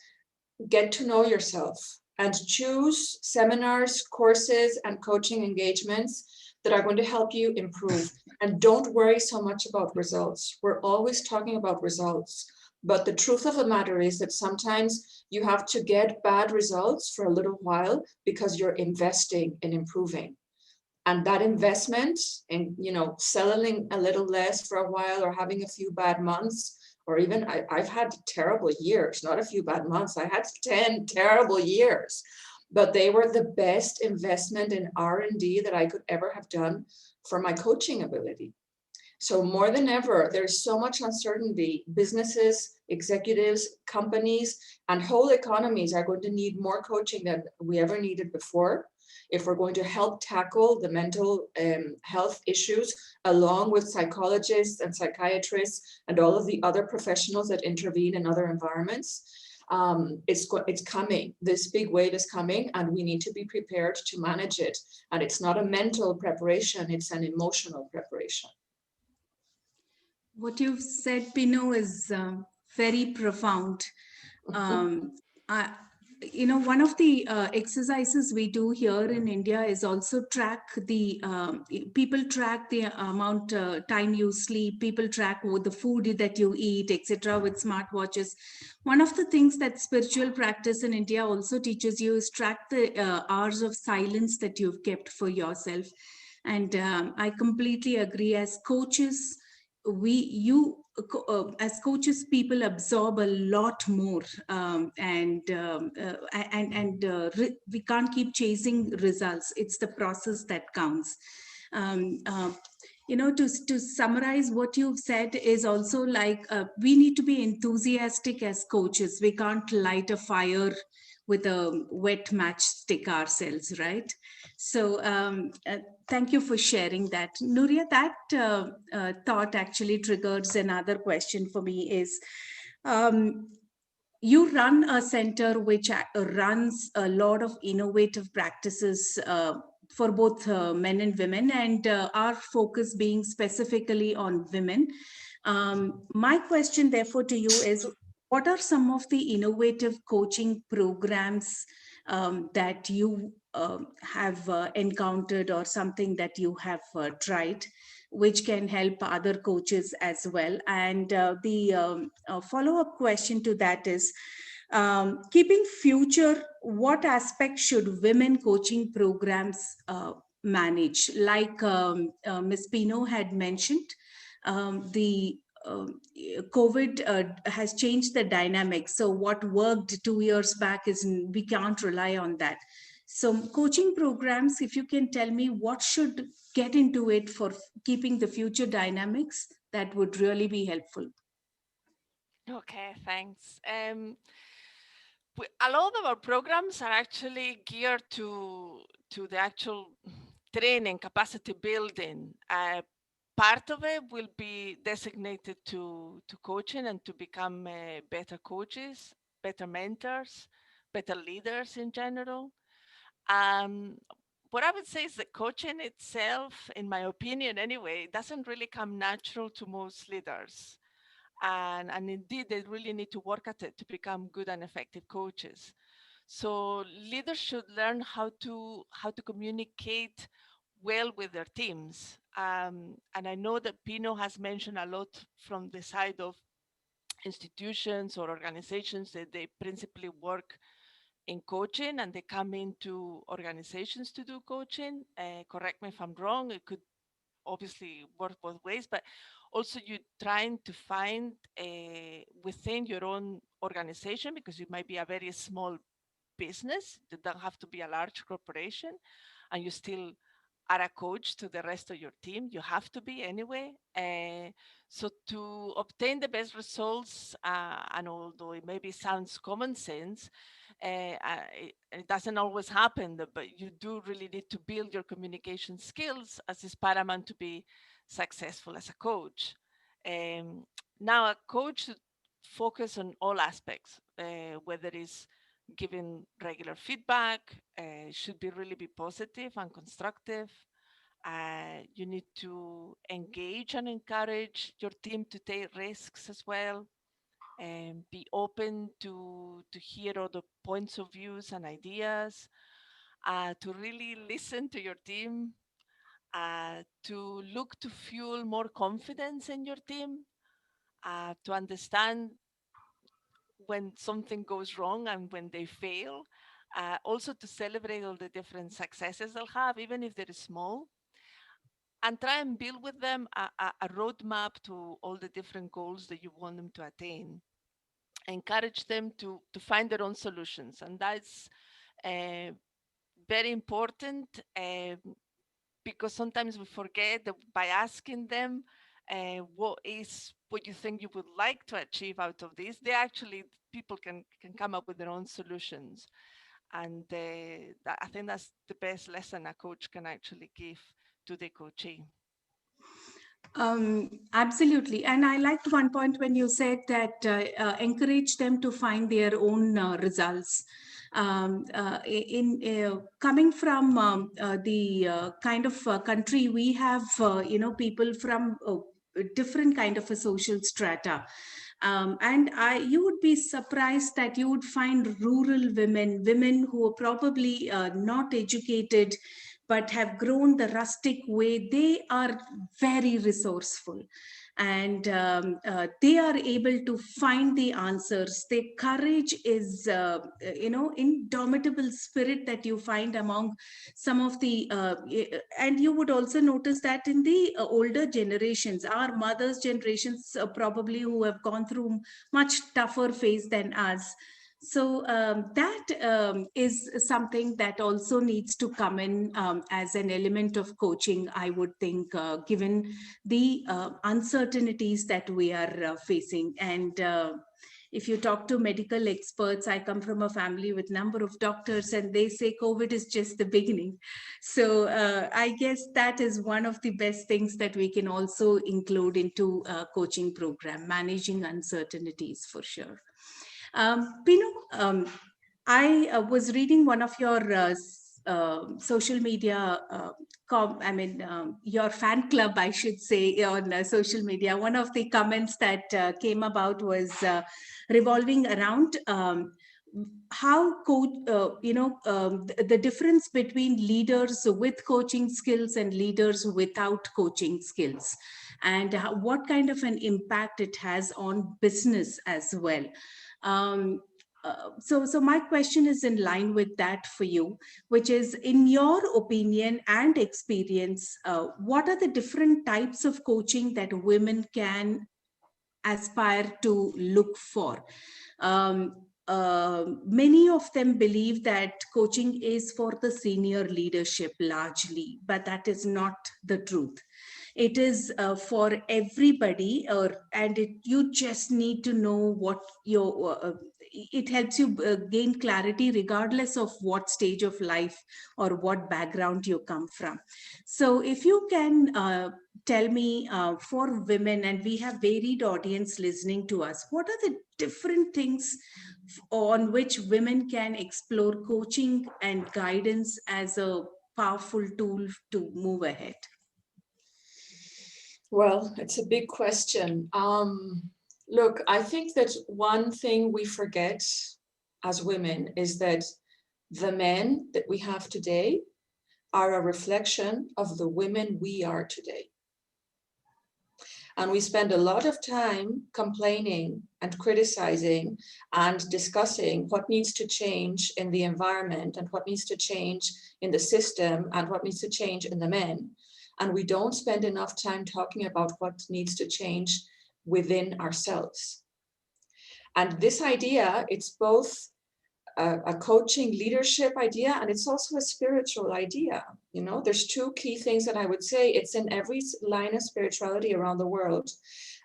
get to know yourself and choose seminars, courses, and coaching engagements that are going to help you improve. And don't worry so much about results. We're always talking about results. But the truth of the matter is that sometimes you have to get bad results for a little while because you're investing in improving. And that investment in, you know, selling a little less for a while or having a few bad months, or even I've had terrible years, not a few bad months. I had 10 terrible years, but they were the best investment in R&D that I could ever have done for my coaching ability. So more than ever, there's so much uncertainty. Businesses, executives, companies, and whole economies are going to need more coaching than we ever needed before, if we're going to help tackle the mental health issues, along with psychologists and psychiatrists and all of the other professionals that intervene in other environments. It's coming. This big wave is coming, and we need to be prepared to manage it. And it's not a mental preparation, it's an emotional preparation. What you've said, Pino, is very profound. One of the exercises we do here in India is also track the people track the amount time you sleep, people track the food that you eat, etc. with smartwatches. One of the things that spiritual practice in India also teaches you is track the hours of silence that you've kept for yourself. And I completely agree. As coaches, as coaches, people absorb a lot more, and we can't keep chasing results. It's the process that counts. To summarize what you've said is also like we need to be enthusiastic as coaches. We can't light a fire with a wet matchstick ourselves, right? So thank you for sharing that. Nuria, that thought actually triggers another question for me is, you run a center which runs a lot of innovative practices for both men and women, and our focus being specifically on women. My question therefore to you is, what are some of the innovative coaching programs that you have encountered, or something that you have tried, which can help other coaches as well? And the follow-up question to that is, keeping future, what aspects should women coaching programs manage? Like Ms. Pino had mentioned, the COVID has changed the dynamic. So what worked 2 years back we can't rely on that. So coaching programs, if you can tell me what should get into it for keeping the future dynamics, that would really be helpful. Okay, thanks. A lot of our programs are actually geared to the actual training, capacity building. Part of it will be designated to coaching and to become better coaches, better mentors, better leaders in general. What I would say is that coaching itself, in my opinion anyway, doesn't really come natural to most leaders. And indeed, they really need to work at it to become good and effective coaches. So leaders should learn how to communicate well with their teams. And I know that Pino has mentioned a lot from the side of institutions or organizations that they principally work in coaching and they come into organizations to do coaching. Correct me if I'm wrong, it could obviously work both ways, but also you're trying to find within your own organization, because you might be a very small business, you don't have to be a large corporation, and you still are a coach to the rest of your team. You have to be anyway. So to obtain the best results, and although it maybe sounds common sense, it doesn't always happen, but you do really need to build your communication skills, as is paramount to be successful as a coach. Now, a coach should focus on all aspects, whether it's giving regular feedback, should be really be positive and constructive. You need to engage and encourage your team to take risks as well, and be open to hear other points of views and ideas, to really listen to your team, to look to fuel more confidence in your team, to understand when something goes wrong and when they fail, also to celebrate all the different successes they'll have, even if they're small, and try and build with them a roadmap to all the different goals that you want them to attain. Encourage them to find their own solutions, and that's very important, because sometimes we forget that by asking them what you think you would like to achieve out of this, they actually, people can come up with their own solutions. And I think that's the best lesson a coach can actually give to the coachee. Absolutely. And I liked one point when you said that encourage them to find their own results. Coming from the kind of country, we have, people from different kind of a social strata. And you would be surprised that you would find rural women who are probably not educated, but have grown the rustic way. They are very resourceful, and they are able to find the answers. Their courage is, indomitable spirit that you find among some of the, and you would also notice that in the older generations, our mothers' generations, probably who have gone through much tougher phase than us. So that is something that also needs to come in as an element of coaching, I would think, given the uncertainties that we are facing. And if you talk to medical experts, I come from a family with number of doctors, and they say COVID is just the beginning. So I guess that is one of the best things that we can also include into a coaching program, managing uncertainties for sure. Pinu, I was reading one of your social media, your fan club, I should say, on social media. One of the comments that came about was revolving around how the difference between leaders with coaching skills and leaders without coaching skills, and what kind of an impact it has on business as well. So my question is in line with that for you, which is, in your opinion and experience, what are the different types of coaching that women can aspire to look for? Many of them believe that coaching is for the senior leadership largely, but that is not the truth. It is for everybody, and you just need to know what it helps you gain clarity regardless of what stage of life or what background you come from. So if you can tell me, for women, and we have varied audience listening to us, what are the different things on which women can explore coaching and guidance as a powerful tool to move ahead? Well, it's a big question. Look, I think that one thing we forget as women is that the men that we have today are a reflection of the women we are today. And we spend a lot of time complaining and criticizing and discussing what needs to change in the environment and what needs to change in the system and what needs to change in the men. And we don't spend enough time talking about what needs to change within ourselves. And this idea, it's both a coaching leadership idea, and it's also a spiritual idea. You know, there's two key things that I would say. It's in every line of spirituality around the world.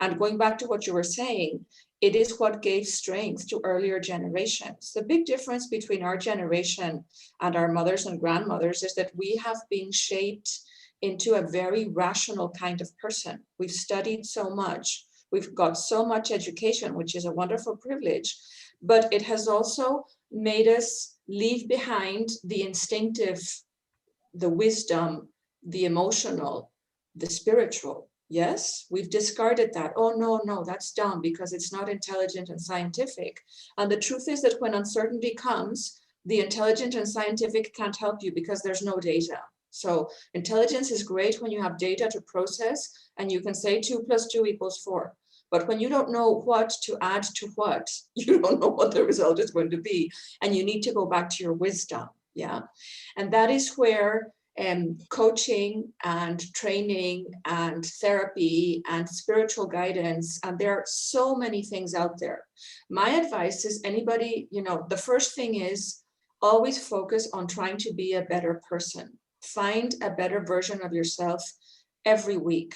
And going back to what you were saying, it is what gave strength to earlier generations. The big difference between our generation and our mothers and grandmothers is that we have been shaped into a very rational kind of person. We've studied so much. We've got so much education, which is a wonderful privilege, but it has also made us leave behind the instinctive, the wisdom, the emotional, the spiritual. Yes, we've discarded that. Oh, no, that's dumb because it's not intelligent and scientific. And the truth is that when uncertainty comes, the intelligent and scientific can't help you because there's no data. So intelligence is great when you have data to process and you can say 2 + 2 = 4. But when you don't know what to add to what, you don't know what the result is going to be. And you need to go back to your wisdom. Yeah. And that is where coaching and training and therapy and spiritual guidance, and there are so many things out there. My advice is anybody, you know, the first thing is always focus on trying to be a better person. Find a better version of yourself every week.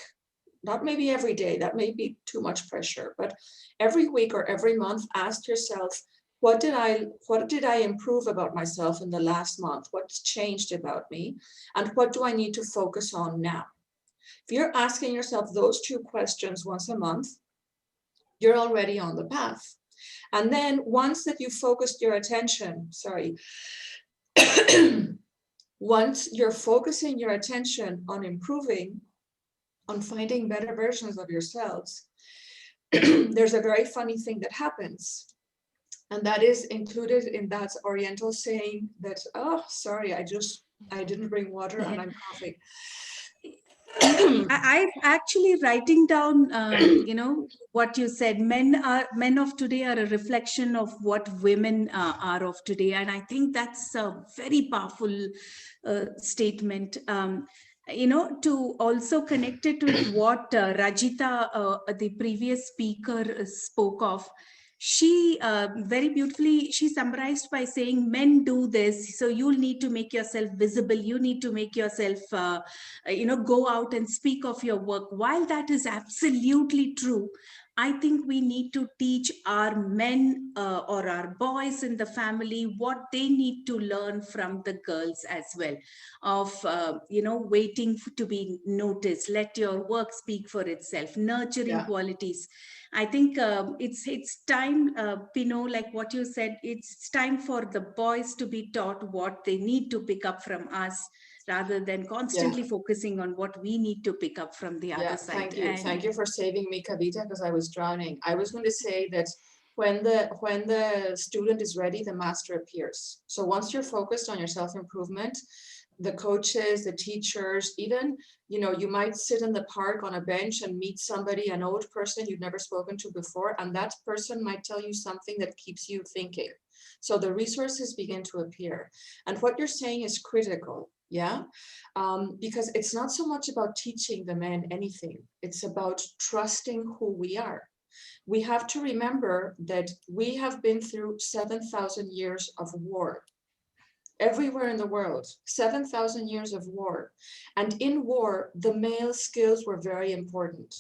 Not maybe every day, that may be too much pressure, but every week or every month, ask yourself, what did I improve about myself in the last month? What's changed about me? And what do I need to focus on now? If you're asking yourself those 2 questions once a month, you're already on the path. And then once that you've focused your attention, once you're focusing your attention on improving, on finding better versions of yourselves, there's a very funny thing that happens. And that is included in that Oriental saying that, oh, sorry, I didn't bring water and I'm coughing. I'm actually writing down, what you said. Men of today are a reflection of what women are of today, and I think that's a very powerful statement. To also connect it with what Rajita, the previous speaker, spoke of. She very beautifully, she summarized by saying, men do this, so you'll need to make yourself visible. You need to make yourself, go out and speak of your work. While that is absolutely true, I think we need to teach our men or our boys in the family what they need to learn from the girls as well, of, waiting to be noticed. Let your work speak for itself, nurturing qualities. I think it's time, Pino, like what you said, it's time for the boys to be taught what they need to pick up from us, rather than constantly focusing on what we need to pick up from the other side. Thank you for saving me, Kavita, because I was drowning. I was going to say that when the student is ready, the master appears. So once you're focused on your self-improvement, the coaches, the teachers, even, you might sit in the park on a bench and meet somebody, an old person you've never spoken to before, and that person might tell you something that keeps you thinking. So the resources begin to appear. And what you're saying is critical. Because it's not so much about teaching the men anything. It's about trusting who we are. We have to remember that we have been through 7,000 years of war. Everywhere in the world, 7,000 years of war. And in war, the male skills were very important.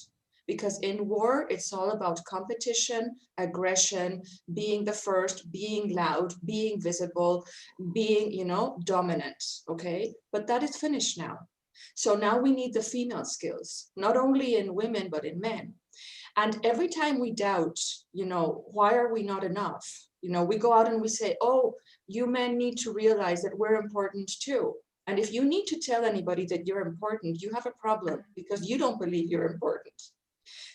Because in war, it's all about competition, aggression, being the first, being loud, being visible, being, dominant, okay? But that is finished now. So now we need the female skills, not only in women, but in men. And every time we doubt, why are we not enough? We go out and we say, oh, you men need to realize that we're important too. And if you need to tell anybody that you're important, you have a problem because you don't believe you're important.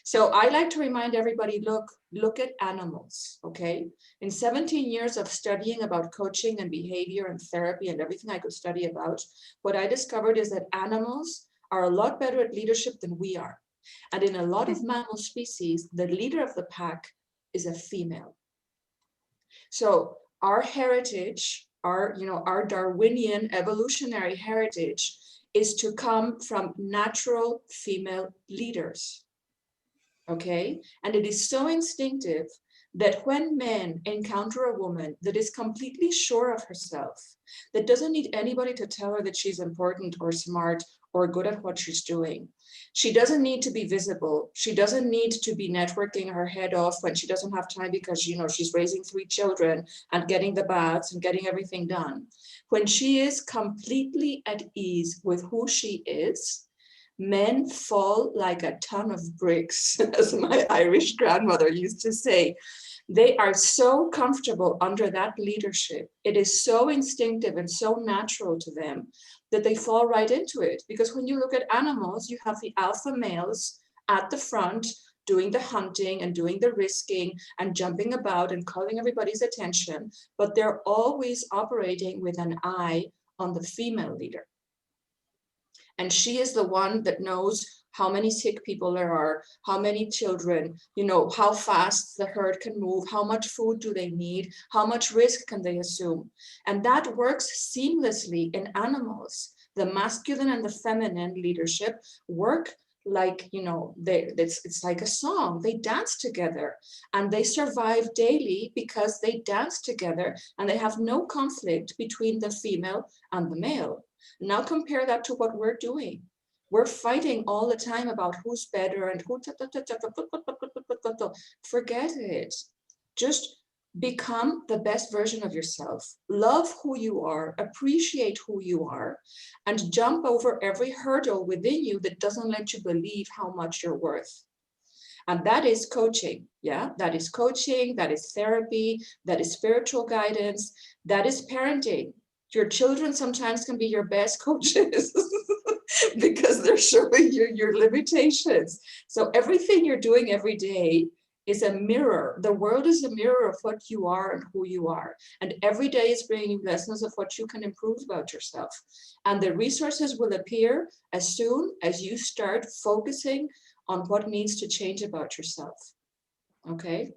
So I like to remind everybody, look at animals, okay? In 17 years of studying about coaching and behavior and therapy and everything I could study about, what I discovered is that animals are a lot better at leadership than we are. And in a lot of mammal species, the leader of the pack is a female. So our heritage, our Darwinian evolutionary heritage is to come from natural female leaders. Okay? And it is so instinctive that when men encounter a woman that is completely sure of herself, that doesn't need anybody to tell her that she's important or smart or good at what she's doing. She doesn't need to be visible. She doesn't need to be networking her head off when she doesn't have time because, she's raising 3 children and getting the baths and getting everything done. When she is completely at ease with who she is, men fall like a ton of bricks, as my Irish grandmother used to say. They are so comfortable under that leadership. It is so instinctive and so natural to them that they fall right into it. Because when you look at animals, you have the alpha males at the front doing the hunting and doing the risking and jumping about and calling everybody's attention, but they're always operating with an eye on the female leader. And she is the one that knows how many sick people there are, how many children, how fast the herd can move, how much food do they need, how much risk can they assume. And that works seamlessly in animals. The masculine and the feminine leadership work like, it's like a song. They dance together and they survive daily because they dance together and they have no conflict between the female and the male. Now compare that to what we're doing. We're fighting all the time about who's better and who. Forget it. Just become the best version of yourself. Love who you are, appreciate who you are, and jump over every hurdle within you that doesn't let you believe how much you're worth. And that is coaching. Yeah, that is coaching, that is therapy, that is spiritual guidance, that is parenting. Your children sometimes can be your best coaches because they're showing you your limitations. So everything you're doing every day is a mirror. The world is a mirror of what you are and who you are. And every day is bringing you lessons of what you can improve about yourself. And the resources will appear as soon as you start focusing on what needs to change about yourself. Okay?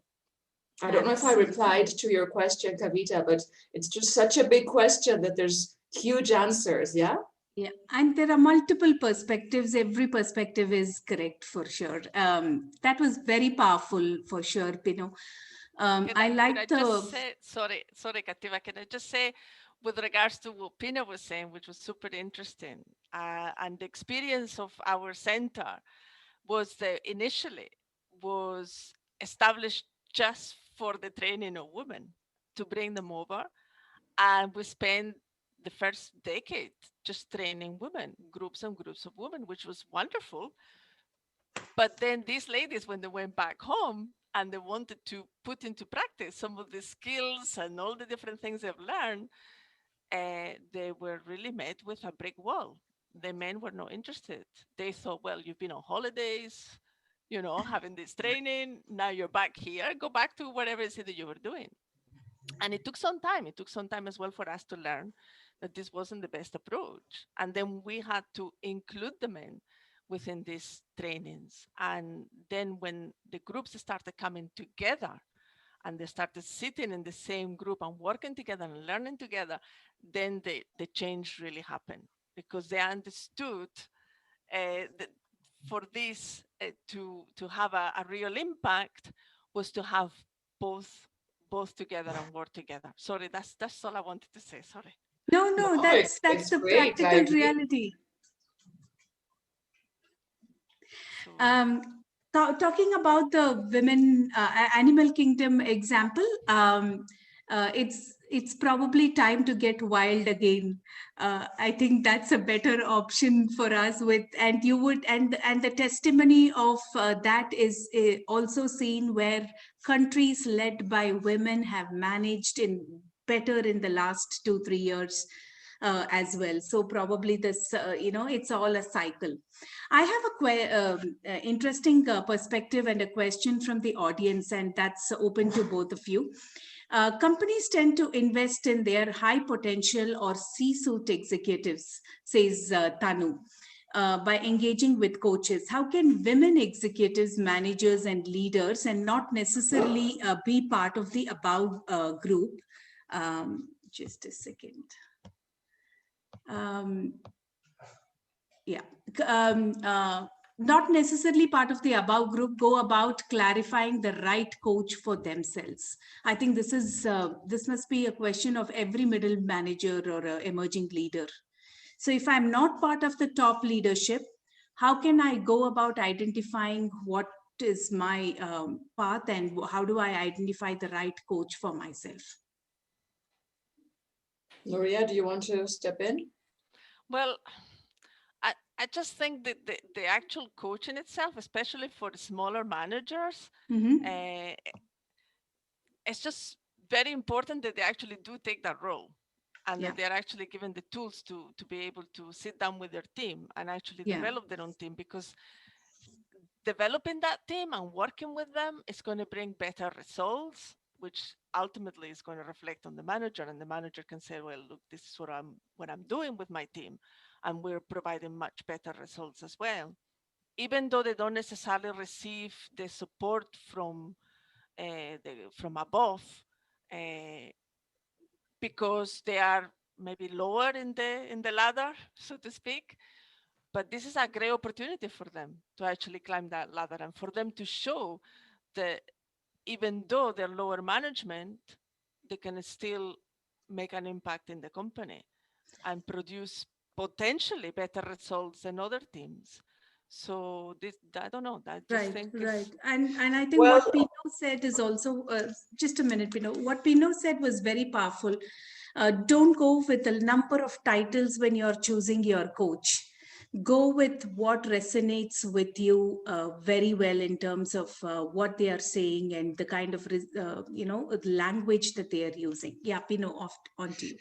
I don't know if I replied to your question, Kavita, but it's just such a big question that there's huge answers, yeah? Yeah, and there are multiple perspectives. Every perspective is correct for sure. That was very powerful for sure, Pino. I like the... Sorry, Kativa, can I just say, with regards to what Pino was saying, which was super interesting, and the experience of our center was initially was established just for the training of women, to bring them over. And we spent the first decade just training women, groups and groups of women, which was wonderful. But then these ladies, when they went back home and they wanted to put into practice some of the skills and all the different things they've learned, they were really met with a brick wall. The men were not interested. They thought, well, you've been on holidays, having this training. Now you're back here. Go back to whatever it is that you were doing. And it took some time. It took some time as well for us to learn that this wasn't the best approach. And then we had to include the men within these trainings. And then when the groups started coming together and they started sitting in the same group and working together and learning together, then the change really happened, because they understood that for this to have a real impact was to have both together and work together. Sorry, that's all I wanted to say. Sorry. No, that's the great. practical reality. Talking about the women animal kingdom example, it's probably time to get wild again. I think that's a better option for us. And the testimony of that is also seen where countries led by women have managed better in the last 2-3 years. As well. So probably this, it's all a cycle. I have a interesting perspective and a question from the audience, and that's open to both of you. Companies tend to invest in their high potential or C-suite executives, says Tanu. by engaging with coaches. How can women executives, managers, and leaders, and not necessarily be part of the above group? Just a second. Not necessarily part of the above group, go about clarifying the right coach for themselves. I think this must be a question of every middle manager or emerging leader. So if I'm not part of the top leadership, how can I go about identifying what is my path, and how do I identify the right coach for myself? Nuria, do you want to step in? Well, I just think that the actual coaching itself, especially for the smaller managers, it's just very important that they actually do take that role, and that they're actually given the tools to be able to sit down with their team and actually develop their own team, because developing that team and working with them is going to bring better results, which ultimately is going to reflect on the manager, and the manager can say, well, look, this is what I'm doing with my team, and we're providing much better results as well, even though they don't necessarily receive the support from above, because they are maybe lower in the ladder, so to speak. But this is a great opportunity for them to actually climb that ladder, and for them to show that even though they're lower management, they can still make an impact in the company and produce potentially better results than other teams. So this, I don't know, I just think Right. And I think what Pino said is also, just a minute, Pino, what Pino said was very powerful. Don't go with a number of titles when you're choosing your coach. Go with what resonates with you very well in terms of what they are saying and the kind of language that they are using. Yeah, Pino, on to you.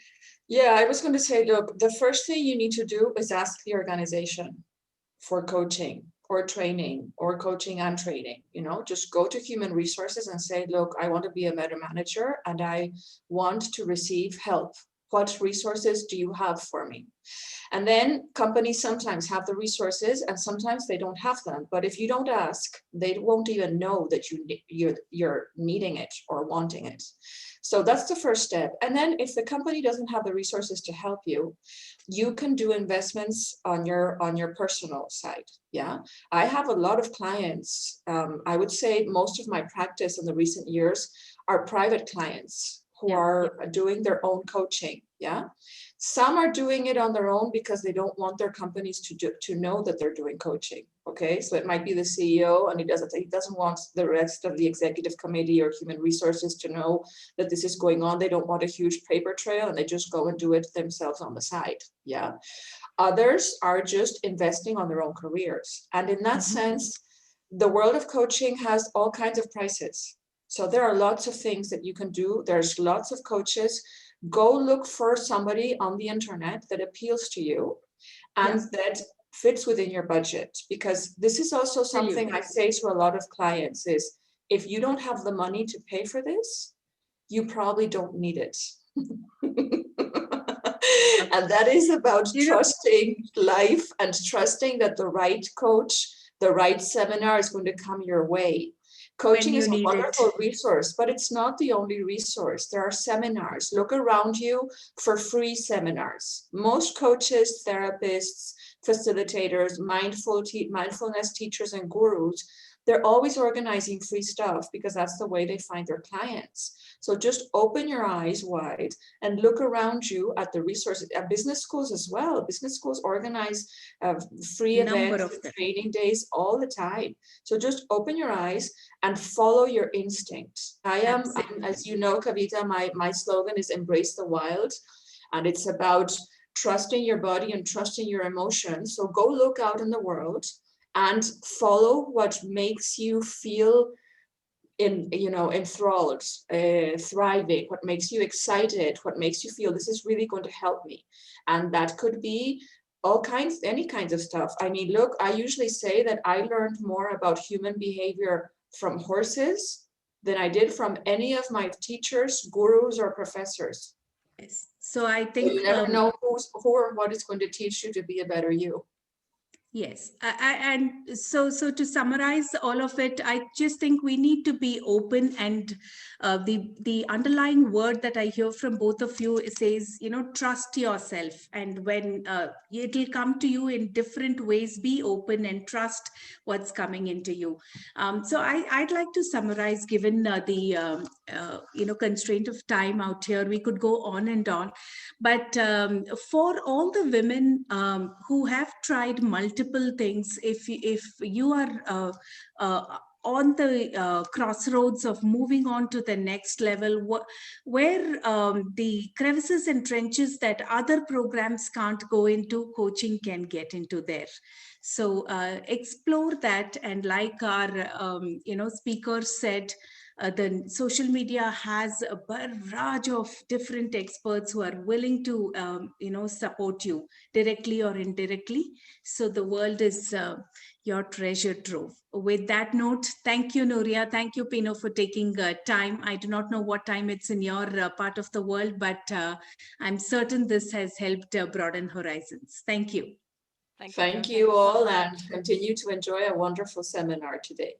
Yeah, I was going to say, look, the first thing you need to do is ask the organization for coaching or training, or coaching and training. Just go to human resources and say, look, I want to be a meta manager and I want to receive help. What resources do you have for me? And then companies sometimes have the resources and sometimes they don't have them. But if you don't ask, they won't even know that you're needing it or wanting it. So that's the first step. And then if the company doesn't have the resources to help you, you can do investments on your personal side. Yeah, I have a lot of clients. I would say most of my practice in the recent years are private clients who are doing their own coaching. Yeah, some are doing it on their own because they don't want their companies to know that they're doing coaching. Okay, so it might be the CEO and he doesn't want the rest of the executive committee or human resources to know that this is going on. They don't want a huge paper trail and they just go and do it themselves on the side. Yeah, others are just investing on their own careers, and in that sense, the world of coaching has all kinds of prices. So there are lots of things that you can do. There's lots of coaches. Go look for somebody on the internet that appeals to you and that fits within your budget. Because this is also something I say to a lot of clients is, if you don't have the money to pay for this, you probably don't need it. And that is about trusting life and trusting that the right coach, the right seminar is going to come your way. Coaching is a wonderful resource, but it's not the only resource. There are seminars. Look around you for free seminars. Most coaches, therapists, facilitators, mindfulness teachers, and gurus, they're always organizing free stuff because that's the way they find their clients. So just open your eyes wide and look around you at the resources. At business schools as well. Business schools organize free events, training days all the time. So just open your eyes and follow your instinct. I'm, as you know, Kavita, my slogan is embrace the wild. And it's about trusting your body and trusting your emotions. So go look out in the world and follow what makes you feel enthralled, thriving, what makes you excited, what makes you feel this is really going to help me. And that could be any kinds of stuff. I mean, look, I usually say that I learned more about human behavior from horses than I did from any of my teachers, gurus, or professors. Yes. So I think you never know who or what is going to teach you to be a better you. Yes, and so to summarize all of it, I just think we need to be open, and the underlying word that I hear from both of you says, trust yourself, and when it'll come to you in different ways, be open and trust what's coming into you. So I'd like to summarize, given the constraint of time out here, we could go on and on, but for all the women who have tried multiple things, if you are on the crossroads of moving on to the next level, where the crevices and trenches that other programs can't go into, coaching can get into there. So explore that, and like our speakers said, the social media has a barrage of different experts who are willing to support you directly or indirectly. So the world is your treasure trove. With that note, thank you, Nuria. Thank you, Pino, for taking time. I do not know what time it's in your part of the world, but I'm certain this has helped broaden horizons. Thank you. Thank you all, and continue to enjoy a wonderful seminar today.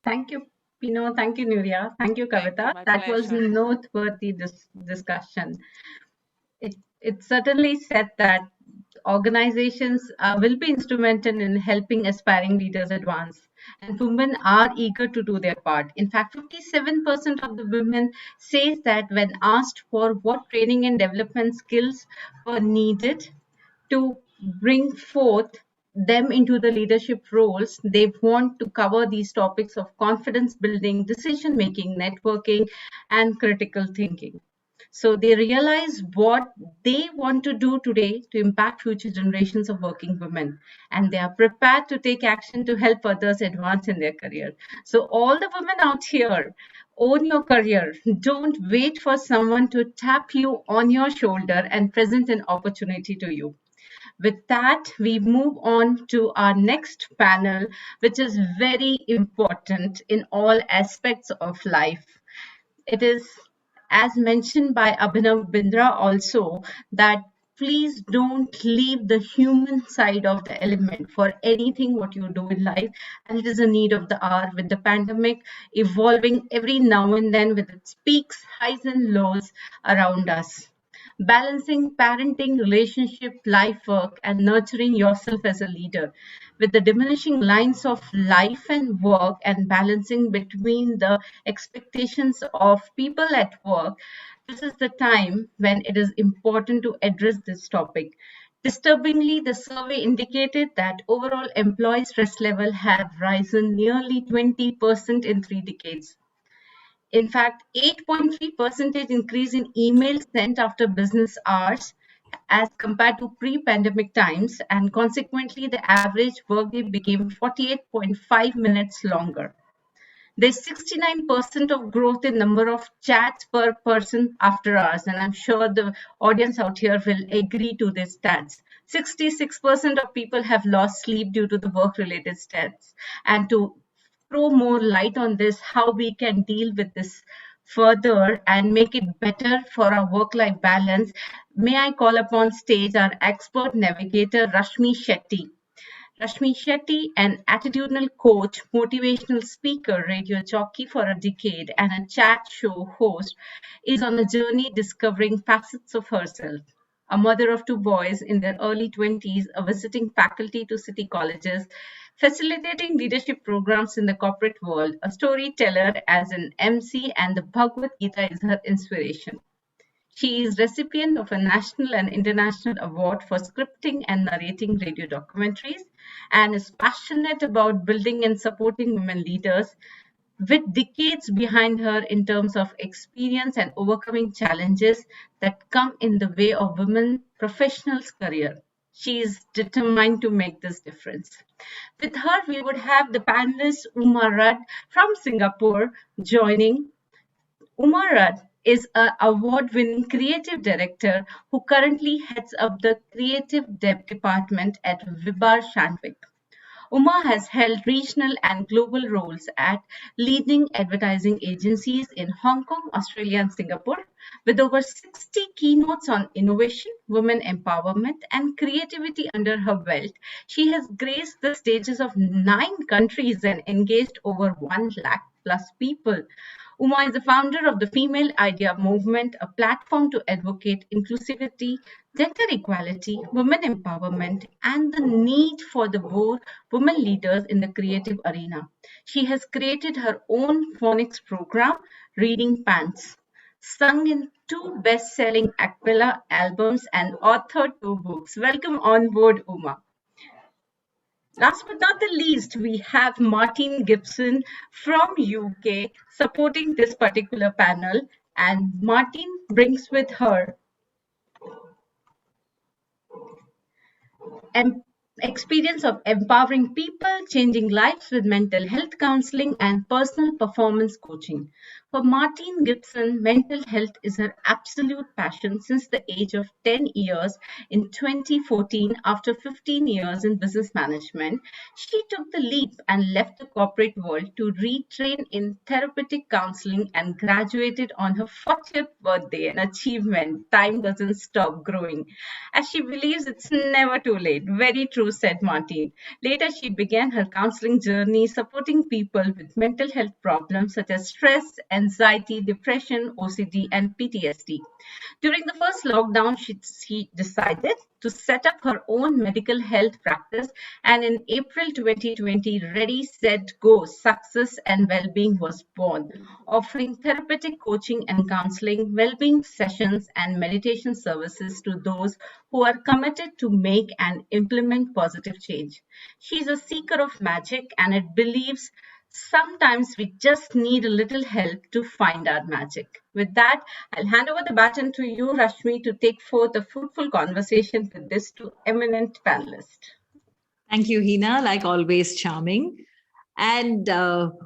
Thank you, Pino. Thank you, Nuria. Thank you, Kavita. That was noteworthy discussion. It certainly said that organizations will be instrumental in helping aspiring leaders advance, and women are eager to do their part. In fact, 57% of the women says that when asked for what training and development skills were needed to bring forth them into the leadership roles, they want to cover these topics of confidence building, decision making, networking, and critical thinking. So they realize what they want to do today to impact future generations of working women, and they are prepared to take action to help others advance in their career. So all the women out here, own your career. Don't wait for someone to tap you on your shoulder and present an opportunity to you. With that, we move on to our next panel, which is very important in all aspects of life. It is, as mentioned by Abhinav Bindra also, that please don't leave the human side of the element for anything what you do in life. And it is a need of the hour, with the pandemic evolving every now and then with its peaks, highs and lows around us. Balancing parenting, relationship, life work, and nurturing yourself as a leader. With the diminishing lines of life and work, and balancing between the expectations of people at work, this is the time when it is important to address this topic. Disturbingly, the survey indicated that overall employee stress level had risen nearly 20% in 3 decades. In fact, 8.3% increase in emails sent after business hours as compared to pre-pandemic times, and consequently, the average workday became 48.5 minutes longer. There's 69% of growth in number of chats per person after hours, and I'm sure the audience out here will agree to these stats. 66% of people have lost sleep due to the work-related stats. And to throw more light on this, how we can deal with this further and make it better for our work-life balance, may I call upon stage our expert navigator, Rashmi Shetty. Rashmi Shetty, an attitudinal coach, motivational speaker, radio jockey for a decade, and a chat show host, is on a journey discovering facets of herself. A mother of 2 boys in their early 20s, a visiting faculty to city colleges, facilitating leadership programs in the corporate world, a storyteller as an MC, and the Bhagavad Gita is her inspiration. She is recipient of a national and international award for scripting and narrating radio documentaries, and is passionate about building and supporting women leaders, with decades behind her in terms of experience and overcoming challenges that come in the way of women professionals' career. She is determined to make this difference. With her, we would have the panelist Uma Rudd from Singapore joining. Uma Rudd is an award-winning creative director who currently heads up the creative department at Vibar Shandvik. Uma has held regional and global roles at leading advertising agencies in Hong Kong, Australia, and Singapore. With over 60 keynotes on innovation, women empowerment, and creativity under her belt, she has graced the stages of 9 countries and engaged over 1 lakh plus people. Uma is the founder of the Female Idea Movement, a platform to advocate inclusivity, gender equality, women empowerment, and the need for the more women leaders in the creative arena. She has created her own phonics program, Reading Pants, sung in 2 best-selling a cappella albums, and authored 2 books. Welcome on board, Uma. Last but not the least, we have Martine Gibson from UK supporting this particular panel, and Martine brings with her an experience of empowering people, changing lives with mental health counseling and personal performance coaching. For Martine Gibson, mental health is her absolute passion since the age of 10 years in 2014. After 15 years in business management, she took the leap and left the corporate world to retrain in therapeutic counseling and graduated on her 40th birthday, an achievement. Time doesn't stop growing, as she believes it's never too late. Very true, said Martine. Later, she began her counseling journey supporting people with mental health problems such as stress, anxiety, depression, OCD, and PTSD. During the first lockdown, she decided to set up her own medical health practice, and in April 2020, Ready, Set, Go, Success and Wellbeing was born, offering therapeutic coaching and counseling, well-being sessions, and meditation services to those who are committed to make and implement positive change. She's a seeker of magic, and it believes sometimes we just need a little help to find our magic. With that, I'll hand over the baton to you, Rashmi, to take forth a fruitful conversation with this 2 eminent panelists. Thank you, Hina, like always charming. And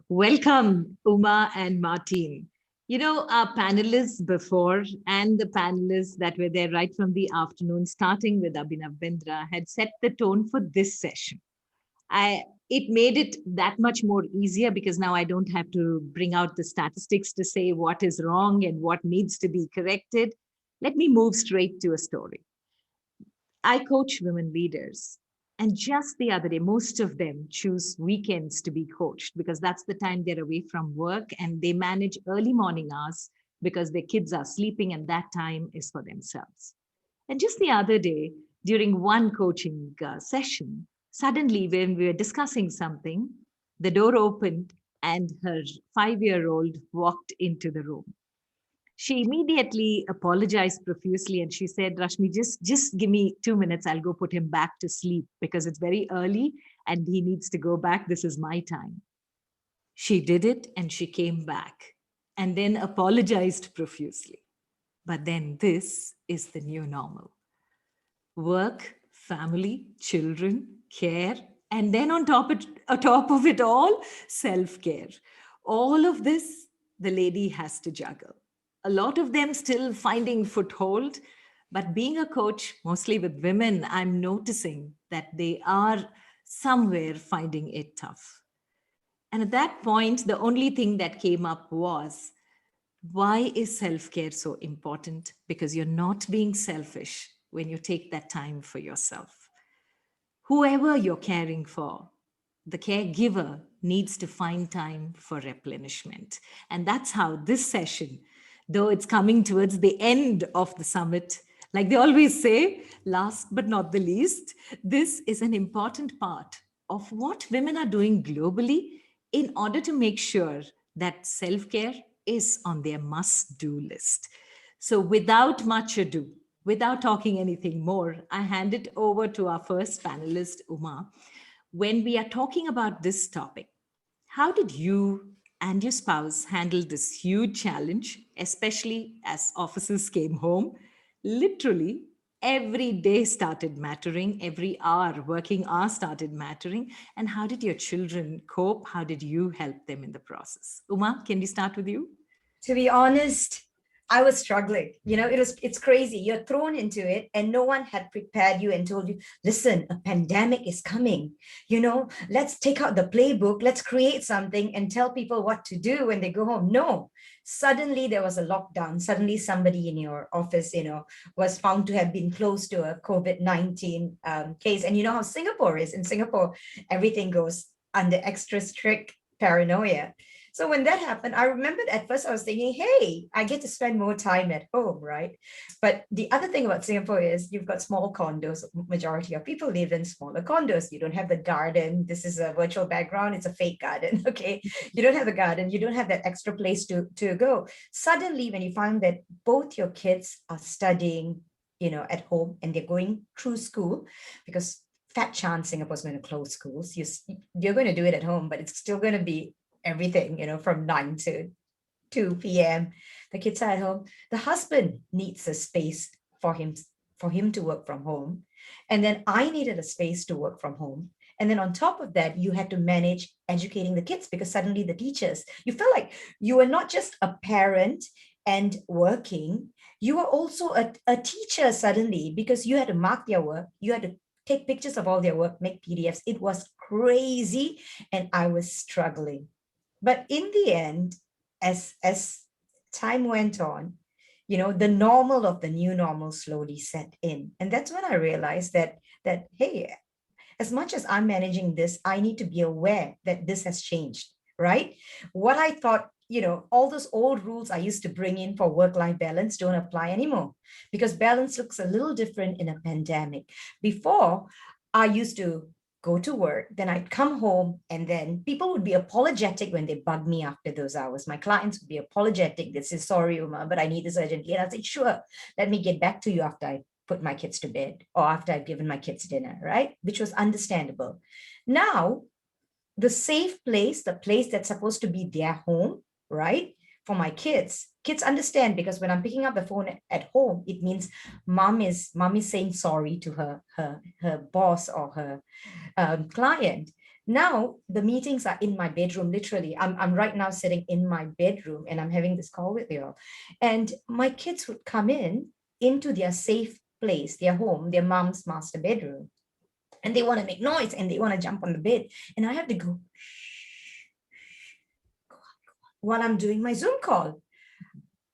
welcome, Uma and Martine. You know, our panelists before and the panelists that were there right from the afternoon, starting with Abhinav Bindra, had set the tone for this session. It made it that much more easier because now I don't have to bring out the statistics to say what is wrong and what needs to be corrected. Let me move straight to a story. I coach women leaders, and just the other day, most of them choose weekends to be coached because that's the time they're away from work, and they manage early morning hours because their kids are sleeping and that time is for themselves. And just the other day, during one coaching session, suddenly, when we were discussing something, the door opened and her 5-year-old walked into the room. She immediately apologized profusely and she said, Rashmi, just give me 2 minutes. I'll go put him back to sleep because it's very early and he needs to go back. This is my time. She did it and she came back and then apologized profusely. But then this is the new normal. Work, family, children, care, and then on top of it all, self-care. All of this, the lady has to juggle. A lot of them still finding foothold, but being a coach, mostly with women, I'm noticing that they are somewhere finding it tough. And at that point, the only thing that came up was, why is self-care so important? Because you're not being selfish when you take that time for yourself. Whoever you're caring for, the caregiver needs to find time for replenishment. And that's how this session, though it's coming towards the end of the summit, like they always say, last but not the least, this is an important part of what women are doing globally in order to make sure that self-care is on their must-do list. So without much ado, without talking anything more, I hand it over to our first panelist, Uma. When we are talking about this topic, how did you and your spouse handle this huge challenge, especially as officers came home? Literally, every day started mattering, every hour, working hour started mattering. And how did your children cope? How did you help them in the process? Uma, can we start with you? To be honest, I was struggling. You know, it's crazy. You're thrown into it and no one had prepared you and told you, listen, a pandemic is coming. You know, let's take out the playbook. Let's create something and tell people what to do when they go home. No, Suddenly there was a lockdown. Suddenly somebody in your office, was found to have been close to a COVID-19 case. And you know how Singapore is. In Singapore, everything goes under extra strict paranoia. So when that happened, I remembered at first I was thinking, hey, I get to spend more time at home, right? But the other thing about Singapore is you've got small condos. Majority of people live in smaller condos. You don't have the garden. This is a virtual background. It's a fake garden, okay? You don't have the garden. You don't have that extra place to go. Suddenly, when you find that both your kids are studying, at home and they're going through school, because fat chance Singapore's going to close schools. You're going to do it at home, but it's still going to be everything, from 9 to 2 p.m. The kids are at home. The husband needs a space for him to work from home. And then I needed a space to work from home. And then on top of that, you had to manage educating the kids, because suddenly the teachers, you felt like you were not just a parent and working, you were also a teacher suddenly, because you had to mark their work. You had to take pictures of all their work, make PDFs. It was crazy. And I was struggling. But in the end, as time went on, the normal of the new normal slowly set in. And that's when I realized that hey, as much as I'm managing this, I need to be aware that this has changed, right? What I thought, all those old rules I used to bring in for work-life balance don't apply anymore, because balance looks a little different in a pandemic. Before, I used to go to work, then I'd come home, and then people would be apologetic when they bug me after those hours. My clients would be apologetic. They say, sorry, Uma, but I need this urgently. And I'd say, sure, let me get back to you after I put my kids to bed or after I've given my kids dinner, right? Which was understandable. Now, the safe place, the place that's supposed to be their home, right? For my kids understand, because when I'm picking up the phone at home, it means mom is saying sorry to her boss or her client. Now the meetings are in my bedroom. Literally, I'm right now sitting in my bedroom and I'm having this call with you all. And my kids would come into their safe place, their home, their mom's master bedroom, and they want to make noise and they want to jump on the bed, and I have to go while I'm doing my Zoom call.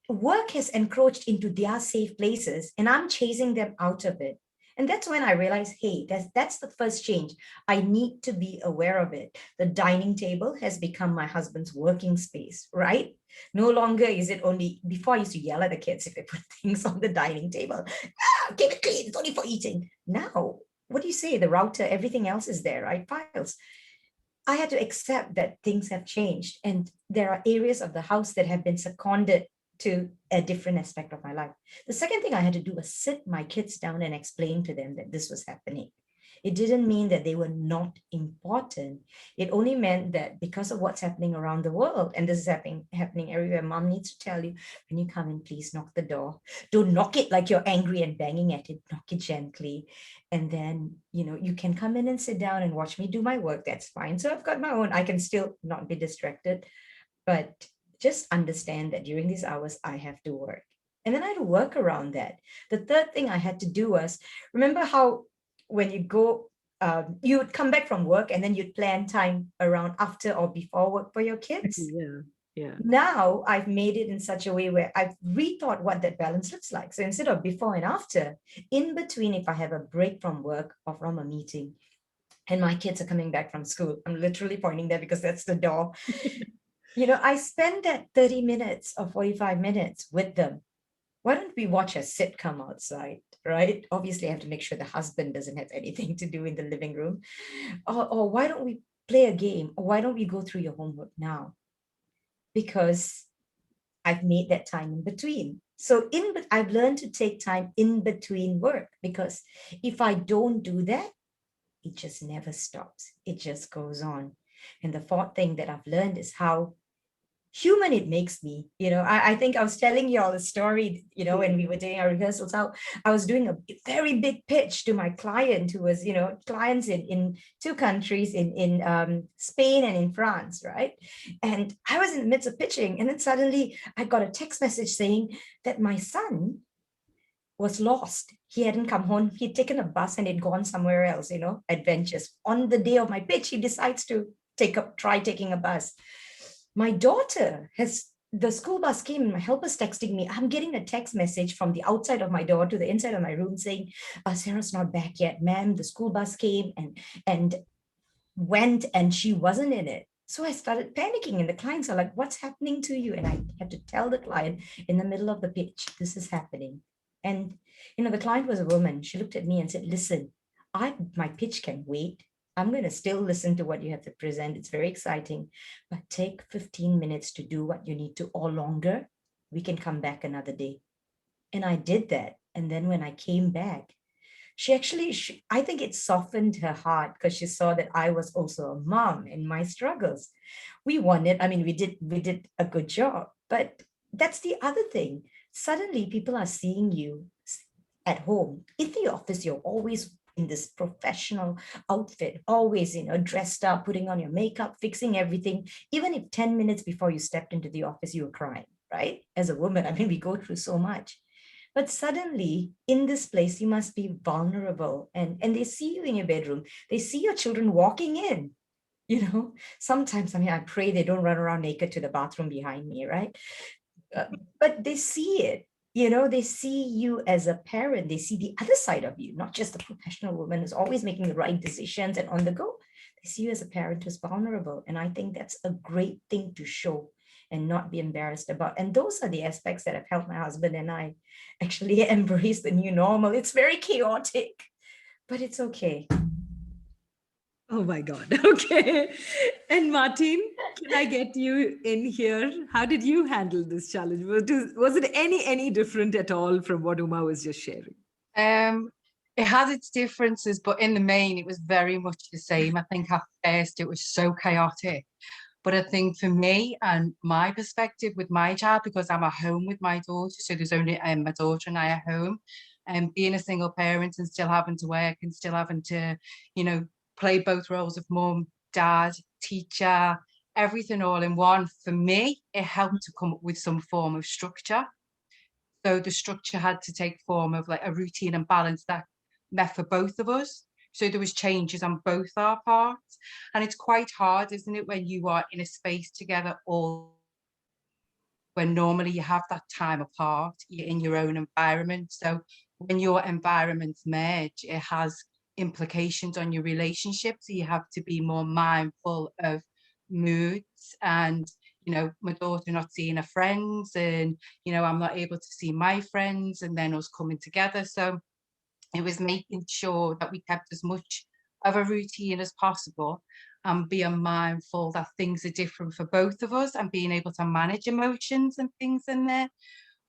Work has encroached into their safe places and I'm chasing them out of it. And that's when I realized, hey, that's the first change. I need to be aware of it. The dining table has become my husband's working space, right? No longer is it only, before I used to yell at the kids if they put things on the dining table. Keep it clean, it's only for eating. Now, what do you say? The router, everything else is there, right? Files. I had to accept that things have changed, and there are areas of the house that have been seconded to a different aspect of my life. The second thing I had to do was sit my kids down and explain to them that this was happening. It didn't mean that they were not important. It only meant that because of what's happening around the world, and this is happening everywhere, mom needs to tell you, when you come in, please knock the door. Don't knock it like you're angry and banging at it. Knock it gently. And then, you can come in and sit down and watch me do my work. That's fine. So I've got my own. I can still not be distracted. But just understand that during these hours, I have to work. And then I had to work around that. The third thing I had to do was, remember how when you go, you would come back from work and then you'd plan time around after or before work for your kids? Yeah. Now I've made it in such a way where I've rethought what that balance looks like. So instead of before and after, in between, if I have a break from work or from a meeting and my kids are coming back from school, I'm literally pointing there because that's the door. I spend that 30 minutes or 45 minutes with them. Why don't we watch a sitcom outside, right? Obviously, I have to make sure the husband doesn't have anything to do in the living room. Or why don't we play a game? Or why don't we go through your homework now? Because I've made that time in between. So I've learned to take time in between work, because if I don't do that, it just never stops. It just goes on. And the fourth thing that I've learned is how human it makes me. I think I was telling you all a story, when we were doing our rehearsals, how I was doing a very big pitch to my client who was, clients in two countries, in Spain and in France, right? And I was in the midst of pitching, and then suddenly I got a text message saying that my son was lost. He hadn't come home. He'd taken a bus and had gone somewhere else, adventures. On the day of my pitch, he decides to try taking a bus. My daughter has the school bus came and my helper's texting me. I'm getting a text message from the outside of my door to the inside of my room saying, Sarah's not back yet, ma'am. The school bus came and went and she wasn't in it. So I started panicking and the clients are like, what's happening to you? And I had to tell the client in the middle of the pitch, this is happening. And, the client was a woman. She looked at me and said, listen, my pitch can wait. I'm going to still listen to what you have to present. It's very exciting, but take 15 minutes to do what you need to or longer. We can come back another day. And I did that. And then when I came back, I think it softened her heart because she saw that I was also a mom in my struggles. We won it. I mean, we did a good job, but that's the other thing. Suddenly people are seeing you at home. In the office, you're always in this professional outfit, always, dressed up, putting on your makeup, fixing everything. Even if 10 minutes before you stepped into the office, you were crying, right? As a woman, I mean, we go through so much. But suddenly in this place, you must be vulnerable and they see you in your bedroom. They see your children walking in, sometimes, I mean, I pray they don't run around naked to the bathroom behind me, right? But they see it, they see you as a parent. They see the other side of you, not just the professional woman who's always making the right decisions and on the go. They see you as a parent who's vulnerable. And I think that's a great thing to show and not be embarrassed about. And those are the aspects that have helped my husband and I actually embrace the new normal. It's very chaotic, but it's okay. Oh my God. Okay. And Martin, can I get you in here? How did you handle this challenge? Was it any different at all from what Uma was just sharing? It has its differences, but in the main, it was very much the same. I think at first it was so chaotic. But I think for me and my perspective with my child, because I'm at home with my daughter, so there's only my daughter and I at home, and being a single parent and still having to work and still having to, play both roles of mum, dad, teacher, everything all in one. For me, it helped to come up with some form of structure. So the structure had to take form of like a routine and balance that met for both of us. So there was changes on both our parts. And it's quite hard, isn't it, when you are in a space together all when normally you have that time apart, you're in your own environment. So when your environments merge, it has implications on your relationship. So you have to be more mindful of moods and, my daughter not seeing her friends and, I'm not able to see my friends and then us coming together. So it was making sure that we kept as much of a routine as possible and being mindful that things are different for both of us and being able to manage emotions and things in there.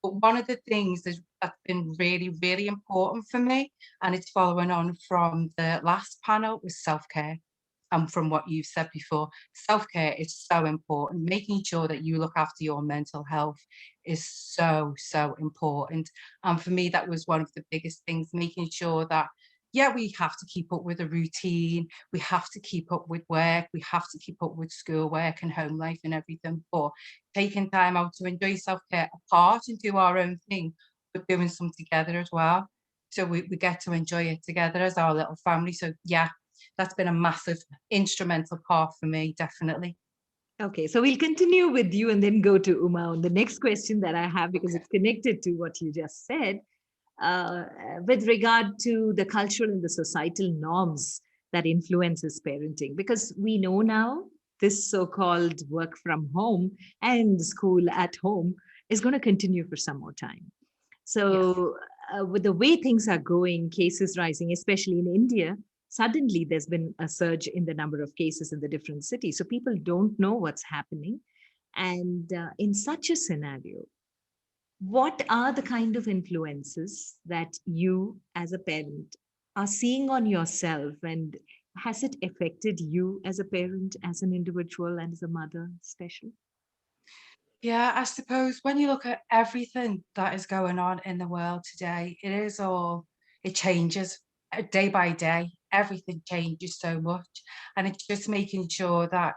But one of the things that's been really, really important for me, and it's following on from the last panel, was self-care. And from what you've said before, self-care is so important. Making sure that you look after your mental health is so, so important. And for me, that was one of the biggest things, making sure that, yeah, we have to keep up with a routine. We have to keep up with work. We have to keep up with schoolwork and home life and everything. But taking time out to enjoy self-care apart and do our own thing, but doing some together as well. So we get to enjoy it together as our little family. So yeah, that's been a massive instrumental part for me, definitely. Okay, so we'll continue with you and then go to Uma on the next question that I have, because it's connected to what you just said. With regard to the cultural and the societal norms that influences parenting, because we know now this so-called work from home and school at home is going to continue for some more time. So with the way things are going, cases rising, especially in India, suddenly there's been a surge in the number of cases in the different cities. So people don't know what's happening. And in such a scenario, what are the kind of influences that you as a parent are seeing on yourself, and has it affected you as a parent, as an individual, and as a mother especially? Yeah, I suppose when you look at everything that is going on in the world today, it changes day by day. Everything changes so much. And it's just making sure that,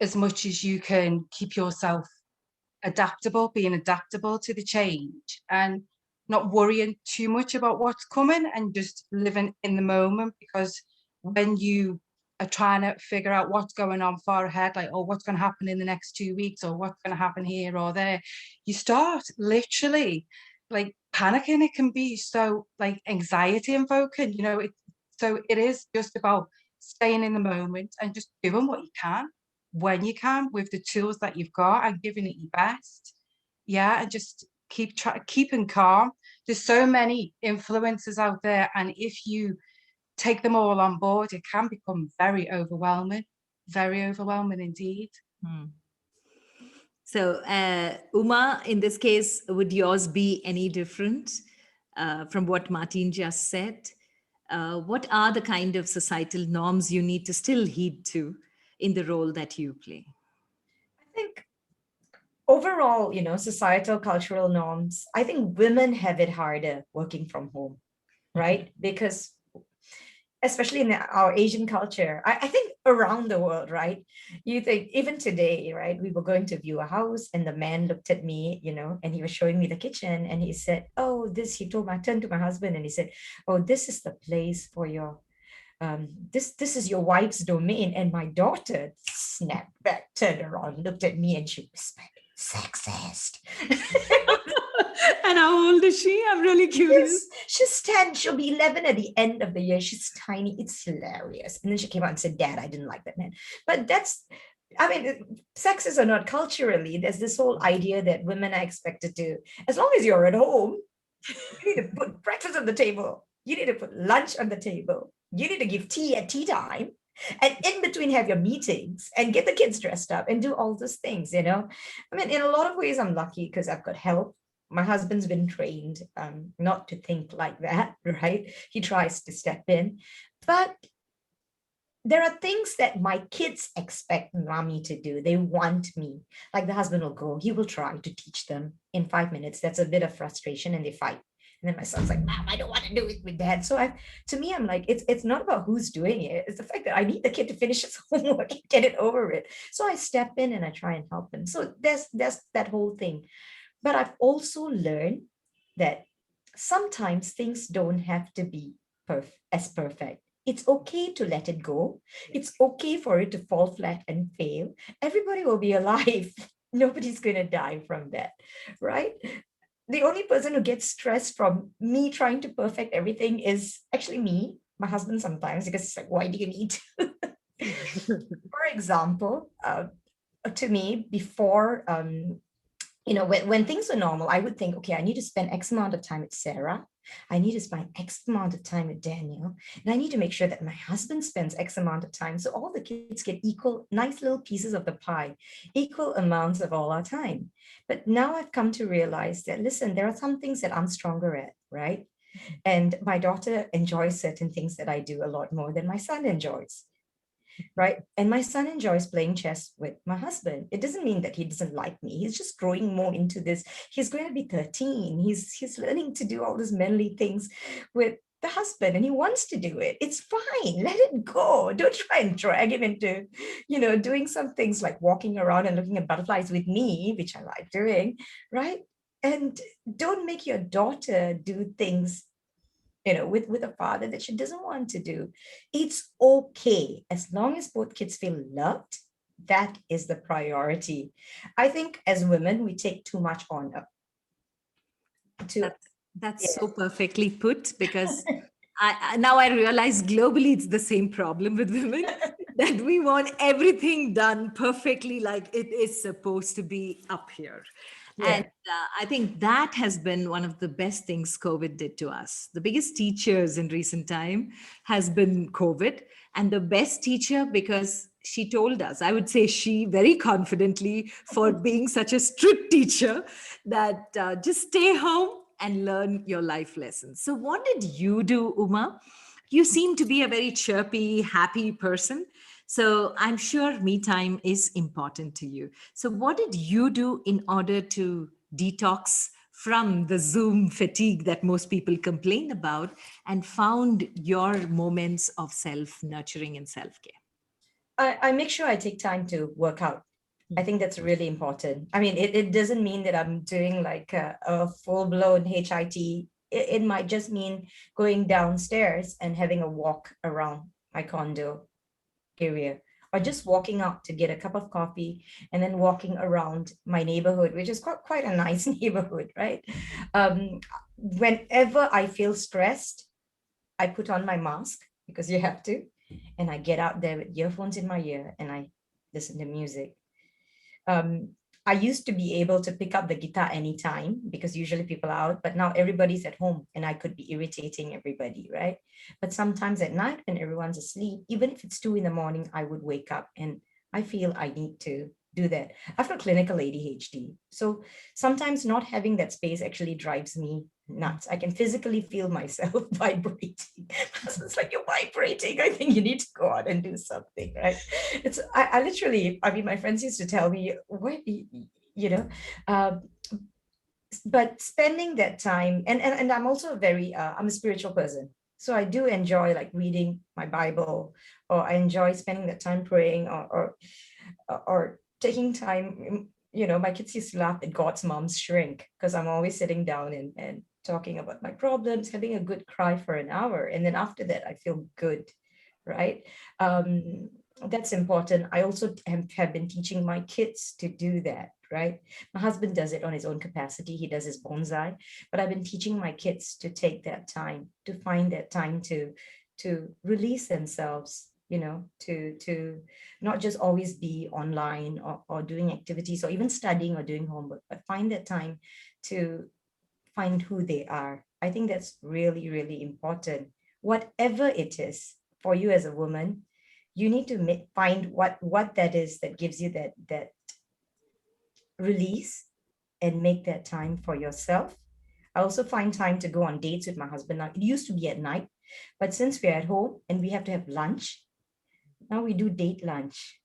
as much as you can keep yourself adaptable, being adaptable to the change and not worrying too much about what's coming and just living in the moment. Because when you are trying to figure out what's going on far ahead, like, oh, what's going to happen in the next 2 weeks, or what's going to happen here or there, you start literally like panicking. It can be so like anxiety invoking, you know. So it is just about staying in the moment and just doing what you can when you can with the tools that you've got and giving it your best. Yeah, and just keeping calm. There's so many influences out there, and if you take them all on board, it can become very overwhelming indeed. So, Uma, in this case, would yours be any different from what Martin just said? What are the kind of societal norms you need to still heed to in the role that you play? I think overall, societal cultural norms, I think women have it harder working from home, right? Because especially in our Asian culture, I think around the world, right? You think even today, right? We were going to view a house and the man looked at me, and he was showing me the kitchen and he said, oh, he turned to my husband and he said, oh, this is the place for your, this is your wife's domain. And my daughter snapped back, turned around, looked at me and she whispered, sexist. And how old is she? I'm really curious. She's 10. She'll be 11 at the end of the year. She's tiny. It's hilarious. And then she came out and said, Dad, I didn't like that man. But sexist or not, culturally, there's this whole idea that women are expected to, as long as you're at home, you need to put breakfast on the table. You need to put lunch on the table. You need to give tea at tea time. And in between have your meetings and get the kids dressed up and do all those things, in a lot of ways, I'm lucky because I've got help. My husband's been trained not to think like that, right? He tries to step in. But there are things that my kids expect mommy to do. They want me. Like the husband will go, he will try to teach them in 5 minutes. That's a bit of frustration and they fight. And then my son's like, Mom, I don't want to do it with Dad. So to me, I'm like, it's not about who's doing it. It's the fact that I need the kid to finish his homework and get it over with. So I step in and I try and help him. So there's that whole thing. But I've also learned that sometimes things don't have to be perfect. It's okay to let it go. It's okay for it to fall flat and fail. Everybody will be alive. Nobody's going to die from that, right? The only person who gets stressed from me trying to perfect everything is actually me, my husband sometimes, because it's like, why do you need to? For example, to me, before, when things were normal, I would think, okay, I need to spend X amount of time with Sarah. I need to spend X amount of time with Daniel. And I need to make sure that my husband spends X amount of time. So all the kids get equal, nice little pieces of the pie, equal amounts of all our time. But now I've come to realize that, listen, there are some things that I'm stronger at, right? And my daughter enjoys certain things that I do a lot more than my son enjoys. Right. And my son enjoys playing chess with my husband. It doesn't mean that he doesn't like me. He's just growing more into this. He's going to be 13. He's learning to do all these manly things with the husband and he wants to do it. It's fine. Let it go. Don't try and drag him into, doing some things like walking around and looking at butterflies with me, which I like doing. Right. And don't make your daughter do things with a father that she doesn't want to do. It's okay. As long as both kids feel loved, that is the priority. I think as women, we take too much on. That's so perfectly put, because now I realize globally it's the same problem with women, that we want everything done perfectly like it is supposed to be up here. Yeah. And I think that has been one of the best things COVID did to us. The biggest teachers in recent time has been COVID, and the best teacher because she told us, I would say she very confidently, for being such a strict teacher, that just stay home and learn your life lessons. So what did you do, Uma? You seem to be a very chirpy, happy person. So I'm sure me time is important to you. So what did you do in order to detox from the Zoom fatigue that most people complain about and found your moments of self-nurturing and self-care? I make sure I take time to work out. I think that's really important. I mean, it doesn't mean that I'm doing like a full-blown HIT. It might just mean going downstairs and having a walk around my condo. area, or just walking out to get a cup of coffee and then walking around my neighborhood, which is quite a nice neighborhood, right? Whenever I feel stressed, I put on my mask because you have to, and I get out there with earphones in my ear and I listen to music. I used to be able to pick up the guitar anytime because usually people are out, but now everybody's at home and I could be irritating everybody, right? But sometimes at night when everyone's asleep, even if it's 2 a.m, I would wake up and I feel I need to do that. I've got clinical ADHD. So sometimes not having that space actually drives me nuts. I can physically feel myself vibrating. It's like, you're vibrating. I think you need to go out and do something, right? I literally, I mean, my friends used to tell me, what, you know, but spending that time, and I'm also I'm a spiritual person. So I do enjoy like reading my Bible, or I enjoy spending that time praying, or taking time. My kids used to laugh that God's moms shrink because I'm always sitting down and talking about my problems, having a good cry for an hour. And then after that, I feel good, right? That's important. I also have been teaching my kids to do that, right? My husband does it on his own capacity. He does his bonsai, but I've been teaching my kids to take that time, to find that time to release themselves, to not just always be online or doing activities or even studying or doing homework, but find that time to find who they are. I think that's really, really important. Whatever it is for you as a woman, you need to find what that is that gives you that release and make that time for yourself. I also find time to go on dates with my husband. Now, it used to be at night, but since we're at home and we have to have lunch, now we do date lunch.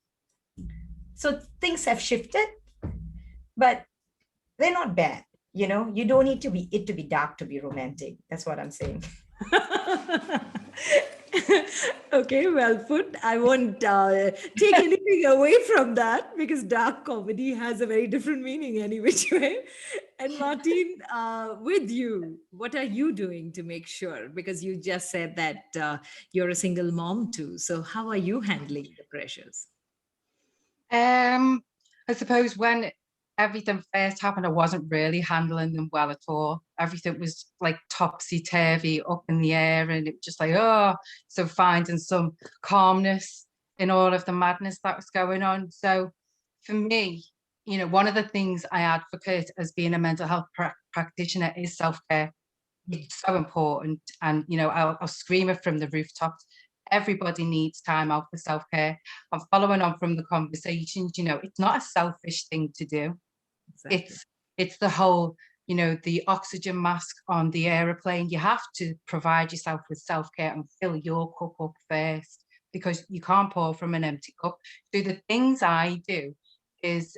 So things have shifted, but they're not bad. You don't need to be dark to be romantic. That's what I'm saying. Okay, well put. I won't take anything away from that because dark comedy has a very different meaning any which way. And Martin, with you, what are you doing to make sure? Because you just said that you're a single mom too. So how are you handling the pressures? I suppose when everything first happened, I wasn't really handling them well at all. Everything was like topsy-turvy, up in the air, and it was just like, so finding some calmness in all of the madness that was going on. So for me, one of the things I advocate as being a mental health practitioner is self-care. It's so important. And, I'll scream it from the rooftops. Everybody needs time out for self-care. And following on from the conversations, it's not a selfish thing to do. Exactly. It's the whole, the oxygen mask on the aeroplane. You have to provide yourself with self-care and fill your cup up first, because you can't pour from an empty cup. So the things I do is,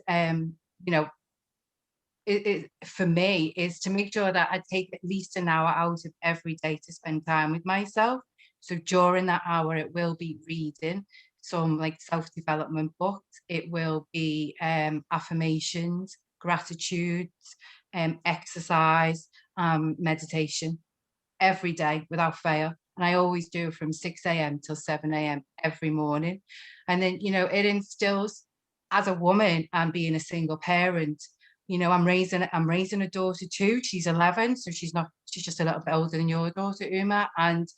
for me, is to make sure that I take at least an hour out of every day to spend time with myself. So during that hour, it will be reading some like self-development books. It will be affirmations, gratitudes, exercise, meditation every day without fail. And I always do from 6 a.m. till 7 a.m. every morning. And then, it instills, as a woman and being a single parent, I'm raising a daughter too. She's 11, so she's just a little bit older than your daughter, Uma. And,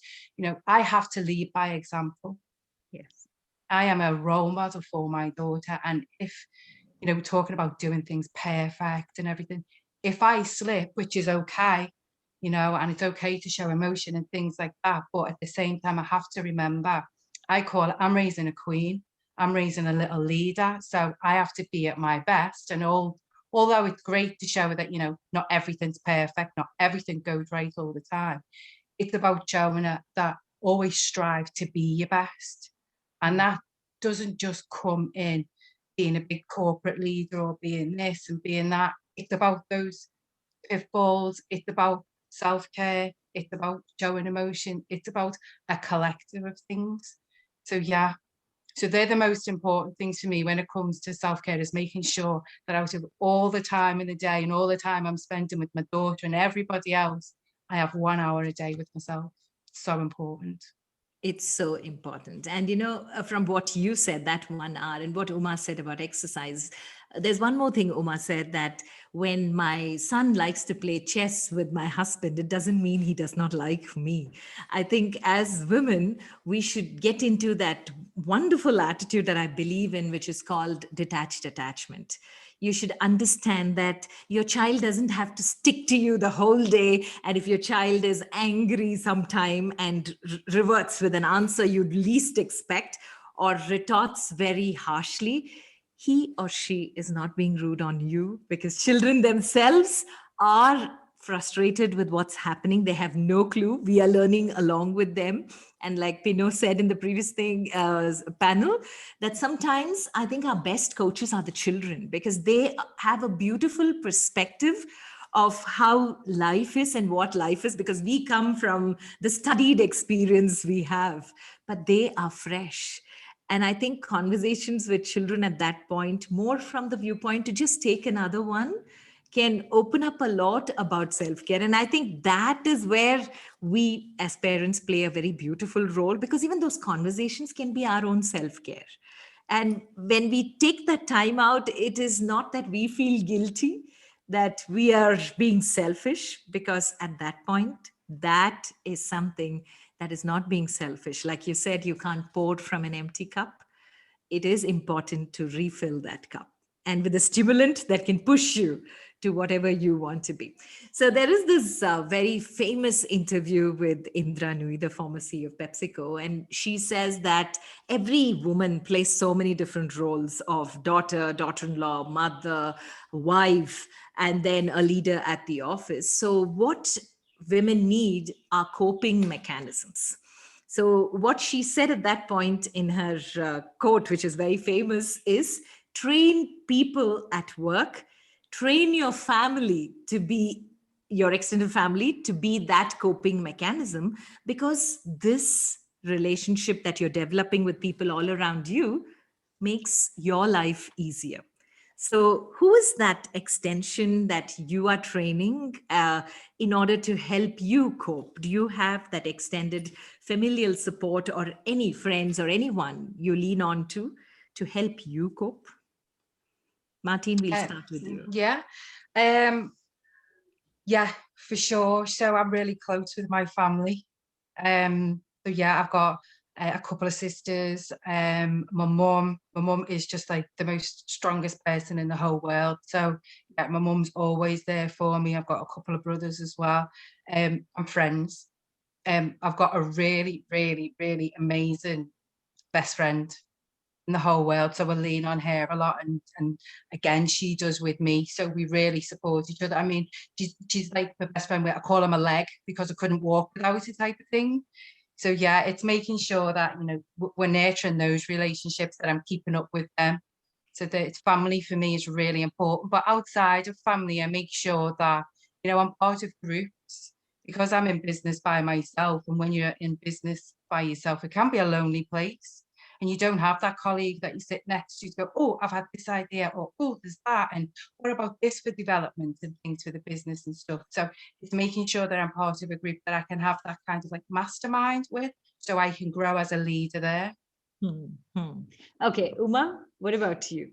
I have to lead by example. Yes. I am a role model for my daughter. And if, talking about doing things perfect and everything, if I slip, which is okay, and it's okay to show emotion and things like that. But at the same time, I have to remember, I'm raising a queen. I'm raising a little leader. So I have to be at my best. And although it's great to show that, not everything's perfect, not everything goes right all the time, it's about showing that always strive to be your best. And that doesn't just come in being a big corporate leader or being this and being that. It's about those pitfalls. It's about self-care. It's about showing emotion. It's about a collective of things. So yeah. So they're the most important things for me when it comes to self-care, is making sure that out of all the time in the day and all the time I'm spending with my daughter and everybody else, I have 1 hour a day with myself. It's so important. It's so important. And, you know, from what you said, that 1 hour, and what Uma said about exercise, there's one more thing Uma said, that when my son likes to play chess with my husband, it doesn't mean he does not like me. I think as women, we should get into that wonderful attitude that I believe in, which is called detached attachment. You should understand that your child doesn't have to stick to you the whole day. And if your child is angry sometime and reverts with an answer you'd least expect, or retorts very harshly, he or she is not being rude on you, because children themselves are frustrated with what's happening. They have no clue. We are learning along with them. And like Pino said in the previous panel, that sometimes I think our best coaches are the children, because they have a beautiful perspective of how life is and what life is, because we come from the studied experience we have, but they are fresh. And I think conversations with children at that point, more from the viewpoint to just take another one, can open up a lot about self-care. And I think that is where we as parents play a very beautiful role, because even those conversations can be our own self-care. And when we take that time out, it is not that we feel guilty that we are being selfish, because at that point, that is something that is not being selfish. Like you said, you can't pour from an empty cup. It is important to refill that cup, and with a stimulant that can push you to whatever you want to be. So there is this very famous interview with Indra Nui, the former CEO of PepsiCo, and she says that every woman plays so many different roles of daughter, daughter-in-law, mother, wife, and then a leader at the office. So what women need are coping mechanisms. So what she said at that point in her quote, which is very famous, is train people at work, train your family to be, your extended family to be that coping mechanism, because this relationship that you're developing with people all around you makes your life easier. So who is that extension that you are training in order to help you cope? Do you have that extended familial support, or any friends or anyone you lean on to help you cope? Martin, we'll start with you. Yeah, yeah, for sure. So I'm really close with my family. So yeah, I've got a couple of sisters. My mum is just like the most strongest person in the whole world. So yeah, my mum's always there for me. I've got a couple of brothers as well. And friends. I've got a really, really, really amazing best friend in the whole world. So I lean on her a lot, and again, she does with me. So we really support each other. I mean, she's like the best friend. I call her my leg, because I couldn't walk without it, type of thing. So yeah, it's making sure that, you know, we're nurturing those relationships, that I'm keeping up with them. So that family for me is really important. But outside of family, I make sure that, you know, I'm part of groups, because I'm in business by myself. And when you're in business by yourself, it can be a lonely place. And you don't have that colleague that you sit next to go, oh, I've had this idea, or oh, there's that, and what about this for development and things for the business and stuff. So it's making sure that I'm part of a group that I can have that kind of like mastermind with, so I can grow as a leader there. Okay, Uma, what about you?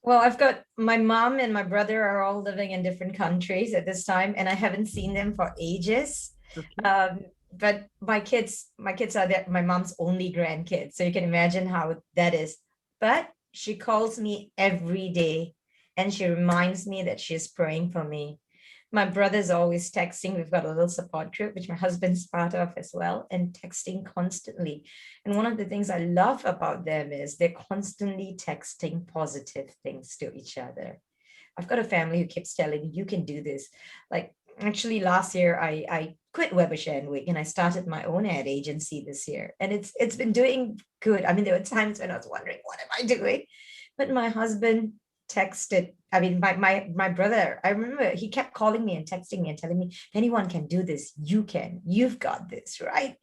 Well, I've got my mom and my brother are all living in different countries at this time, and I haven't seen them for ages. Okay. But my kids are my mom's only grandkids. So you can imagine how that is. But she calls me every day, and she reminds me that she's praying for me. My brother's always texting. We've got a little support group, which my husband's part of as well, and texting constantly. And one of the things I love about them is they're constantly texting positive things to each other. I've got a family who keeps telling me, you can do this. Like, actually last year I quit Webershare and Wick, and I started my own ad agency this year, and it's been doing good. I mean, there were times when I was wondering, what am I doing? But my husband texted, I mean, my brother, I remember he kept calling me and texting me and telling me, if anyone can do this, you can, you've got this, right?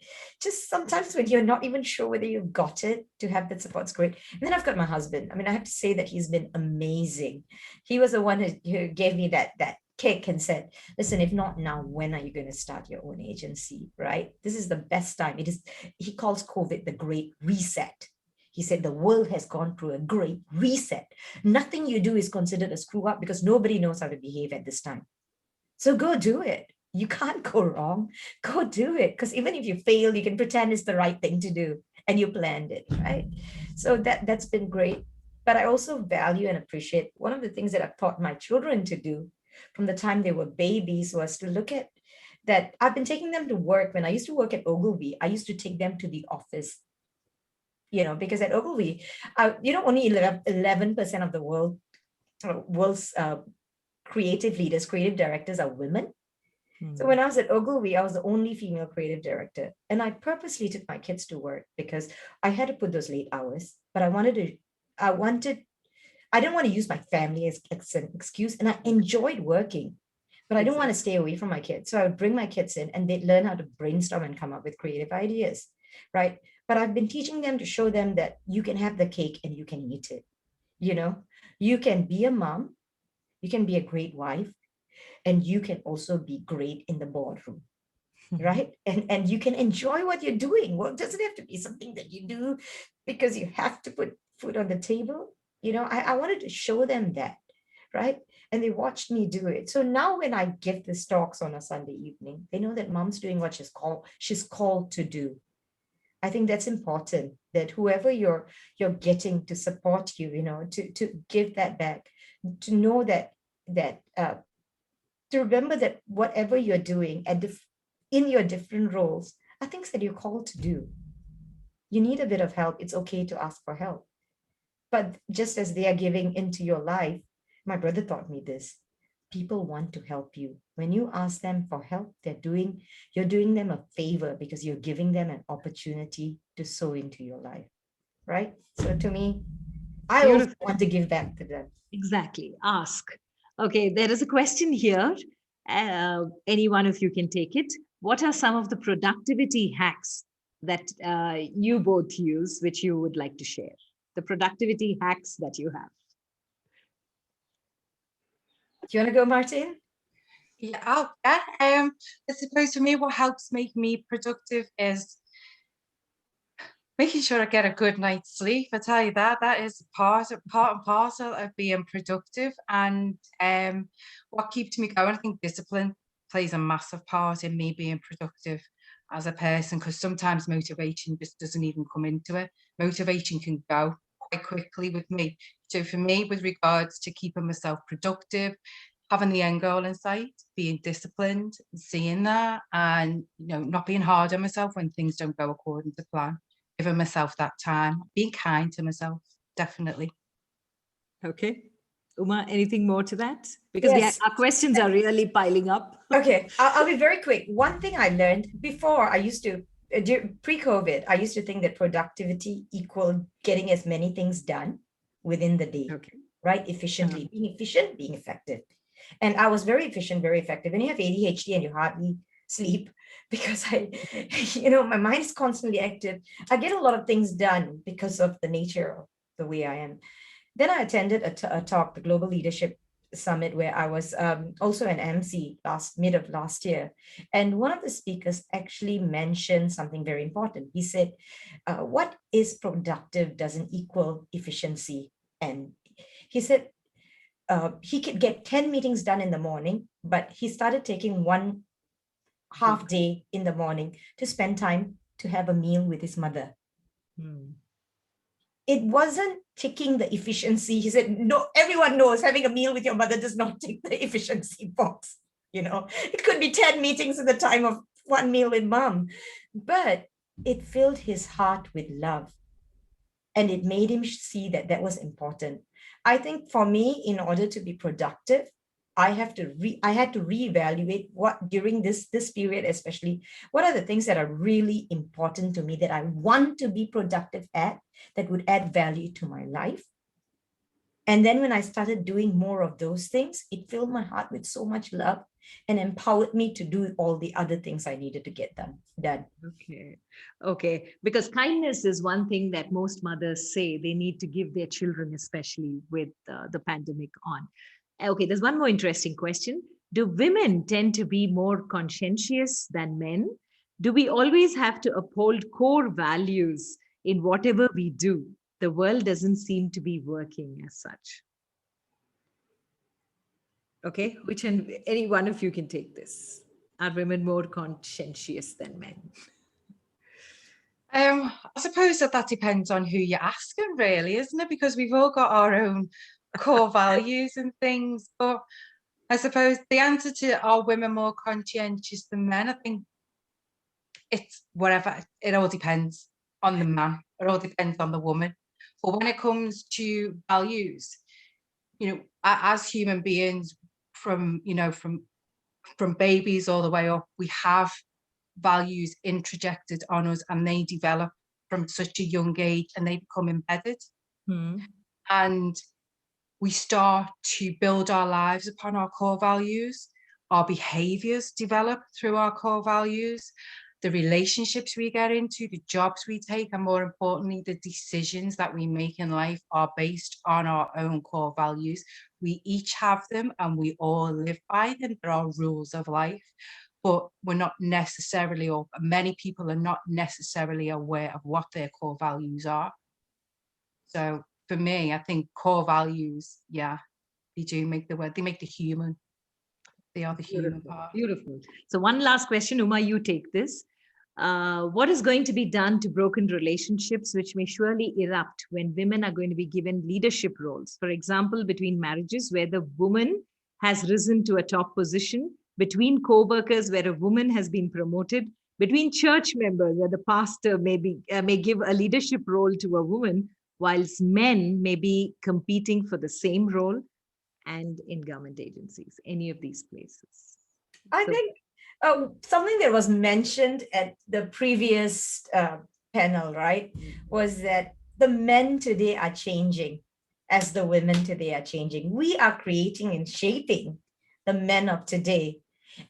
Just sometimes when you're not even sure whether you've got it, to have that support's great. And then I've got my husband. I mean, I have to say that he's been amazing. He was the one who gave me that kick and said, listen, if not now, when are you going to start your own agency, right? This is the best time. It is, he calls COVID the great reset. He said the world has gone through a great reset. Nothing you do is considered a screw up because nobody knows how to behave at this time. So go do it. You can't go wrong. Go do it. Because even if you fail, you can pretend it's the right thing to do and you planned it, right? So that's been great. But I also value and appreciate one of the things that I've taught my children to do from the time they were babies was to look at that. I've been taking them to work. When I used to work at Ogilvy, I used to take them to the office, because at Ogilvy, only 11% of the world's creative leaders, creative directors are women. So when I was at Ogilvy, I was the only female creative director. And I purposely took my kids to work because I had to put those late hours, but I didn't want to use my family as an excuse. And I enjoyed working, but I didn't want to stay away from my kids. So I would bring my kids in and they'd learn how to brainstorm and come up with creative ideas, right? But I've been teaching them to show them that you can have the cake and you can eat it. You can be a mom, you can be a great wife, and you can also be great in the boardroom, right? And you can enjoy what you're doing. Well, it doesn't have to be something that you do because you have to put food on the table. I wanted to show them that, right? And they watched me do it. So now when I give these talks on a Sunday evening, they know that mom's doing what she's called to do. I think that's important, that whoever you're getting to support you, to give that back, to know that to remember that whatever you're doing in your different roles are things that you're called to do. You need a bit of help. It's okay to ask for help. But just as they are giving into your life, my brother taught me this. People want to help you. When you ask them for help, you're doing them a favor because you're giving them an opportunity to sow into your life, right? So to me, I also want to give back to them. Exactly. Ask. Okay, there is a question here. Any one of you can take it. What are some of the productivity hacks that you both use, which you would like to share? The productivity hacks that you have. Do you want to go, Martin? Yeah. I suppose for me, what helps make me productive is making sure I get a good night's sleep. I tell you that is part and parcel of being productive. And what keeps me going, I think discipline plays a massive part in me being productive as a person, because sometimes motivation just doesn't even come into it. Motivation can go quite quickly with me. So for me, with regards to keeping myself productive, having the end goal in sight, being disciplined, seeing that, and not being hard on myself when things don't go according to plan. Giving myself that time, being kind to myself, definitely. Okay. Uma, anything more to that? Because our questions are really piling up. Okay, I'll be very quick. One thing I learned before, I used to, pre-COVID, I used to think that productivity equaled getting as many things done within the day, right? Efficiently, being efficient, being effective. And I was very efficient, very effective. When you have ADHD and you hardly sleep, because my mind is constantly active, I get a lot of things done because of the nature of the way I am. Then I attended a talk, the Global Leadership Summit, where I was also an MC mid of last year. And one of the speakers actually mentioned something very important. He said, what is productive doesn't equal efficiency. And he said he could get 10 meetings done in the morning, but he started taking one half day in the morning to spend time to have a meal with his mother. It wasn't ticking the efficiency. He said, no, everyone knows having a meal with your mother does not tick the efficiency box. It could be 10 meetings at the time of one meal with mom, but it filled his heart with love. And it made him see that that was important. I think for me, in order to be productive, I had to reevaluate what during this period, especially, what are the things that are really important to me that I want to be productive at, that would add value to my life. And then when I started doing more of those things, it filled my heart with so much love and empowered me to do all the other things I needed to get done. Okay. Because kindness is one thing that most mothers say they need to give their children, especially with the pandemic on. Okay, there's one more interesting question. Do women tend to be more conscientious than men? Do we always have to uphold core values in whatever we do? The world doesn't seem to be working as such. Okay, any one of you can take this. Are women more conscientious than men? I suppose that depends on who you're asking, really, isn't it? Because we've all got our own core values and things. But I suppose the answer to are women more conscientious than men, I think it's whatever. It all depends on the man. It all depends on the woman. But when it comes to values, as human beings, from babies all the way up, we have values introjected on us, and they develop from such a young age, and they become embedded. And we start to build our lives upon our core values. Our behaviors develop through our core values. The relationships we get into, the jobs we take, and more importantly, the decisions that we make in life are based on our own core values. We each have them and we all live by them. There are rules of life, but we're not necessarily, or many people are not necessarily aware of what their core values are. So for me, I think core values, they do make they make the human. They are the human part. Beautiful. So one last question, Uma, you take this. What is going to be done to broken relationships which may surely erupt when women are going to be given leadership roles? For example, between marriages where the woman has risen to a top position, between co-workers where a woman has been promoted, between church members where the pastor may give a leadership role to a woman, whilst men may be competing for the same role, and in government agencies, any of these places. I think something that was mentioned at the previous panel, right, was that the men today are changing as the women today are changing. We are creating and shaping the men of today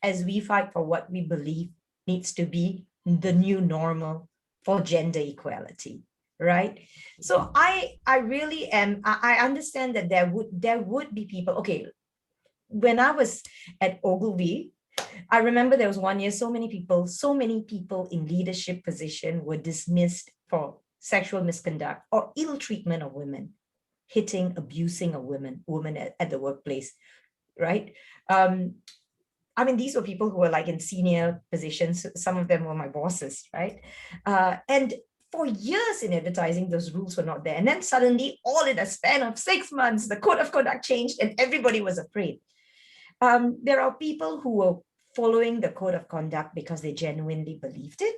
as we fight for what we believe needs to be the new normal for gender equality. Right. So I really am. I understand that there would be people. Okay. When I was at Ogilvy, I remember there was one year, so many people in leadership position were dismissed for sexual misconduct or ill treatment of women, hitting, abusing a woman at the workplace. Right. I mean, these were people who were like in senior positions. Some of them were my bosses. Right. And for years in advertising, those rules were not there. And then suddenly, all in a span of 6 months, the code of conduct changed and everybody was afraid. There are people who were following the code of conduct because they genuinely believed it.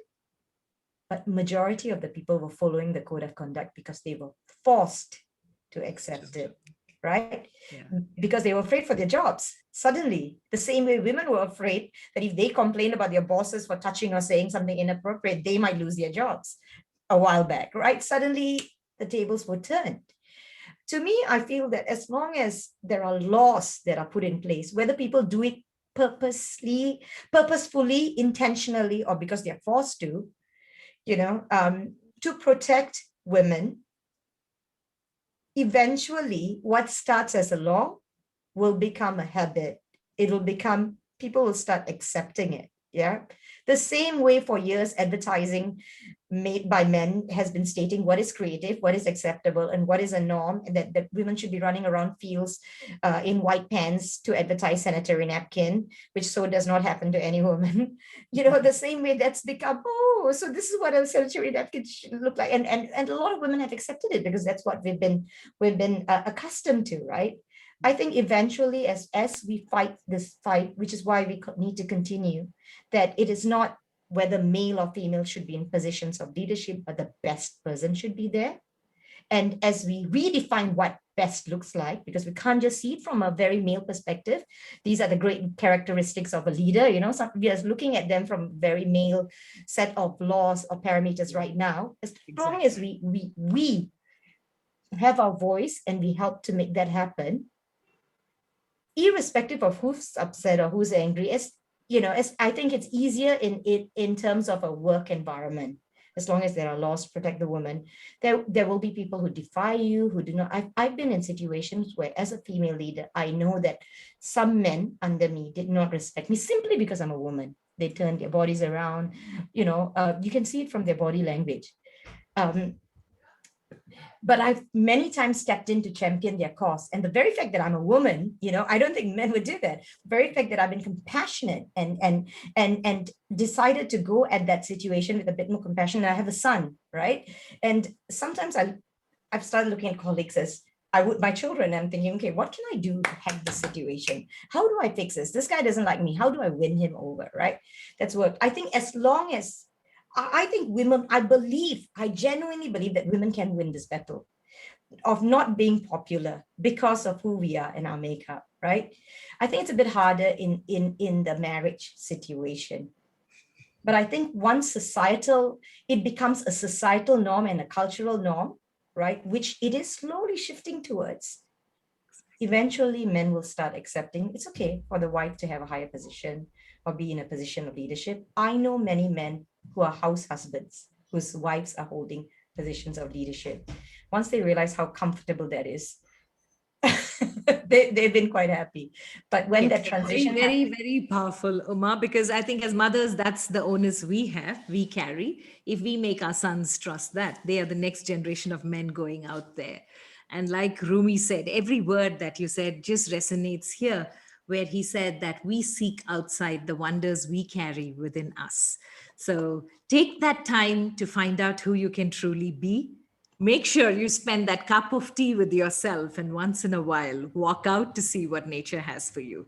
But majority of the people were following the code of conduct because they were forced to accept it, right? Because they were afraid for their jobs. Suddenly, the same way women were afraid that if they complained about their bosses for touching or saying something inappropriate, they might lose their jobs. A while back, right? Suddenly the tables were turned. To me, I feel that as long as there are laws that are put in place, whether people do it purposefully, intentionally, or because they're forced to protect women, eventually what starts as a law will become a habit. People will start accepting it. Yeah. The same way for years, advertising made by men has been stating what is creative, what is acceptable, and what is a norm, and that women should be running around fields in white pants to advertise sanitary napkin, which so does not happen to any woman. The same way that's become, so this is what a sanitary napkin should look like. And a lot of women have accepted it because that's what we've been accustomed to, right? I think eventually as we fight this fight, which is why we need to continue, that it is not whether male or female should be in positions of leadership, but the best person should be there. And as we redefine what best looks like, because we can't just see it from a very male perspective, these are the great characteristics of a leader. We are looking at them from very male set of laws or parameters right now. As long as we have our voice and we help to make that happen, irrespective of who's upset or who's angry, as I think it's easier in terms of a work environment, as long as there are laws to protect the woman. There will be people who defy you, who do not. I've been in situations where, as a female leader, I know that some men under me did not respect me simply because I'm a woman. They turned their bodies around. You can see it from their body language. But I've many times stepped in to champion their cause. And the very fact that I'm a woman, I don't think men would do that. The very fact that I've been compassionate and decided to go at that situation with a bit more compassion. And I have a son, right? And sometimes I've started looking at colleagues as I would my children. I'm thinking, okay, what can I do to hack this situation? How do I fix this? This guy doesn't like me. How do I win him over, right? That's what I think. As long as I think women, I genuinely believe that women can win this battle of not being popular because of who we are and our makeup, right? I think it's a bit harder in the marriage situation. But I think once it becomes a societal norm and a cultural norm, right, which it is slowly shifting towards, eventually men will start accepting it's okay for the wife to have a higher position or be in a position of leadership. I know many men who are house husbands whose wives are holding positions of leadership. Once they realize how comfortable that is, they've been quite happy. But when that transition very, very powerful, Uma, because I think as mothers, that's the onus we carry. If we make our sons trust that, they are the next generation of men going out there. And like Rumi said, every word that you said just resonates here, where he said that we seek outside the wonders we carry within us. So take that time to find out who you can truly be. Make sure you spend that cup of tea with yourself, and once in a while, walk out to see what nature has for you.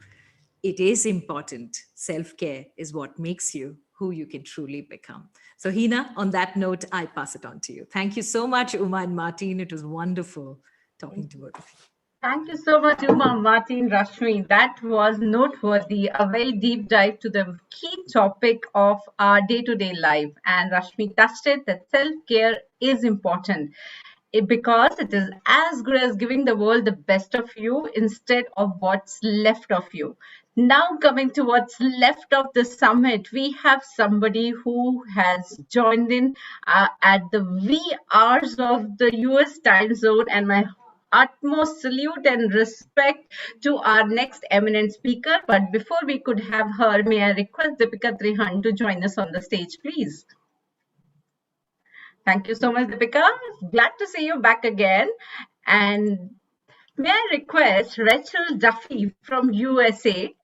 It is important. Self-care is what makes you who you can truly become. So Hina, on that note, I pass it on to you. Thank you so much, Uma and Martin. It was wonderful talking to both of you. Thank you so much, Uma, Martin, Rashmi. That was noteworthy, a very deep dive to the key topic of our day-to-day life. And Rashmi touched it, that self-care is important because it is as good as giving the world the best of you instead of what's left of you. Now coming to what's left of the summit, we have somebody who has joined in at the wee hours of the US time zone, and my utmost salute and respect to our next eminent speaker. But before we could have her, may I request Deepika Trihan to join us on the stage, please. Thank you so much, Deepika. Glad to see you back again. And may I request Rachel Duffy from USA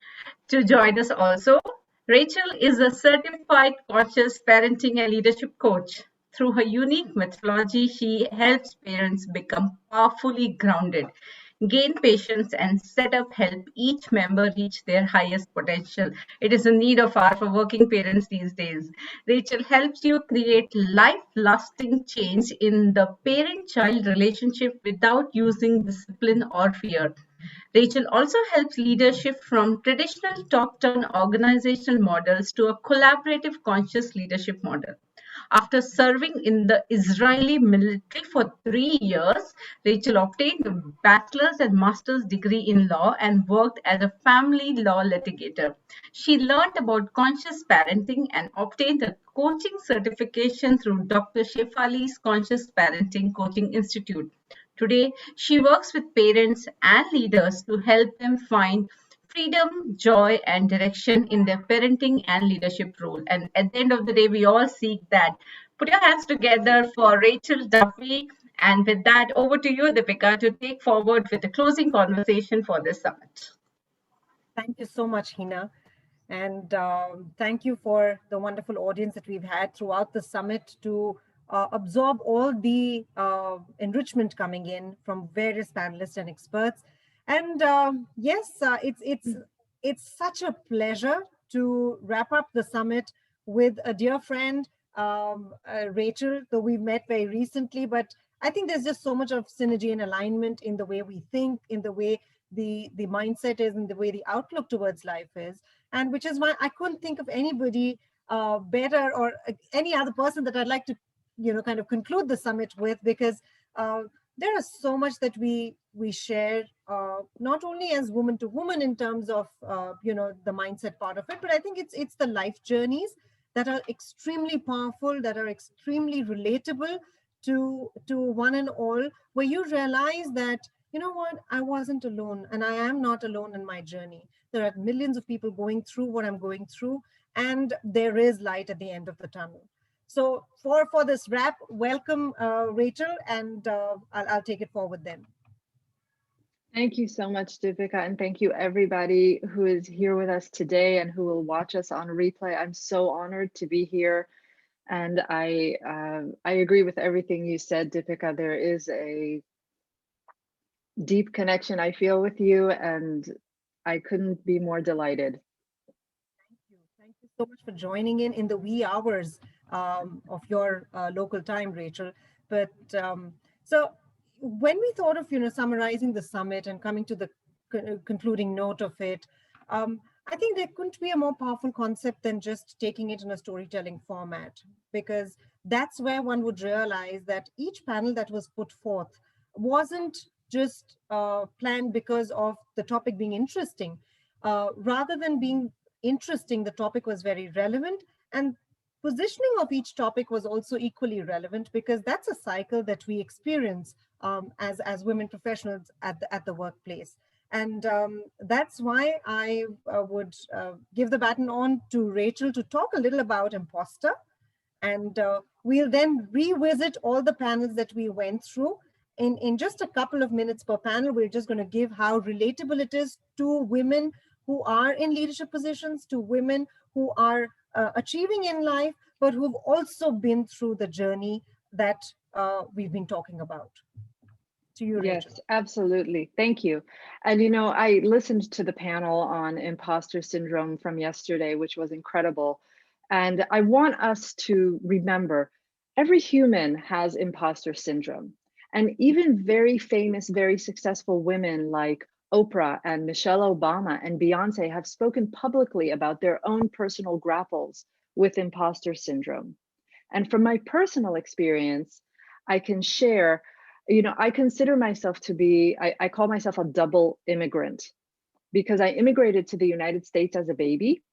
to join us also. Rachel is a certified conscious parenting and leadership coach. Through her unique methodology, she helps parents become powerfully grounded, gain patience, and set up help each member reach their highest potential. It is a need of ours for working parents these days. Rachel helps you create life-lasting change in the parent-child relationship without using discipline or fear. Rachel also helps leaders shift from traditional top-down organizational models to a collaborative conscious leadership model. After serving in the Israeli military for 3 years, Rachel obtained a bachelor's and master's degree in law and worked as a family law litigator. She learned about conscious parenting and obtained a coaching certification through Dr. Shefali's Conscious Parenting Coaching Institute. Today, she works with parents and leaders to help them find freedom, joy, and direction in their parenting and leadership role. And at the end of the day, we all seek that. Put your hands together for Rachel Duffy. And with that, over to you, Deepika, to take forward with the closing conversation for this summit. Thank you so much, Hina. And thank you for the wonderful audience that we've had throughout the summit to absorb all the enrichment coming in from various panelists and experts. And yes, it's such a pleasure to wrap up the summit with a dear friend, Rachel, though we met very recently, but I think there's just so much of synergy and alignment in the way we think, in the way the mindset is, and the way the outlook towards life is. And which is why I couldn't think of anybody better or any other person that I'd like to, kind of conclude the summit with, because there is so much that we share, not only as woman to woman in terms of, the mindset part of it, but I think it's the life journeys that are extremely powerful, that are extremely relatable to one and all, where you realize that, you know what, I wasn't alone, and I am not alone in my journey. There are millions of people going through what I'm going through, and there is light at the end of the tunnel. So for this wrap, welcome Rachel, and I'll take it forward then. Thank you so much, Deepika, and thank you everybody who is here with us today and who will watch us on replay. I'm so honored to be here, and I agree with everything you said, Deepika. There is a deep connection I feel with you, and I couldn't be more delighted. Thank you so much for joining in the wee hours of your local time, Rachel. But so when we thought of, summarizing the summit and coming to the concluding note of it, I think there couldn't be a more powerful concept than just taking it in a storytelling format, because that's where one would realize that each panel that was put forth wasn't just planned because of the topic being interesting. Rather than being interesting, the topic was very relevant, and positioning of each topic was also equally relevant, because that's a cycle that we experience as women professionals at the workplace. And that's why I would give the baton on to Rachel to talk a little about imposter. And we'll then revisit all the panels that we went through. In just a couple of minutes per panel, we're just going to give how relatable it is to women who are in leadership positions, to women who are achieving in life, but who've also been through the journey that we've been talking about. To you, Rachel. Yes, absolutely. Thank you. And I listened to the panel on imposter syndrome from yesterday, which was incredible. And I want us to remember every human has imposter syndrome. And even very famous, very successful women like Oprah and Michelle Obama and Beyonce have spoken publicly about their own personal grapples with imposter syndrome. And from my personal experience, I can share, I consider myself to be, I call myself a double immigrant, because I immigrated to the United States as a baby.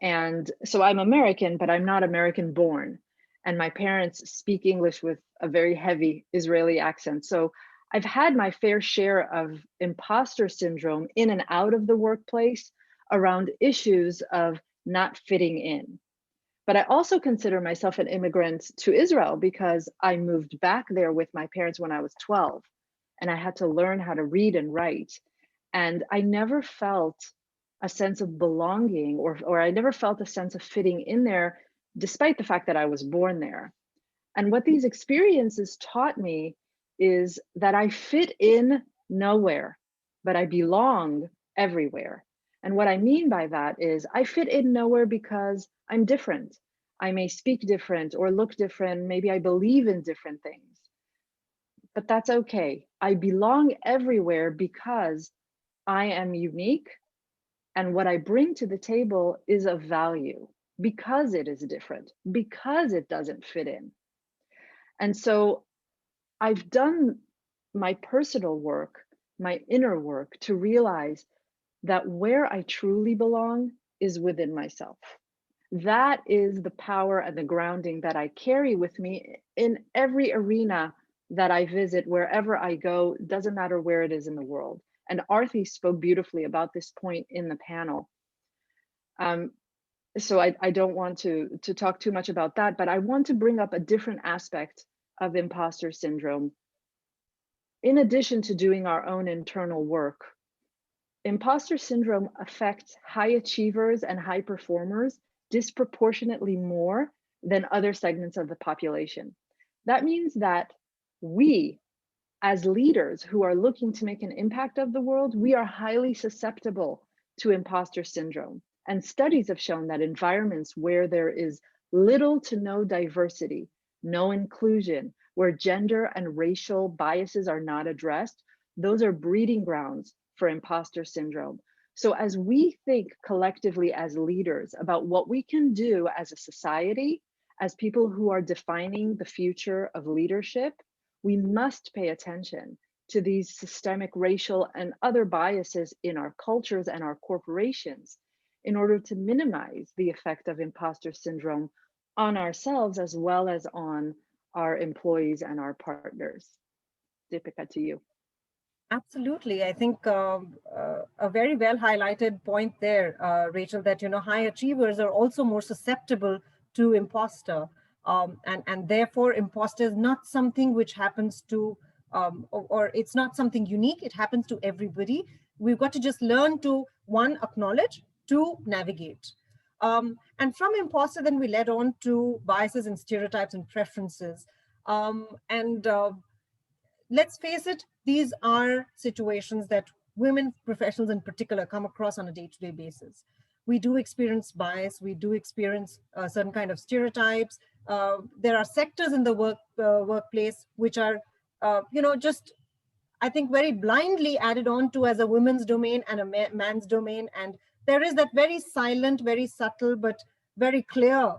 And so I'm American, but I'm not American born. And my parents speak English with a very heavy Israeli accent. So I've had my fair share of imposter syndrome in and out of the workplace around issues of not fitting in. But I also consider myself an immigrant to Israel, because I moved back there with my parents when I was 12, and I had to learn how to read and write. And I never felt a sense of belonging, or I never felt a sense of fitting in there, despite the fact that I was born there. And what these experiences taught me is that I fit in nowhere, but I belong everywhere. And what I mean by that is I fit in nowhere because I'm different. I may speak different or look different. Maybe I believe in different things, but that's okay. I belong everywhere because I am unique. And what I bring to the table is of value because it is different, because it doesn't fit in. And so I've done my personal work, my inner work, to realize that where I truly belong is within myself. That is the power and the grounding that I carry with me in every arena that I visit, wherever I go, doesn't matter where it is in the world. And Arthi spoke beautifully about this point in the panel. So I don't want to talk too much about that, but I want to bring up a different aspect of imposter syndrome. In addition to doing our own internal work, imposter syndrome affects high achievers and high performers disproportionately more than other segments of the population. That means that we, as leaders who are looking to make an impact of the world, we are highly susceptible to imposter syndrome. And studies have shown that environments where there is little to no diversity, no inclusion, where gender and racial biases are not addressed, those are breeding grounds for imposter syndrome. So as we think collectively as leaders about what we can do as a society, as people who are defining the future of leadership, we must pay attention to these systemic racial and other biases in our cultures and our corporations, in order to minimize the effect of imposter syndrome on ourselves as well as on our employees and our partners? Deepika, to you. Absolutely. I think a very well highlighted point there, Rachel, that, high achievers are also more susceptible to imposter. And therefore, imposter is not something which happens to, or it's not something unique. It happens to everybody. We've got to just learn to, one, acknowledge, two, navigate. And from imposter, then we led on to biases and stereotypes and preferences. Let's face it, these are situations that women professionals in particular come across on a day-to-day basis. We do experience bias. We do experience certain kind of stereotypes. There are sectors in the workplace which are, just, I think, very blindly added on to as a women's domain and a man's domain. And there is that very silent, very subtle, but very clear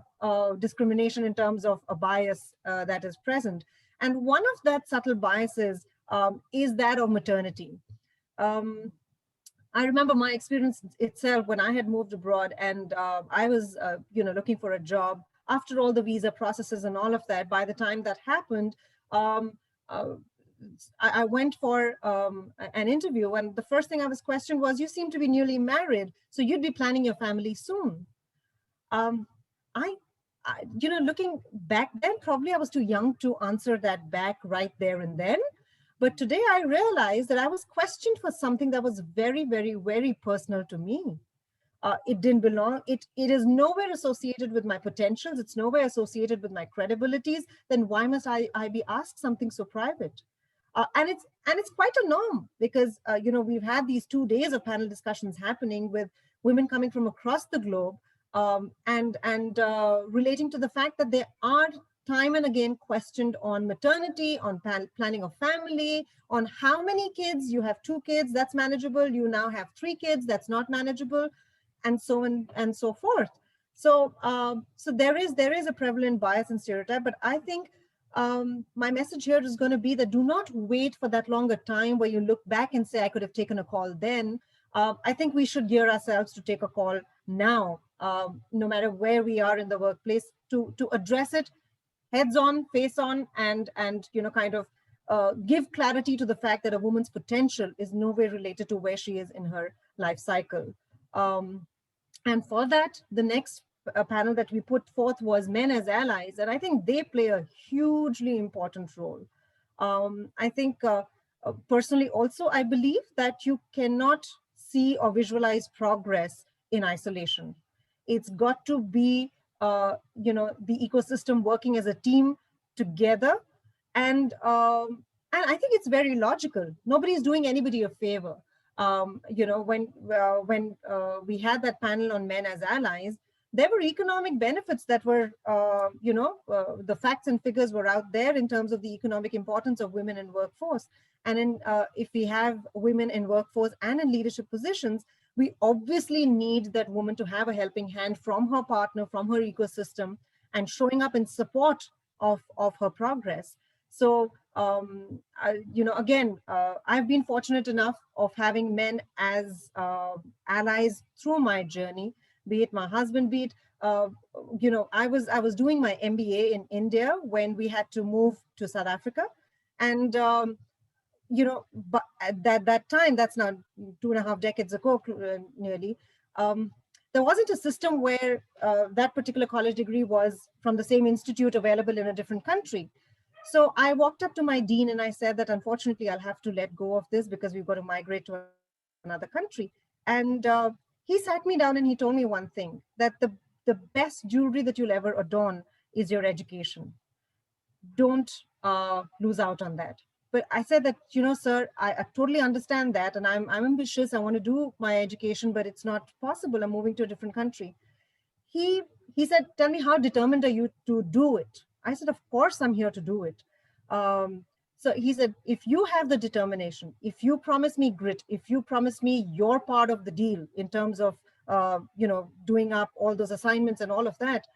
discrimination in terms of a bias that is present. And one of that subtle biases is that of maternity. I remember my experience itself when I had moved abroad and I was, looking for a job. After all the visa processes and all of that, by the time that happened, I went for an interview, and the first thing I was questioned was, "You seem to be newly married, so you'd be planning your family soon." Looking back then, probably I was too young to answer that back right there and then. But today I realized that I was questioned for something that was very, very, very personal to me. It didn't belong. It is nowhere associated with my potentials. It's nowhere associated with my credibilities. Then why must I be asked something so private? And it's quite a norm because we've had these 2 days of panel discussions happening with women coming from across the globe. And relating to the fact that they are time and again questioned on maternity, on planning a family, on how many kids. You have 2 kids, that's manageable. You now have 3 kids, that's not manageable, and so on and so forth. So there is a prevalent bias and stereotype, but I think my message here is going to be that do not wait for that longer time where you look back and say, I could have taken a call then. I think we should gear ourselves to take a call now, no matter where we are in the workplace, to address it heads on, face on, and give clarity to the fact that a woman's potential is nowhere related to where she is in her life cycle. And for that, the next panel that we put forth was men as allies, and I think they play a hugely important role. I think personally also, I believe that you cannot see or visualize progress in isolation. It's got to be, the ecosystem working as a team together. And I think it's very logical. Nobody's doing anybody a favor. When we had that panel on men as allies, there were economic benefits that were, the facts and figures were out there in terms of the economic importance of women in workforce. And if we have women in workforce and in leadership positions, we obviously need that woman to have a helping hand from her partner, from her ecosystem, and showing up in support of her progress. So, I've been fortunate enough of having men as allies through my journey, be it my husband, be it, I was doing my MBA in India when we had to move to South Africa. And, but at that time, that's now 2.5 decades ago, nearly, there wasn't a system where that particular college degree was from the same institute available in a different country. So I walked up to my dean and I said that, unfortunately, I'll have to let go of this because we've got to migrate to another country. And he sat me down and he told me one thing, that the best jewelry that you'll ever adorn is your education. Don't lose out on that. But I said that, sir, I totally understand that. And I'm ambitious. I want to do my education, but it's not possible. I'm moving to a different country. He said, tell me, how determined are you to do it? I said, of course, I'm here to do it. So he said, if you have the determination, if you promise me grit, if you promise me your part of the deal in terms of, doing up all those assignments and all of that,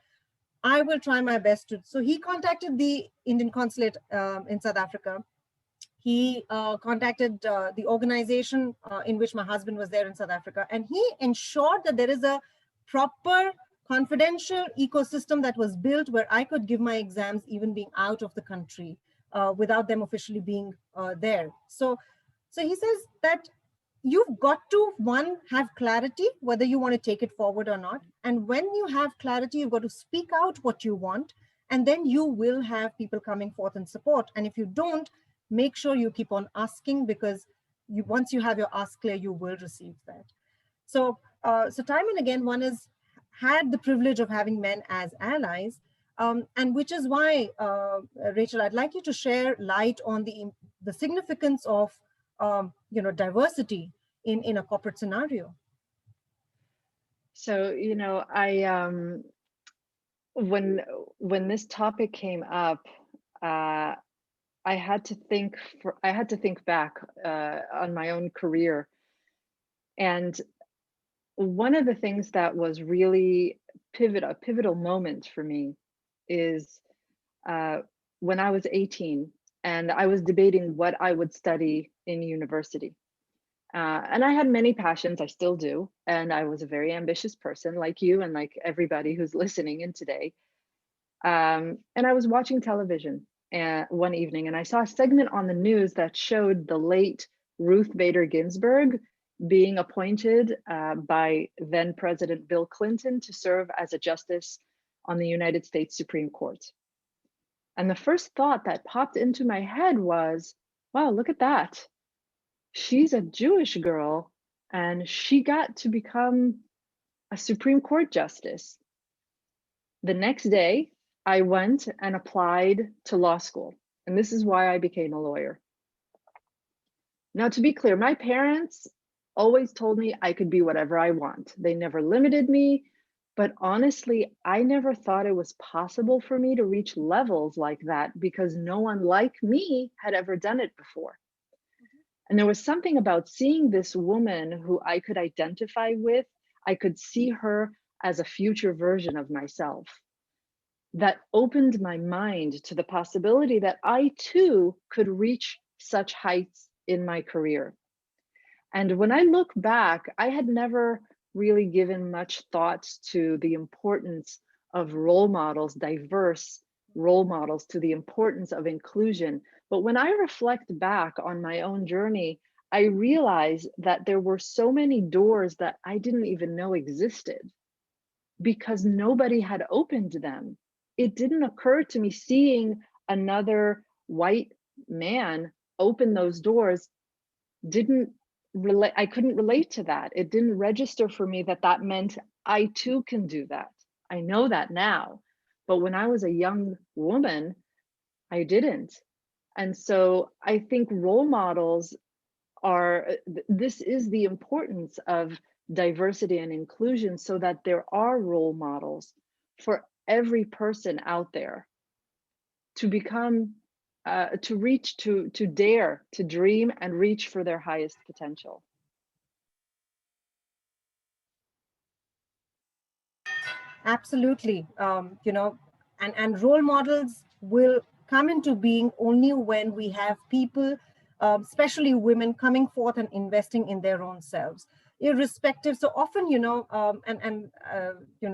I will try my best to. So he contacted the Indian consulate in South Africa. He contacted the organization in which my husband was there in South Africa, and he ensured that there is a proper confidential ecosystem that was built where I could give my exams even being out of the country without them officially being there. So he says that you've got to, one, have clarity whether you want to take it forward or not. And when you have clarity, you've got to speak out what you want, and then you will have people coming forth in support. And if you don't, make sure you keep on asking, because once you have your ask clear, you will receive that. So time and again, one has had the privilege of having men as allies, and which is why, Rachel, I'd like you to share light on the significance of diversity in a corporate scenario. So, when this topic came up, I had to think back on my own career. And one of the things that was really a pivotal moment for me is when I was 18 and I was debating what I would study in university. And I had many passions, I still do. And I was a very ambitious person like you and like everybody who's listening in today. And I was watching television one evening, and I saw a segment on the news that showed the late Ruth Bader Ginsburg being appointed by then President Bill Clinton to serve as a justice on the United States Supreme Court. And the first thought that popped into my head was, wow, look at that. She's a Jewish girl and she got to become a Supreme Court justice. The next day, I went and applied to law school. And this is why I became a lawyer. Now, to be clear, my parents always told me I could be whatever I want. They never limited me, but honestly, I never thought it was possible for me to reach levels like that because no one like me had ever done it before. And there was something about seeing this woman who I could identify with. I could see her as a future version of myself. That opened my mind to the possibility that I too could reach such heights in my career. And when I look back, I had never really given much thought to the importance of role models, diverse role models, to the importance of inclusion. But when I reflect back on my own journey, I realized that there were so many doors that I didn't even know existed because nobody had opened them. It didn't occur to me, seeing another white man open those doors I couldn't relate to that. It didn't register for me that that meant I too can do that. I know that now, but when I was a young woman, I didn't. And so I think role models this is the importance of diversity and inclusion, so that there are role models for every person out there to become to reach, to dare, to dream and reach for their highest potential. Absolutely. And role models will come into being only when we have people, especially women, coming forth and investing in their own selves, irrespective. So often,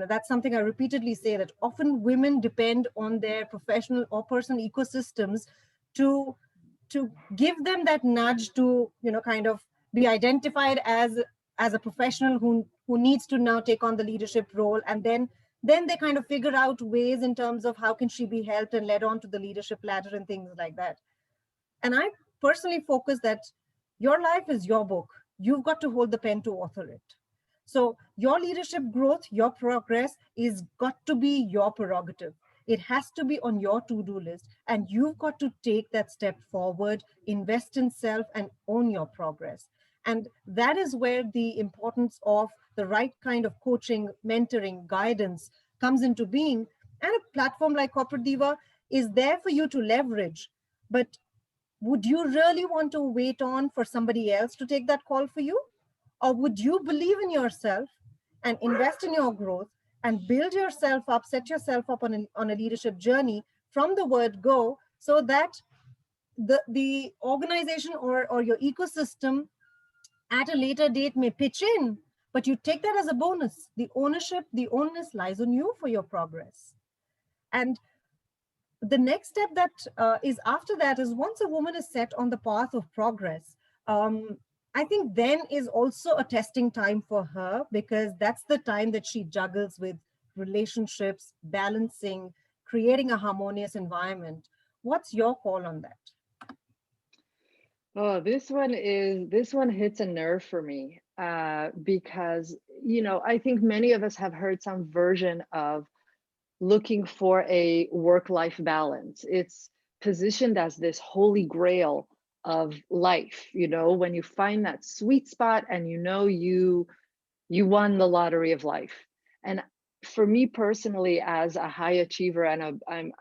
that's something I repeatedly say, that often women depend on their professional or personal ecosystems to give them that nudge to, kind of be identified as a professional who needs to now take on the leadership role. And then they kind of figure out ways in terms of how can she be helped and led on to the leadership ladder and things like that. And I personally focus that your life is your book. You've got to hold the pen to author it. So your leadership growth, your progress is got to be your prerogative. It has to be on your to-do list, and you've got to take that step forward, invest in self, and own your progress. And that is where the importance of the right kind of coaching, mentoring, guidance comes into being. And a platform like Corporate Diva is there for you to leverage. But would you really want to wait on for somebody else to take that call for you? Or would you believe in yourself and invest in your growth and build yourself up, set yourself up on a leadership journey from the word go, so that the organization or your ecosystem at a later date may pitch in but you take that as a bonus. The ownership, the onus lies on you for your progress. And the next step that is after that is, once a woman is set on the path of progress, I think then is also a testing time for her, because that's the time that she juggles with relationships, balancing, creating a harmonious environment. What's your call on that? Oh, this one hits a nerve for me, because, you know, I think many of us have heard some version of looking for a work-life balance. It's positioned as this holy grail of life, you know, when you find that sweet spot and you know you won the lottery of life. And for me personally, as a high achiever and I'm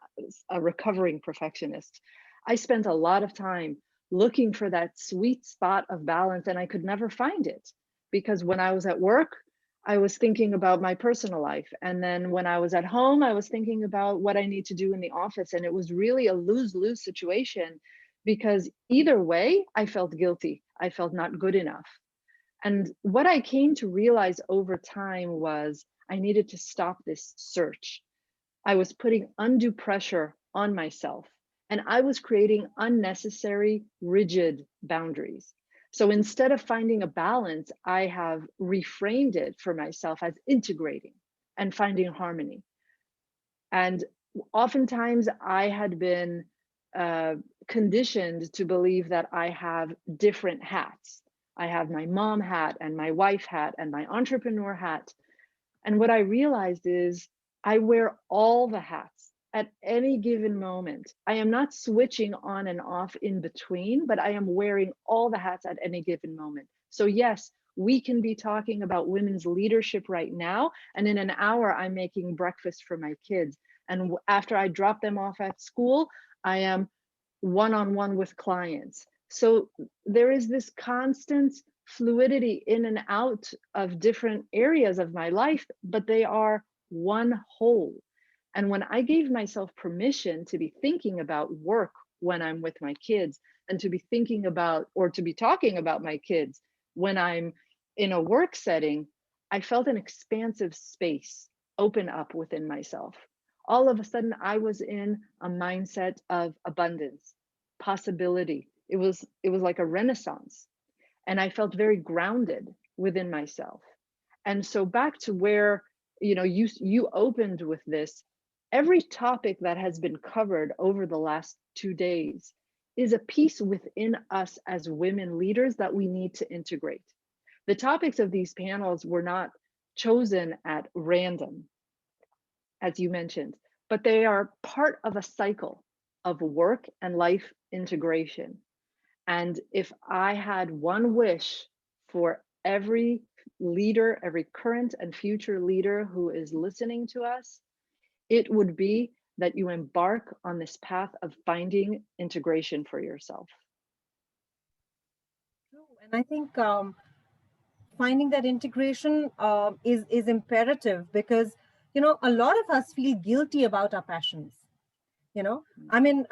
a recovering perfectionist, I spent a lot of time looking for that sweet spot of balance, and I could never find it, because when I was at work, I was thinking about my personal life. And then when I was at home, I was thinking about what I need to do in the office. And it was really a lose-lose situation, because either way, I felt guilty. I felt not good enough. And what I came to realize over time was I needed to stop this search. I was putting undue pressure on myself, and I was creating unnecessary, rigid boundaries. So instead of finding a balance, I have reframed it for myself as integrating and finding harmony. And oftentimes I had been conditioned to believe that I have different hats. I have my mom hat and my wife hat and my entrepreneur hat. And what I realized is I wear all the hats at any given moment. I am not switching on and off in between, but I am wearing all the hats at any given moment. So yes, we can be talking about women's leadership right now, and in an hour, I'm making breakfast for my kids. And after I drop them off at school, I am one-on-one with clients. So there is this constant fluidity in and out of different areas of my life, but they are one whole. And when I gave myself permission to be thinking about work when I'm with my kids, and to be thinking about, or to be talking about my kids when I'm in a work setting, I felt an expansive space open up within myself. All of a sudden, I was in a mindset of abundance, possibility. It was like a renaissance. And I felt very grounded within myself. And so back to where, you know, you opened with this, every topic that has been covered over the last 2 days is a piece within us as women leaders that we need to integrate. The topics of these panels were not chosen at random, as you mentioned, but they are part of a cycle of work and life integration. And if I had one wish for every leader, every current and future leader who is listening to us, it would be that you embark on this path of finding integration for yourself. And I think finding that integration is imperative, because, you know, a lot of us feel guilty about our passions. You know, I mean,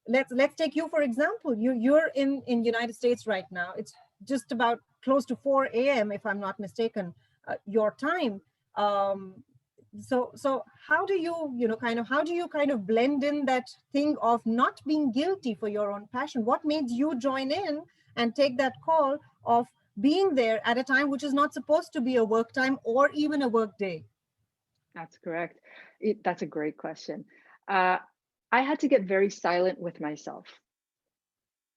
let's take you for example. You're in United States right now. It's just about close to 4 a.m. if I'm not mistaken, your time. So how do you kind of blend in that thing of not being guilty for your own passion? What made you join in and take that call of being there at a time which is not supposed to be a work time or even a work day? That's correct. That's a great question. I had to get very silent with myself.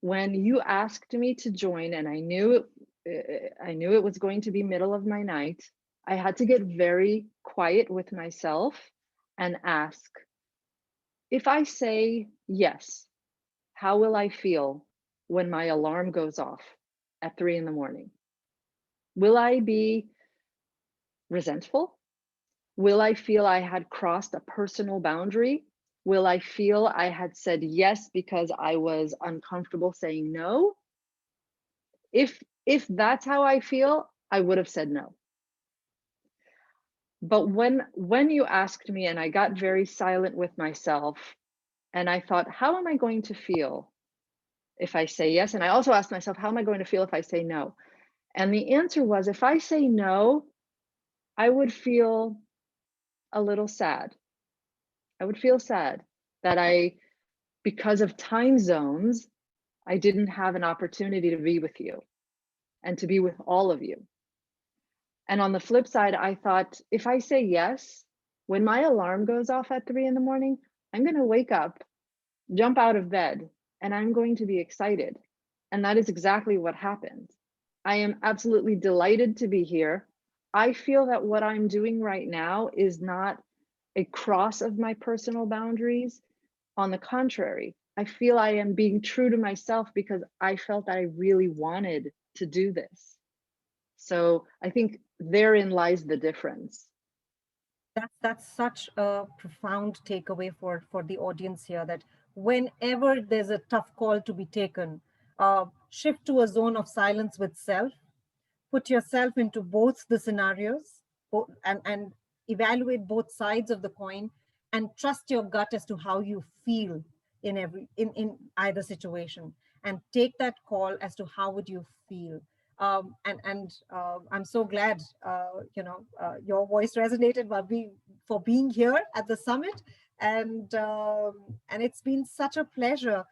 When you asked me to join, and I knew it was going to be middle of my night, I had to get very quiet with myself and ask, if I say yes, how will I feel when my alarm goes off at 3 a.m? Will I be resentful? Will I feel I had crossed a personal boundary? Will I feel I had said yes because I was uncomfortable saying no? If that's how I feel, I would have said no. But when you asked me, and I got very silent with myself, and I thought, how am I going to feel if I say yes? And I also asked myself, how am I going to feel if I say no? And the answer was, if I say no, I would feel a little sad. I would feel sad that because of time zones, I didn't have an opportunity to be with you and to be with all of you. And on the flip side, I thought, if I say yes, when my alarm goes off at 3 a.m, I'm going to wake up, jump out of bed, and I'm going to be excited. And that is exactly what happened. I am absolutely delighted to be here. I feel that what I'm doing right now is not a cross of my personal boundaries. On the contrary, I feel I am being true to myself because I felt that I really wanted to do this. So I think therein lies the difference. That's such a profound takeaway for the audience here, that whenever there's a tough call to be taken, shift to a zone of silence with self, put yourself into both the scenarios, and evaluate both sides of the coin, and trust your gut as to how you feel in either situation, and take that call as to how would you feel. I'm so glad your voice resonated for being here at the summit, and it's been such a pleasure,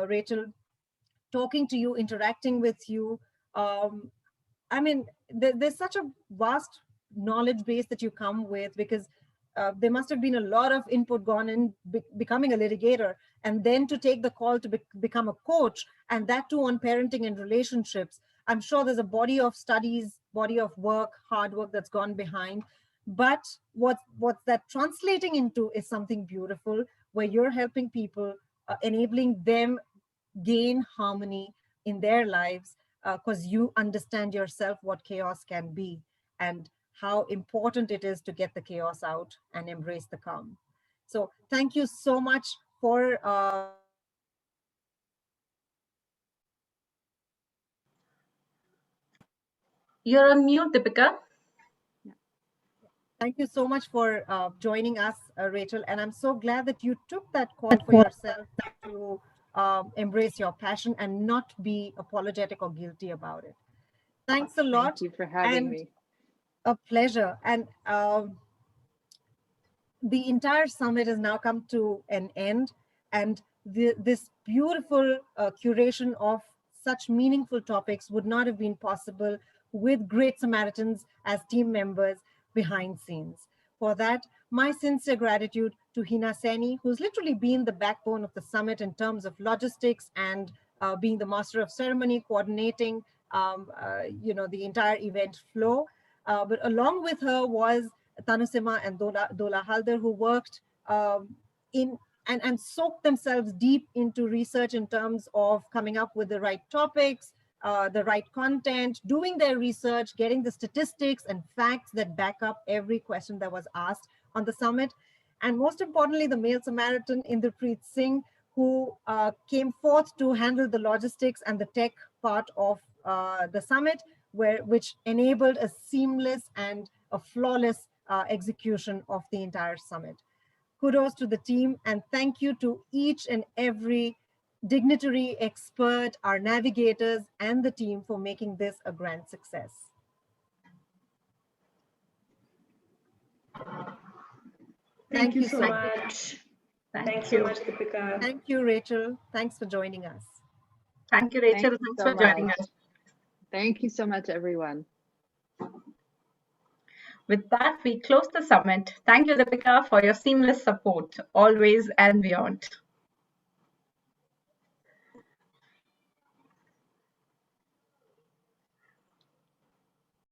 Rachel, talking to you, interacting with you. I mean, there's such a vast knowledge base that you come with, because there must have been a lot of input gone in becoming a litigator, and then to take the call to become a coach, and that too on parenting and relationships. I'm sure there's a body of studies, body of work, hard work that's gone behind. But what's that translating into is something beautiful, where you're helping people, enabling them gain harmony in their lives, because you understand yourself what chaos can be, and how important it is to get the chaos out and embrace the calm. So thank you so much for You're on mute, Deepika. Thank you so much for joining us, Rachel. And I'm so glad that you took that call for yourself to embrace your passion and not be apologetic or guilty about it. Thanks a lot. Thank you for having me. A pleasure. And the entire summit has now come to an end. And this beautiful curation of such meaningful topics would not have been possible with great Samaritans as team members behind scenes. For that, my sincere gratitude to Hina Seni, who's literally been the backbone of the summit in terms of logistics and being the master of ceremony, coordinating the entire event flow. But along with her was Tanusima and Dola Haldar, who worked and soaked themselves deep into research in terms of coming up with the right topics, the right content, doing their research, getting the statistics and facts that back up every question that was asked on the summit. And most importantly, the male Samaritan, Inderpreet Singh, who came forth to handle the logistics and the tech part of the summit, which enabled a seamless and a flawless execution of the entire summit. Kudos to the team, and thank you to each and every dignitary, expert, our navigators, and the team for making this a grand success. Thank you so much. Thank you so much, Deepika. Thank you, Rachel. Thanks for joining us. Thank you, Rachel. Thanks for joining us. Thank you so much, everyone. With that, we close the summit. Thank you, Deepika, for your seamless support, always and beyond.